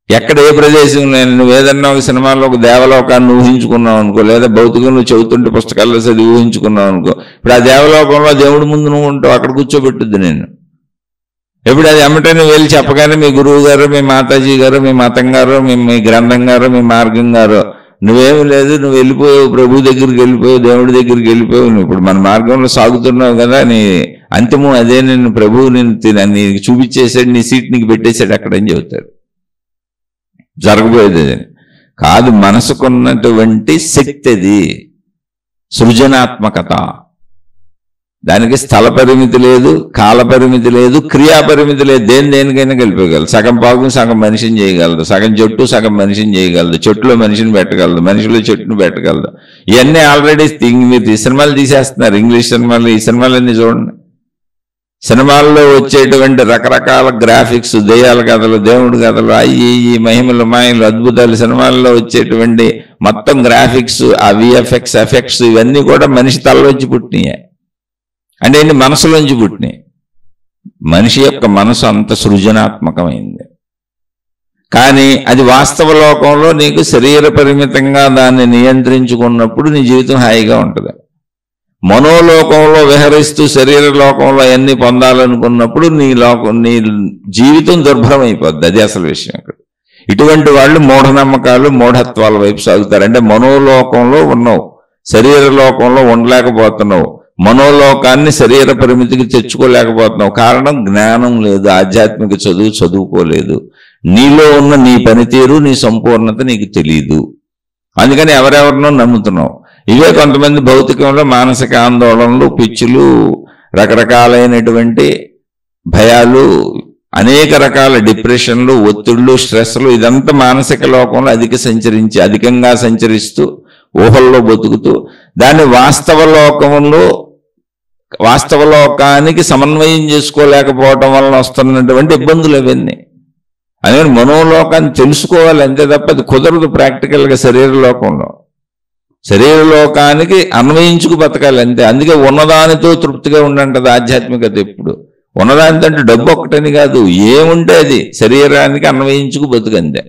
ఎక్కడ ఏ ప్రదేశంలో నువ్వు ఏదన్నా ఒక సినిమాల్లో ఒక దేవలోకాన్ని ఊహించుకున్నావు అనుకో, లేదా భౌతికంగా నువ్వు చదువుతుంటే పుస్తకాల్లో చదివి ఊహించుకున్నావు అనుకో, ఇప్పుడు ఆ దేవలోకంలో దేవుడి ముందు నువ్వు ఉంటావు, అక్కడ కూర్చోబెట్టుద్ది నేను. ఎప్పుడు అది ఎమ్మటే నువ్వు వెళ్ళి చెప్పగానే మీ గురువు గారు, మీ మాతాజీ గారు, మీ మతం గారు, మీ గ్రంథం గారు, మీ మార్గం గారు, నువ్వేమి లేదు, నువ్వు వెళ్ళిపోయావు, ప్రభు దగ్గరికి వెళ్ళిపోయావు, దేవుడి దగ్గరికి వెళ్ళిపోయావు. నువ్వు ఇప్పుడు మన మార్గంలో సాగుతున్నావు కదా, నీ అంతిమం అదే. నేను ప్రభువు నీకు చూపించేసాడు, నీ సీట్ నీకు పెట్టేశాడు అక్కడని చెబుతారు. జరగబోయేది కాదు. మనసుకున్నటువంటి శక్తి అది, సృజనాత్మకత. దానికి స్థల పరిమితి లేదు, కాల పరిమితి లేదు, క్రియా పరిమితి లేదు. దేనికైనా కలిపేయగలదు. సగం పాకు సగం మనిషిని చేయగలదు, సగం చెట్టు సగం మనిషిని చేయగలదు, చెట్టులో మనిషిని పెట్టగలదు, మనిషిలో చెట్టును పెట్టగలదు. ఇవన్నీ ఆల్రెడీ మీరు సినిమాలు తీసేస్తున్నారు, ఇంగ్లీష్ సినిమాలు. ఈ సినిమాలన్నీ చూడండి. సినిమాల్లో వచ్చేటువంటి రకరకాల గ్రాఫిక్స్, దెయ్యాల కథలు, దేవుడి కథలు, ఈ మహిమలు, మాయలు, అద్భుతాలు, సినిమాల్లో వచ్చేటువంటి మొత్తం గ్రాఫిక్స్, ఆ విఎఫ్ఎక్స్ ఎఫెక్ట్స్ ఇవన్నీ కూడా మనిషి తలలోంచి పుట్టినాయి. అంటే ఏంటి, మనసులోంచి పుట్టినాయి. మనిషి యొక్క మనసు అంత సృజనాత్మకమైంది. కానీ అది వాస్తవ లోకంలో నీకు శరీర పరిమితంగా దాన్ని నియంత్రించుకున్నప్పుడు నీ జీవితం హాయిగా ఉంటుంది. మనోలోకంలో విహరిస్తూ శరీర లోకంలో అన్ని పొందాలనుకున్నప్పుడు నీ జీవితం దుర్భరం అయిపోద్ది. అది అసలు విషయం. అక్కడ ఇటువంటి వాళ్ళు మూఢనమ్మకాలు, మూఢత్వాల వైపు సాగుతారు. అంటే మనోలోకంలో ఉన్నావు, శరీర లోకంలో ఉండలేకపోతున్నావు, మనోలోకాన్ని శరీర పరిమితికి తెచ్చుకోలేకపోతున్నావు. కారణం జ్ఞానం లేదు, ఆధ్యాత్మిక చదువుకోలేదు. నీలో ఉన్న నీ పనితీరు, నీ సంపూర్ణత నీకు తెలియదు. అందుకని ఎవరెవరినో నమ్ముతున్నావు. ఇవే కొంతమంది భౌతికంలో మానసిక ఆందోళనలు, పిచ్చులు, రకరకాలైనటువంటి భయాలు, అనేక రకాల డిప్రెషన్లు, ఒత్తిళ్లు, స్ట్రెస్లు, ఇదంతా మానసిక లోకంలో అధికంగా సంచరిస్తూ ఊహల్లో బతుకుతూ దాన్ని వాస్తవ లోకానికి సమన్వయం చేసుకోలేకపోవటం వలన వస్తున్నటువంటి ఇబ్బందులు అవన్నీ. అందుకని మనోలోకాన్ని తెలుసుకోవాలి అంతే తప్ప అది కుదరదు ప్రాక్టికల్గా. శరీర లోకానికి అన్వయించుకు బతకాలి అంతే. అందుకే ఉన్నదానితో తృప్తిగా ఉండంటది ఆధ్యాత్మికత. ఎప్పుడు ఉన్నదానితో అంటే డబ్బు ఒక్కటని కాదు, ఏముంటే అది శరీరానికి అన్వయించుకు బతుకంతే.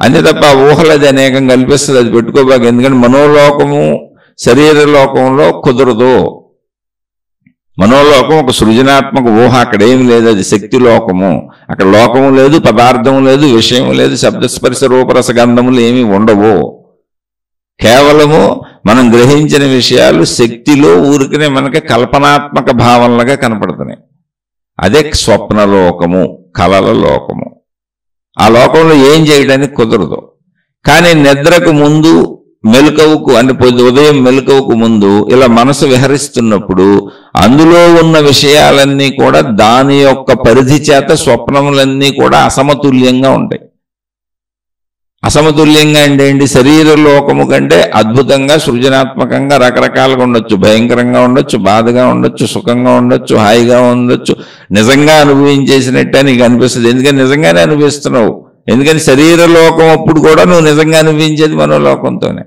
అంతే తప్ప ఊహలు అది అనేకం కల్పిస్తుంది, అది పెట్టుకోబాక. ఎందుకంటే మనోలోకము శరీర లోకంలో కుదరదు. మనోలోకం ఒక సృజనాత్మక ఊహ, అక్కడ ఏమి లేదు, అది శక్తి లోకము. అక్కడ లోకము లేదు, పదార్థము లేదు, విషయం లేదు, శబ్దస్పర్శ రూపరసగంధములు ఏమీ ఉండవు. కేవలము మనం గ్రహించిన విషయాలు శక్తిలో ఊరికనే మనకి కల్పనాత్మక భావనలుగా కనపడుతున్నాయి. అదే స్వప్నలోకము, కలల లోకము. ఆ లోకంలో ఏం చేయడానికి కుదరదు. కానీ నిద్రకు ముందు మెలకువకు అంటే ఉదయం మెలకువకు ముందు ఇలా మనసు విహరిస్తున్నప్పుడు అందులో ఉన్న విషయాలన్నీ కూడా దాని యొక్క పరిధి చేత స్వప్నములన్నీ కూడా అసమతుల్యంగా ఉంటాయి. అసమతుల్యంగా అంటే ఏంటి? శరీర లోకము కంటే అద్భుతంగా సృజనాత్మకంగా రకరకాలుగా ఉండొచ్చు, భయంకరంగా ఉండొచ్చు, బాధగా ఉండొచ్చు, సుఖంగా ఉండొచ్చు, హాయిగా ఉండొచ్చు, నిజంగా అనుభవించేసినట్టే నీకు అనిపిస్తుంది. ఎందుకని నిజంగానే అనుభవిస్తున్నావు? ఎందుకని శరీర లోకం అప్పుడు కూడా నువ్వు నిజంగా అనిపించేది మనోలోకంతోనే.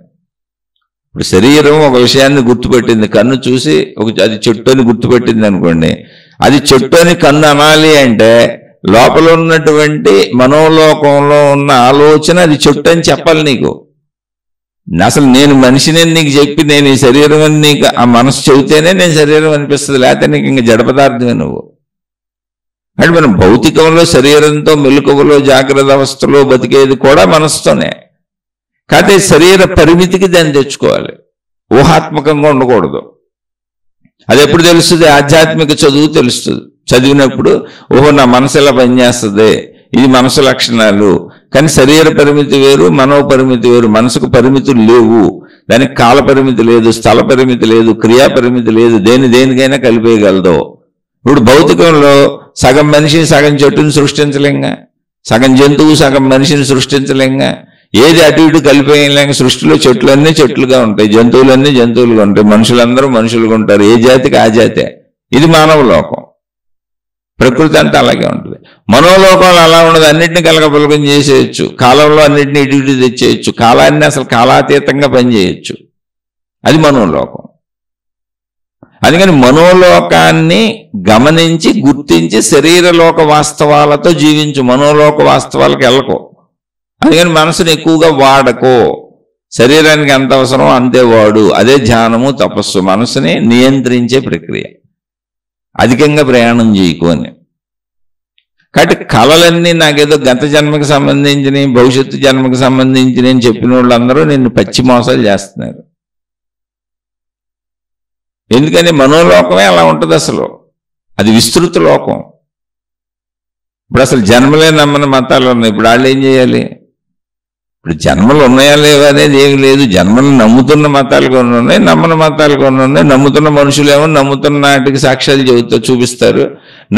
ఇప్పుడు శరీరం ఒక విషయాన్ని గుర్తుపెట్టింది, కన్ను చూసి అది చెట్టు అని గుర్తుపెట్టింది అనుకోండి, అది చెట్టు అని కన్ను అనాలి అంటే లోపల ఉన్నటువంటి మనోలోకంలో ఉన్న ఆలోచన అది చెట్టు అని చెప్పాలి నీకు. అసలు నేను మనిషిని నీకు చెప్పి నేను ఈ శరీరం అని నీకు ఆ మనసు చెబితేనే నేను శరీరం అనిపిస్తుంది, లేకపోతే నీకు ఇంకా జడ పదార్థమే నువ్వు. అంటే మనం భౌతికంలో శరీరంతో మెలకువలో జాగ్రత్త అవస్థలో బతికేది కూడా మనసుతోనే. కాకపోతే శరీర పరిమితికి దాన్ని తెచ్చుకోవాలి, ఊహాత్మకంగా ఉండకూడదు. అది ఎప్పుడు తెలుస్తుంది? ఆధ్యాత్మిక చదువు తెలుస్తుంది. చదివినప్పుడు ఓహో నా మనసు ఎలా పనిచేస్తుంది, ఇది మనసు లక్షణాలు. కానీ శరీర పరిమితి వేరు, మనో పరిమితి వేరు. మనసుకు పరిమితులు లేవు, దానికి కాల పరిమితి లేదు, స్థల పరిమితి లేదు, క్రియా పరిమితి లేదు, దేనికైనా కలిపేయగలదు. ఇప్పుడు భౌతికంలో సగం మనిషిని సగం చెట్టుని సృష్టించలేంగా, సగం జంతువు సగం మనిషిని సృష్టించలేంగా, ఏది అటు ఇటు కలిపేయలేక సృష్టిలో చెట్లన్నీ చెట్లుగా ఉంటాయి, జంతువులన్నీ జంతువులుగా ఉంటాయి, మనుషులందరూ మనుషులుగా ఉంటారు, ఏ జాతికి ఆ జాతే. ఇది మానవ లోకం. ప్రకృతి అంతా అలాగే ఉంటుంది. మనోలోకంలో అలా ఉండదు, అన్నింటినీ కలగపలకం చేసేయచ్చు, కాలంలో అన్నింటినీ ఇటు ఇటు తెచ్చేయచ్చు, కాలాన్ని అసలు కాలాతీతంగా పనిచేయచ్చు. అది మనోలోకం. అందుకని మనోలోకాన్ని గమనించి గుర్తించి శరీరలోక వాస్తవాలతో జీవించు, మనోలోక వాస్తవాలకు వెళ్ళకో. అందుకని మనసుని ఎక్కువగా వాడకో, శరీరానికి ఎంత అవసరమో అంతే వాడు. అదే ధ్యానము తపస్సు, మనసుని నియంత్రించే ప్రక్రియ. అధికంగా ప్రయాణం చేయకు అని. కాబట్టి కళలన్నీ నాకేదో గత జన్మకు సంబంధించినవి, భవిష్యత్తు జన్మకు సంబంధించినవి అని చెప్పిన వాళ్ళందరూ నిన్ను పచ్చి మోసాలు చేస్తున్నారు. ఎందుకని మనోలోకమే అలా ఉంటుంది, అసలు అది విస్తృత లోకం. ఇప్పుడు అసలు జన్మలే నమ్మని మతాలు ఉన్నాయి. ఇప్పుడు వాళ్ళు ఏం చేయాలి? ఇప్పుడు జన్మలు ఉన్నాయా లేవా అనేది ఏమి లేదు. జన్మలు నమ్ముతున్న మతాలు కొన్ని ఉన్నాయి, నమ్మని మతాలు కొన్ని ఉన్నాయి. నమ్ముతున్న మనుషులేమో నమ్ముతున్న నాటికి సాక్ష్యాలు చూపిస్తారు,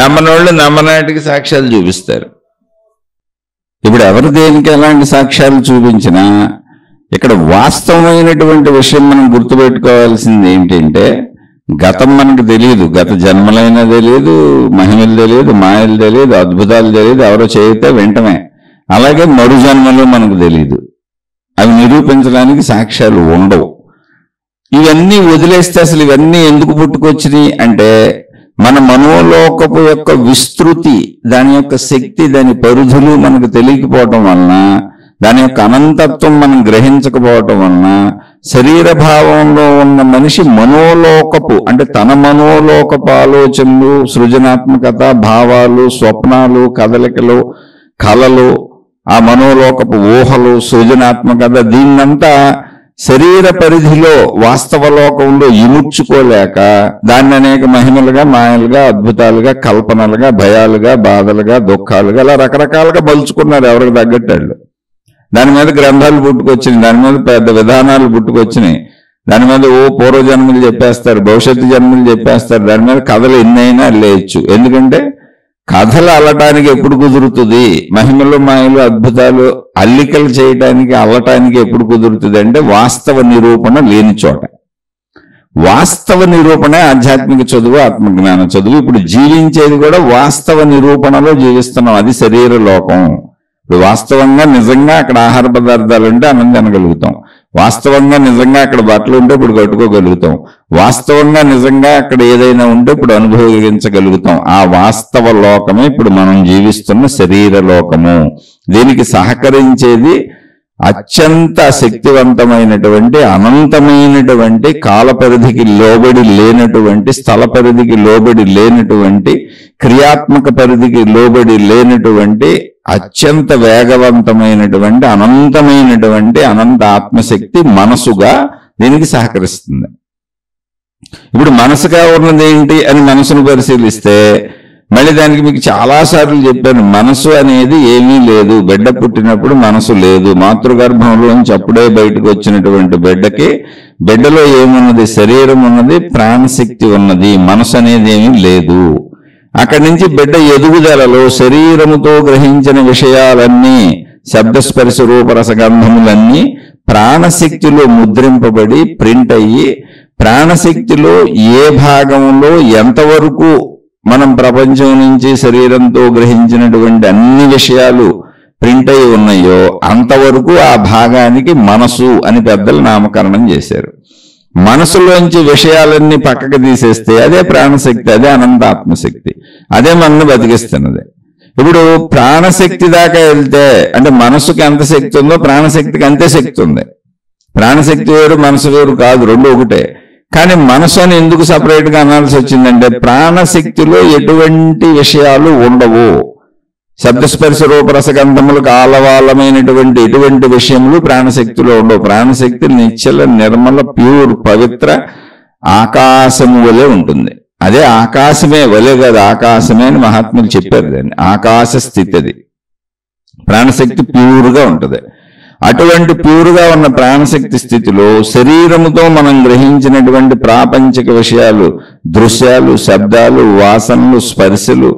నమ్మని వాళ్ళు నమ్మనాటికి సాక్ష్యాలు చూపిస్తారు. ఇప్పుడు ఎవరు దేనికి ఎలాంటి సాక్ష్యాలు చూపించినా ఇక్కడ వాస్తవమైనటువంటి విషయం మనం గుర్తుపెట్టుకోవాల్సింది ఏంటంటే, గతం మనకు తెలియదు, గత జన్మలైనా తెలియదు, మహిమలు తెలియదు, మాయలు తెలియదు, అద్భుతాలు తెలియదు, ఎవరో చేయితే వెంటనే. అలాగే మరు జన్మలో మనకు తెలియదు, అవి నిరూపించడానికి సాక్ష్యాలు ఉండవు. ఇవన్నీ వదిలేస్తే అసలు ఇవన్నీ ఎందుకు పుట్టుకొచ్చినాయి అంటే, మన మనోలోకపు యొక్క విస్తృతి, దాని యొక్క శక్తి, దాని పరిధులు మనకు తెలియకపోవటం వలన, దాని యొక్క అనంతత్వం మనం గ్రహించకపోవటం వలన శరీర భావంలో ఉన్న మనిషి మనోలోకపు అంటే తన మనోలోకపు ఆలోచనలు, సృజనాత్మకత, భావాలు, స్వప్నాలు, కదలికలు, కళలు, ఆ మనోలోకపు ఊహలు, సృజనాత్మకత, దీన్నంతా శరీర పరిధిలో వాస్తవ లోకంలో ఇముడ్చుకోలేక దాన్ని అనేక మహిమలుగా, మాయలుగా, అద్భుతాలుగా, కల్పనలుగా, భయాలుగా, బాధలుగా, దుఃఖాలుగా అలా రకరకాలుగా బలుచుకున్నారు ఎవరికి తగ్గట్టాళ్ళు. దాని మీద గ్రంథాలు పుట్టుకొచ్చినాయి, దాని మీద పెద్ద విధానాలు పుట్టుకొచ్చినాయి, దాని మీద పూర్వజన్మలు చెప్పేస్తారు, భవిష్యత్తు జన్మలు చెప్పేస్తారు, దాని మీద కథలు ఎన్నైనా లేయచ్చు. ఎందుకంటే కథలు అల్లటానికి ఎప్పుడు కుదురుతుంది? మహిమలు, మాయలు, అద్భుతాలు అల్లికలు చేయటానికి, అల్లటానికి ఎప్పుడు కుదురుతుంది అంటే వాస్తవ నిరూపణ లేని చోట. వాస్తవ నిరూపణ ఆధ్యాత్మిక చదువు, ఆత్మజ్ఞాన చదువు. ఇప్పుడు జీవించేది కూడా వాస్తవ నిరూపణలో జీవిస్తున్నాం, అది శరీర లోకం. ఇప్పుడు వాస్తవంగా నిజంగా అక్కడ ఆహార పదార్థాలు ఉంటే అన్నం తినగలుగుతాం, వాస్తవంగా నిజంగా అక్కడ బట్టలు ఉంటే ఇప్పుడు కట్టుకోగలుగుతాం, వాస్తవంగా నిజంగా అక్కడ ఏదైనా ఉంటే ఇప్పుడు అనుభవించగలుగుతాం. ఆ వాస్తవ లోకమే ఇప్పుడు మనం జీవిస్తున్న శరీర లోకము. దీనికి సహకరించేది అత్యంత శక్తివంతమైనటువంటి, అనంతమైనటువంటి, కాల పరిధికి లోబడి లేనటువంటి, స్థల పరిధికి లోబడి లేనటువంటి, క్రియాత్మక పరిధికి లోబడి లేనటువంటి, అత్యంత వేగవంతమైనటువంటి, అనంతమైనటువంటి అనంత ఆత్మశక్తి మనసుగా దీనికి సహకరిస్తుంది. ఇప్పుడు మనసుగా ఉన్నది ఏంటి అని మనసును పరిశీలిస్తే మళ్ళీ దానికి మీకు చాలాసార్లు చెప్పాను, మనసు అనేది ఏమీ లేదు. బిడ్డ పుట్టినప్పుడు మనసు లేదు. మాతృగర్భంలోంచి అప్పుడే బయటకు వచ్చినటువంటి బిడ్డలో ఏమున్నది? శరీరం ఉన్నది, ప్రాణశక్తి ఉన్నది, మనసు అనేది ఏమీ లేదు. అక్కడి నుంచి బిడ్డ ఎదుగుదలలో శరీరముతో గ్రహించిన విషయాలన్నీ, శబ్దస్పర్శ రూపరసగంధములన్నీ ప్రాణశక్తిలో ముద్రింపబడి ప్రింట్ అయ్యి, ప్రాణశక్తిలో ఏ భాగంలో ఎంతవరకు మనం ప్రపంచం నుంచి శరీరంతో గ్రహించినటువంటి అన్ని విషయాలు ప్రింట్ అయి ఉన్నాయో అంతవరకు ఆ భాగానికి మనసు అని పెద్దలు నామకరణం చేశారు. మనసులోంచి విషయాలన్నీ పక్కకు తీసేస్తే అదే ప్రాణశక్తి, అదే అనంతాత్మశక్తి, అదే మనల్ని బతికిస్తున్నది. ఇప్పుడు ప్రాణశక్తి దాకా వెళ్తే అంటే మనసుకి ఎంత శక్తి ఉందో ప్రాణశక్తికి అంతే శక్తి ఉంది. ప్రాణశక్తి వేరు, మనసు వేరు కాదు, రెండు ఒకటే. కానీ మనసు అని ఎందుకు సపరేట్గా అనాల్సి వచ్చిందంటే ప్రాణశక్తిలో ఎటువంటి విషయాలు ఉండవు. శబ్దస్పర్శ రూపరసగంధములకు ఆలవాలమైనటువంటి ఎటువంటి విషయములు ప్రాణశక్తిలో ఉండవు. ప్రాణశక్తి నిశ్చల నిర్మల ప్యూర్ పవిత్ర ఆకాశము వలె ఉంటుంది. అదే ఆకాశమే, వలె కాదు, ఆకాశమే అని మహాత్ములు చెప్పారు. దాన్ని ఆకాశ స్థితి. అది ప్రాణశక్తి ప్యూర్గా ఉంటుంది. అటువంటి ప్యూర్గా ఉన్న ప్రాణశక్తి స్థితిలో శరీరముతో మనం గ్రహించినటువంటి ప్రాపంచిక విషయాలు, దృశ్యాలు, శబ్దాలు, వాసనలు, స్పర్శలు,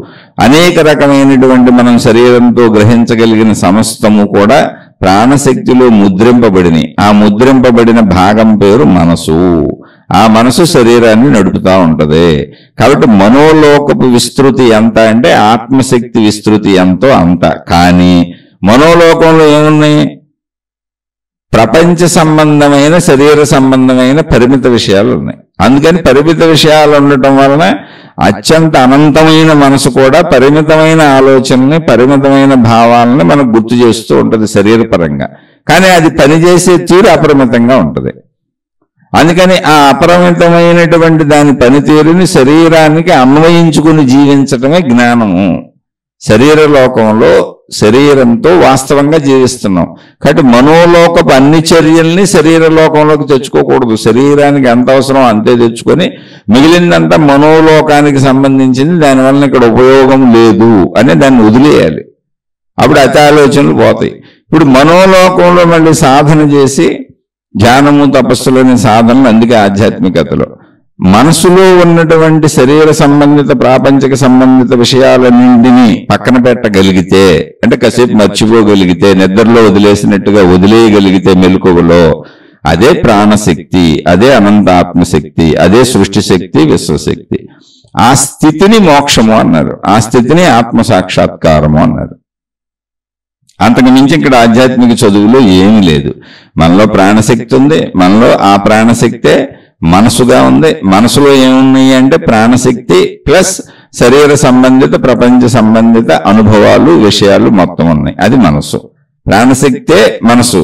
అనేక రకమైనటువంటి మనం శరీరంతో గ్రహించగలిగిన సమస్తము కూడా ప్రాణశక్తిలో ముద్రింపబడినాయి. ఆ ముద్రింపబడిన భాగం పేరు మనసు. ఆ మనసు శరీరాన్ని నడుపుతా ఉంటది. కాబట్టి మనోలోకపు విస్తృతి ఎంత అంటే ఆత్మశక్తి విస్తృతి ఎంతో అంత. కానీ మనోలోకంలో ఏమున్నాయి? ప్రపంచ సంబంధమైన, శరీర సంబంధమైన పరిమిత విషయాలు ఉన్నాయి. అందుకని పరిమిత విషయాలు ఉండటం వలన అత్యంత అనంతమైన మనసు కూడా పరిమితమైన ఆలోచనని, పరిమితమైన భావాలని మనకు గుర్తు చేస్తూ ఉంటుంది శరీరపరంగా. కానీ అది పనిచేసే తీరు అపరిమితంగా ఉంటుంది. అందుకని ఆ అపరిమితమైనటువంటి దాని పనితీరుని శరీరానికి అన్వయించుకుని జీవించటమే జ్ఞానము. శరీర లోకంలో శరీరంతో వాస్తవంగా జీవిస్తున్నాం. కాబట్టి మనోలోకపు అన్ని చర్యల్ని శరీర లోకంలోకి తెచ్చుకోకూడదు. శరీరానికి ఎంత అవసరం అంతే తెచ్చుకొని మిగిలిందంతా మనోలోకానికి సంబంధించింది, దానివల్ల ఇక్కడ ఉపయోగం లేదు అని దాన్ని వదిలేయాలి. అప్పుడు అతి ఆలోచనలు పోతాయి. ఇప్పుడు మనోలోకంలో మళ్ళీ సాధన చేసి ధ్యానము, తపస్సులోని సాధనలు, అందుకే ఆధ్యాత్మికతలో మనసులో ఉన్నటువంటి శరీర సంబంధిత, ప్రాపంచిక సంబంధిత విషయాలన్నింటినీ పక్కన పెట్టగలిగితే, అంటే కాసేపు మర్చిపోగలిగితే, నిద్రలో వదిలేసినట్టుగా వదిలేయగలిగితే మెలకువలో, అదే ప్రాణశక్తి, అదే అనంతాత్మశక్తి, అదే సృష్టి శక్తి, విశ్వశక్తి. ఆ స్థితిని మోక్షము అన్నారు. ఆ స్థితిని ఆత్మసాక్షాత్కారము అన్నారు. అంతకు మించి ఇక్కడ ఆధ్యాత్మిక చదువులో ఏమీ లేదు. మనలో ప్రాణశక్తి ఉంది, మనలో ఆ ప్రాణశక్తే మనసుగా ఉంది. మనసులో ఏమున్నాయి అంటే ప్రాణశక్తి ప్లస్ శరీర సంబంధిత, ప్రపంచ సంబంధిత అనుభవాలు, విషయాలు మొత్తం ఉన్నాయి. అది మనసు. ప్రాణశక్తే మనసు.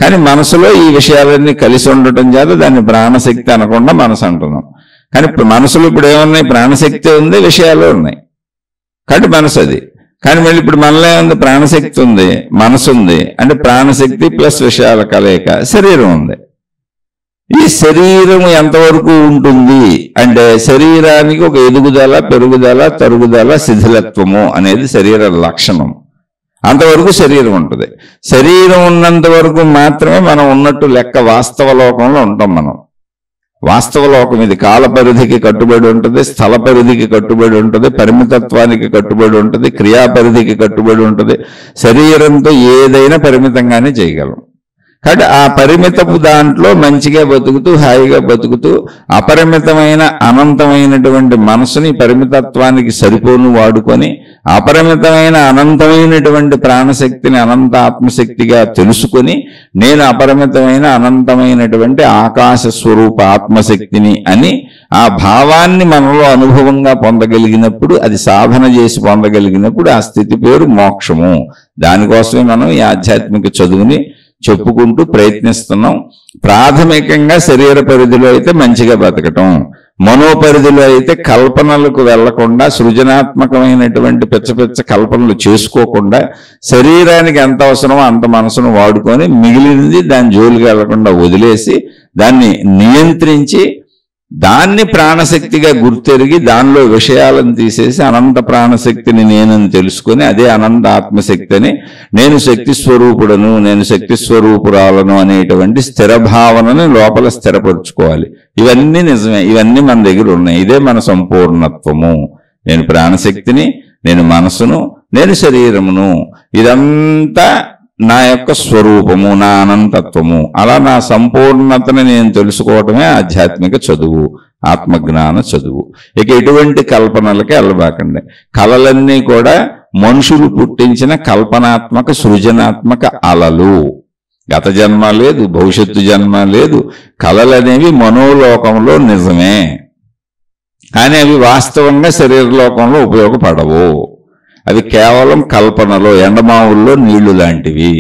కానీ మనసులో ఈ విషయాలన్నీ కలిసి ఉండటం చేత దాన్ని ప్రాణశక్తి అనకుండా మనసు అంటున్నాం. కానీ మనసులో ఇప్పుడు ఏమున్నాయి? ప్రాణశక్తి ఉంది, విషయాలు ఉన్నాయి. కాబట్టి మనసు అది. కానీ మళ్ళీ ఇప్పుడు మనలో ఏముంది? ప్రాణశక్తి ఉంది, మనసు ఉంది. అంటే ప్రాణశక్తి ప్లస్ విషయాల కలయిక శరీరం ఉంది. ఈ శరీరం ఎంతవరకు ఉంటుంది అంటే శరీరానికి ఒక ఎదుగుదల, పెరుగుదల, తరుగుదల, శిథిలత్వము అనేది శరీర లక్షణం. అంతవరకు శరీరం ఉంటుంది. శరీరం ఉన్నంత వరకు మాత్రమే మనం ఉన్నట్టు లెక్క. వాస్తవ లోకంలో ఉంటాం మనం. వాస్తవ లోకం ఇది కాల పరిధికి కట్టుబడి ఉంటుంది, స్థల పరిధికి కట్టుబడి ఉంటుంది, పరిమితత్వానికి కట్టుబడి ఉంటుంది, క్రియా పరిధికి కట్టుబడి ఉంటుంది. శరీరంతో ఏదైనా పరిమితంగానే చేయగలం. కాబట్టి ఆ పరిమితపు దాంట్లో మంచిగా బతుకుతూ, హాయిగా బతుకుతూ, అపరిమితమైన అనంతమైనటువంటి మనసుని పరిమితత్వానికి సరిపోను వాడుకొని, అపరిమితమైన అనంతమైనటువంటి ప్రాణశక్తిని అనంత ఆత్మశక్తిగా తెలుసుకొని, నేను అపరిమితమైన అనంతమైనటువంటి ఆకాశ స్వరూప ఆత్మశక్తిని అని ఆ భావాన్ని మనలో అనుభవంగా పొందగలిగినప్పుడు, అది సాధన చేసి పొందగలిగినప్పుడు ఆ స్థితి పేరు మోక్షము. దానికోసమే మనం ఈ ఆధ్యాత్మిక చదువుని చెప్పుకుంటూ ప్రయత్నిస్తున్నాం. ప్రాథమికంగా శరీర పరిధిలో అయితే మంచిగా బతకటం, మనోపరిధిలో అయితే కల్పనలకు వెళ్లకుండా, సృజనాత్మకమైనటువంటి పిచ్చ కల్పనలు చేసుకోకుండా, శరీరానికి ఎంత అవసరమో అంత మనసును వాడుకొని మిగిలినది దాని జోలికి వెళ్లకుండా వదిలేసి, దాన్ని నియంత్రించి దాన్ని ప్రాణశక్తిగా గుర్తెరిగి దానిలో విషయాలను తీసేసి అనంత ప్రాణశక్తిని నేనని తెలుసుకొని అదే అనంత ఆత్మశక్తి అని నేను శక్తి స్వరూపుడను, నేను శక్తి స్వరూపురాలను అనేటువంటి స్థిర భావనని లోపల స్థిరపరుచుకోవాలి. ఇవన్నీ నిజమే, ఇవన్నీ మన దగ్గర ఉన్నాయి. ఇదే మన సంపూర్ణత్వము. నేను ప్రాణశక్తిని, నేను మనసును, నేను శరీరమును, ఇదంతా నా యొక్క స్వరూపము, నా అనంతత్వము. అలా నా సంపూర్ణతని నేను తెలుసుకోవటమే ఆధ్యాత్మిక చదువు, ఆత్మజ్ఞాన చదువు. ఇక ఎటువంటి కల్పనలకి వెళ్ళబాకండి. కళలన్నీ కూడా మనుషులు పుట్టించిన కల్పనాత్మక సృజనాత్మక అలలు. గత జన్మ లేదు, భవిష్యత్తు జన్మ లేదు. కళలనేవి మనోలోకంలో నిజమే, కానీ అవి వాస్తవంగా శరీరలోకంలో ఉపయోగపడవు. అవి కేవలం కల్పనలో, ఎండమావుల్లో నీళ్లు లాంటివి.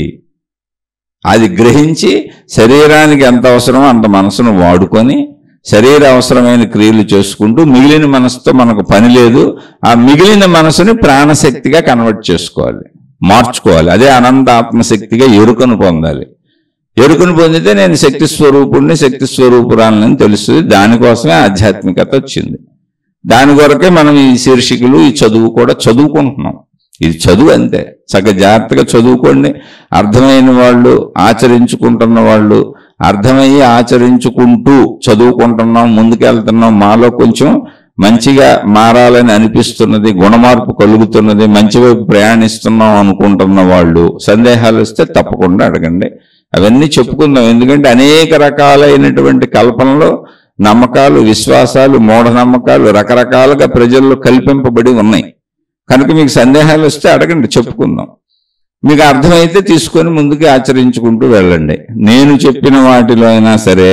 అది గ్రహించి శరీరానికి ఎంత అవసరమో అంత మనసును వాడుకొని శరీర అవసరమైన క్రియలు చేసుకుంటూ మిగిలిన మనసుతో మనకు పని లేదు. ఆ మిగిలిన మనసుని ప్రాణశక్తిగా కన్వర్ట్ చేసుకోవాలి, మార్చుకోవాలి. అదే అనంత ఆత్మశక్తిగా ఎరుకను పొందాలి. ఎరుకను పొందితే నేను శక్తి స్వరూపుణ్ణి, శక్తి స్వరూపురాలని తెలుస్తుంది. దానికోసమే ఆధ్యాత్మికత వచ్చింది. దాని కొరకే మనం ఈ శీర్షికలు, ఈ చదువు కూడా చదువుకుంటున్నాం. ఇది చదువు అంతే. చక్కగా జాగ్రత్తగా చదువుకోండి. అర్థమైన వాళ్ళు, ఆచరించుకుంటున్న వాళ్ళు, అర్థమయ్యి ఆచరించుకుంటూ చదువుకుంటున్నాం, ముందుకెళ్తున్నాం, మాలో కొంచెం మంచిగా మారాలని అనిపిస్తున్నది, గుణమార్పు కలుగుతున్నది, మంచి వైపు ప్రయాణిస్తున్నాం అనుకుంటున్న వాళ్ళు సందేహాలు వస్తే తప్పకుండా అడగండి. అవన్నీ చెప్పుకుందాం. ఎందుకంటే అనేక రకాలైనటువంటి కల్పనలో నమ్మకాలు, విశ్వాసాలు, మూఢనమ్మకాలు రకరకాలుగా ప్రజల్లో కల్పింపబడి ఉన్నాయి. కనుక మీకు సందేహాలు వస్తే అడగండి, చెప్పుకుందాం. మీకు అర్థమైతే తీసుకొని ముందుకు ఆచరించుకుంటూ వెళ్ళండి. నేను చెప్పిన వాటిలో అయినా సరే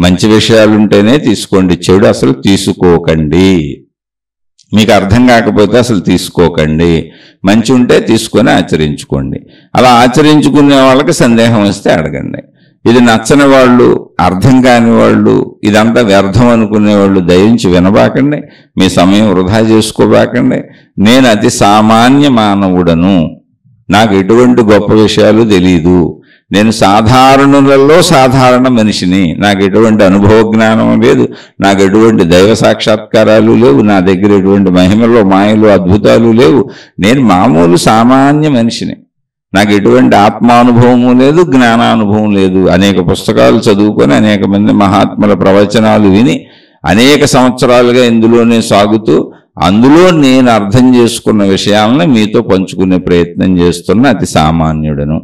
మంచి విషయాలుంటేనే తీసుకోండి, చెడు అసలు తీసుకోకండి. మీకు అర్థం కాకపోతే అసలు తీసుకోకండి. మంచి ఉంటే తీసుకొని ఆచరించుకోండి. అలా ఆచరించుకునే వాళ్ళకి సందేహం వస్తే అడగండి. ఇది నచ్చని వాళ్ళు, అర్థం కాని వాళ్ళు, ఇదంతా వ్యర్థం అనుకునే వాళ్ళు దయించి వినబాకండి. మీ సమయం వృధా చేసుకోబాకండి. నేను అతి సామాన్య మానవుడను, నాకు ఎటువంటి గొప్ప విషయాలు తెలీదు, నేను సాధారణులలో సాధారణ మనిషిని, నాకు ఎటువంటి అనుభవ జ్ఞానం లేదు, నాకు ఎటువంటి దైవ సాక్షాత్కారాలు లేవు, నా దగ్గర ఎటువంటి మహిమలు, మాయలు, అద్భుతాలు లేవు, నేను మామూలు సామాన్య మనిషిని, నాకు ఎటువంటి ఆత్మానుభవము లేదు, జ్ఞానానుభవం లేదు. అనేక పుస్తకాలు చదువుకొని అనేక మంది మహాత్ముల ప్రవచనాలు విని అనేక సంవత్సరాలుగా ఇందులోనే సాగుతూ అందులో నేను అర్థం చేసుకున్న విషయాలను మీతో పంచుకునే ప్రయత్నం చేస్తున్న అతి సామాన్యుడను.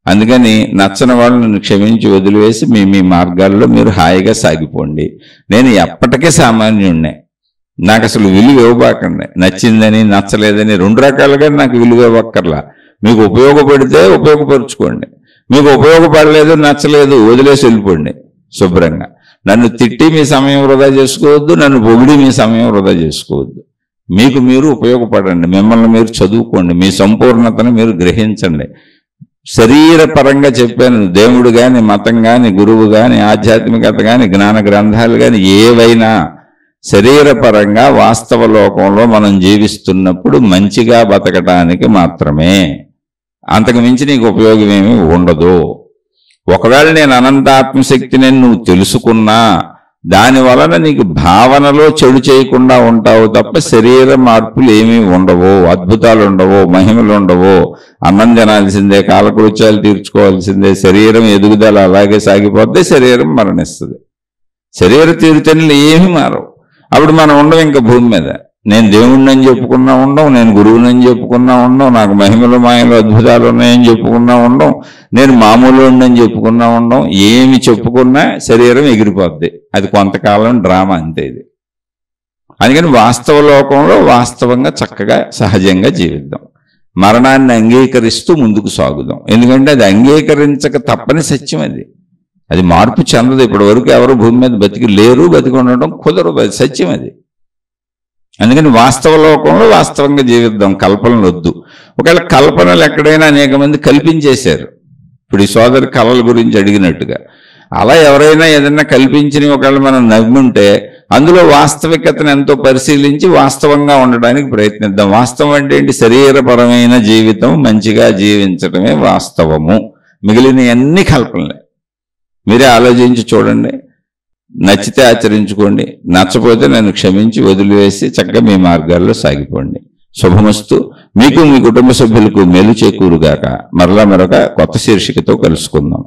అందుకని నచ్చని వాళ్ళని క్షమించి వదిలివేసి మీ మార్గాల్లో మీరు హాయిగా సాగిపోండి. నేను ఎప్పటికీ సామాన్యుడినే. నాకు అసలు విలువ ఇవ్వబాకండి. నచ్చిందని, నచ్చలేదని రెండు రకాలుగా నాకు విలువ ఇవ్వక్కర్లా. మీకు ఉపయోగపడితే ఉపయోగపరుచుకోండి, మీకు ఉపయోగపడలేదు, నచ్చలేదు, వదిలేసి వెళ్ళిపోండి శుభ్రంగా. నన్ను తిట్టి మీ సమయం వృధా చేసుకోవద్దు, నన్ను పొగిడి మీ సమయం వృధా చేసుకోవద్దు. మీకు మీరు ఉపయోగపడండి, మిమ్మల్ని మీరు చదువుకోండి, మీ సంపూర్ణతను మీరు గ్రహించండి. శరీరపరంగా చెప్పాను, దేవుడు కానీ, మతం కానీ, గురువు కానీ, ఆధ్యాత్మికత కానీ, జ్ఞాన గ్రంథాలు కానీ ఏవైనా శరీరపరంగా వాస్తవ లోకంలో మనం జీవిస్తున్నప్పుడు మంచిగా బతకటానికి మాత్రమే. అంతకు మించి నీకు ఉపయోగం ఏమీ ఉండదు. ఒకవేళ నేను అనంతాత్మశక్తిని నువ్వు తెలుసుకున్నా దాని వలన నీకు భావనలో చెడు చేయకుండా ఉంటావు తప్ప శరీర మార్పులు ఏమీ ఉండవు, అద్భుతాలు ఉండవు, మహిమలు ఉండవు. అన్నం తినాల్సిందే, కాలకృత్యాలు తీర్చుకోవాల్సిందే, శరీరం ఎదుగుదల అలాగే సాగిపోతే శరీరం మరణిస్తుంది. శరీర తీరుతెన్నులు ఏమీ మారవు. అప్పుడు మనం ఉండవు ఇంకా భూమి మీద. నేను దేవుణ్ణి అని చెప్పుకున్నా ఉండం, నేను గురువునని చెప్పుకున్నా ఉండం, నాకు మహిమలు, మాయలు, అద్భుతాలు ఉన్నాయని చెప్పుకున్నా ఉండం, నేను మామూలు అని చెప్పుకున్నా ఉండం. ఏమి చెప్పుకున్నా శరీరం ఎగిరిపోద్ది. అది కొంతకాలం డ్రామా అంతే ఇది. అందుకని వాస్తవ లోకంలో వాస్తవంగా చక్కగా సహజంగా జీవిద్దాం. మరణాన్ని అంగీకరిస్తూ ముందుకు సాగుదాం. ఎందుకంటే అది అంగీకరించక తప్పని సత్యం. అది మార్పు చెందదు. ఇప్పటి వరకు ఎవరు భూమి మీద బతికి లేరు, బతికి ఉండడం కుదరదు, అది సత్యం అది. అందుకని వాస్తవ లోకంలో వాస్తవంగా జీవిద్దాం, కల్పనలు వద్దు. ఒకవేళ కల్పనలు ఎక్కడైనా అనేక మంది కల్పించేశారు. ఇప్పుడు ఈ సోదరి కళల గురించి అడిగినట్టుగా అలా ఎవరైనా ఏదైనా కల్పించినవి ఒకవేళ మనం నమ్ముంటే అందులో వాస్తవికతను ఎంతో పరిశీలించి వాస్తవంగా ఉండడానికి ప్రయత్నిద్దాం. వాస్తవం అంటే ఏంటి? శరీరపరమైన జీవితం మంచిగా జీవించడమే వాస్తవము. మిగిలిన అన్ని కల్పనలే. మీరే ఆలోచించి చూడండి. నచ్చితే ఆచరించుకోండి, నచ్చపోతే నన్ను క్షమించి వదిలివేసి చక్కగా మీ మార్గాల్లో సాగిపోండి. శుభమస్తు. మీకు మీ కుటుంబ సభ్యులకు మేలు చేకూరుగాక. మరలా మరొక కొత్త శీర్షికతో కలుసుకుందాం.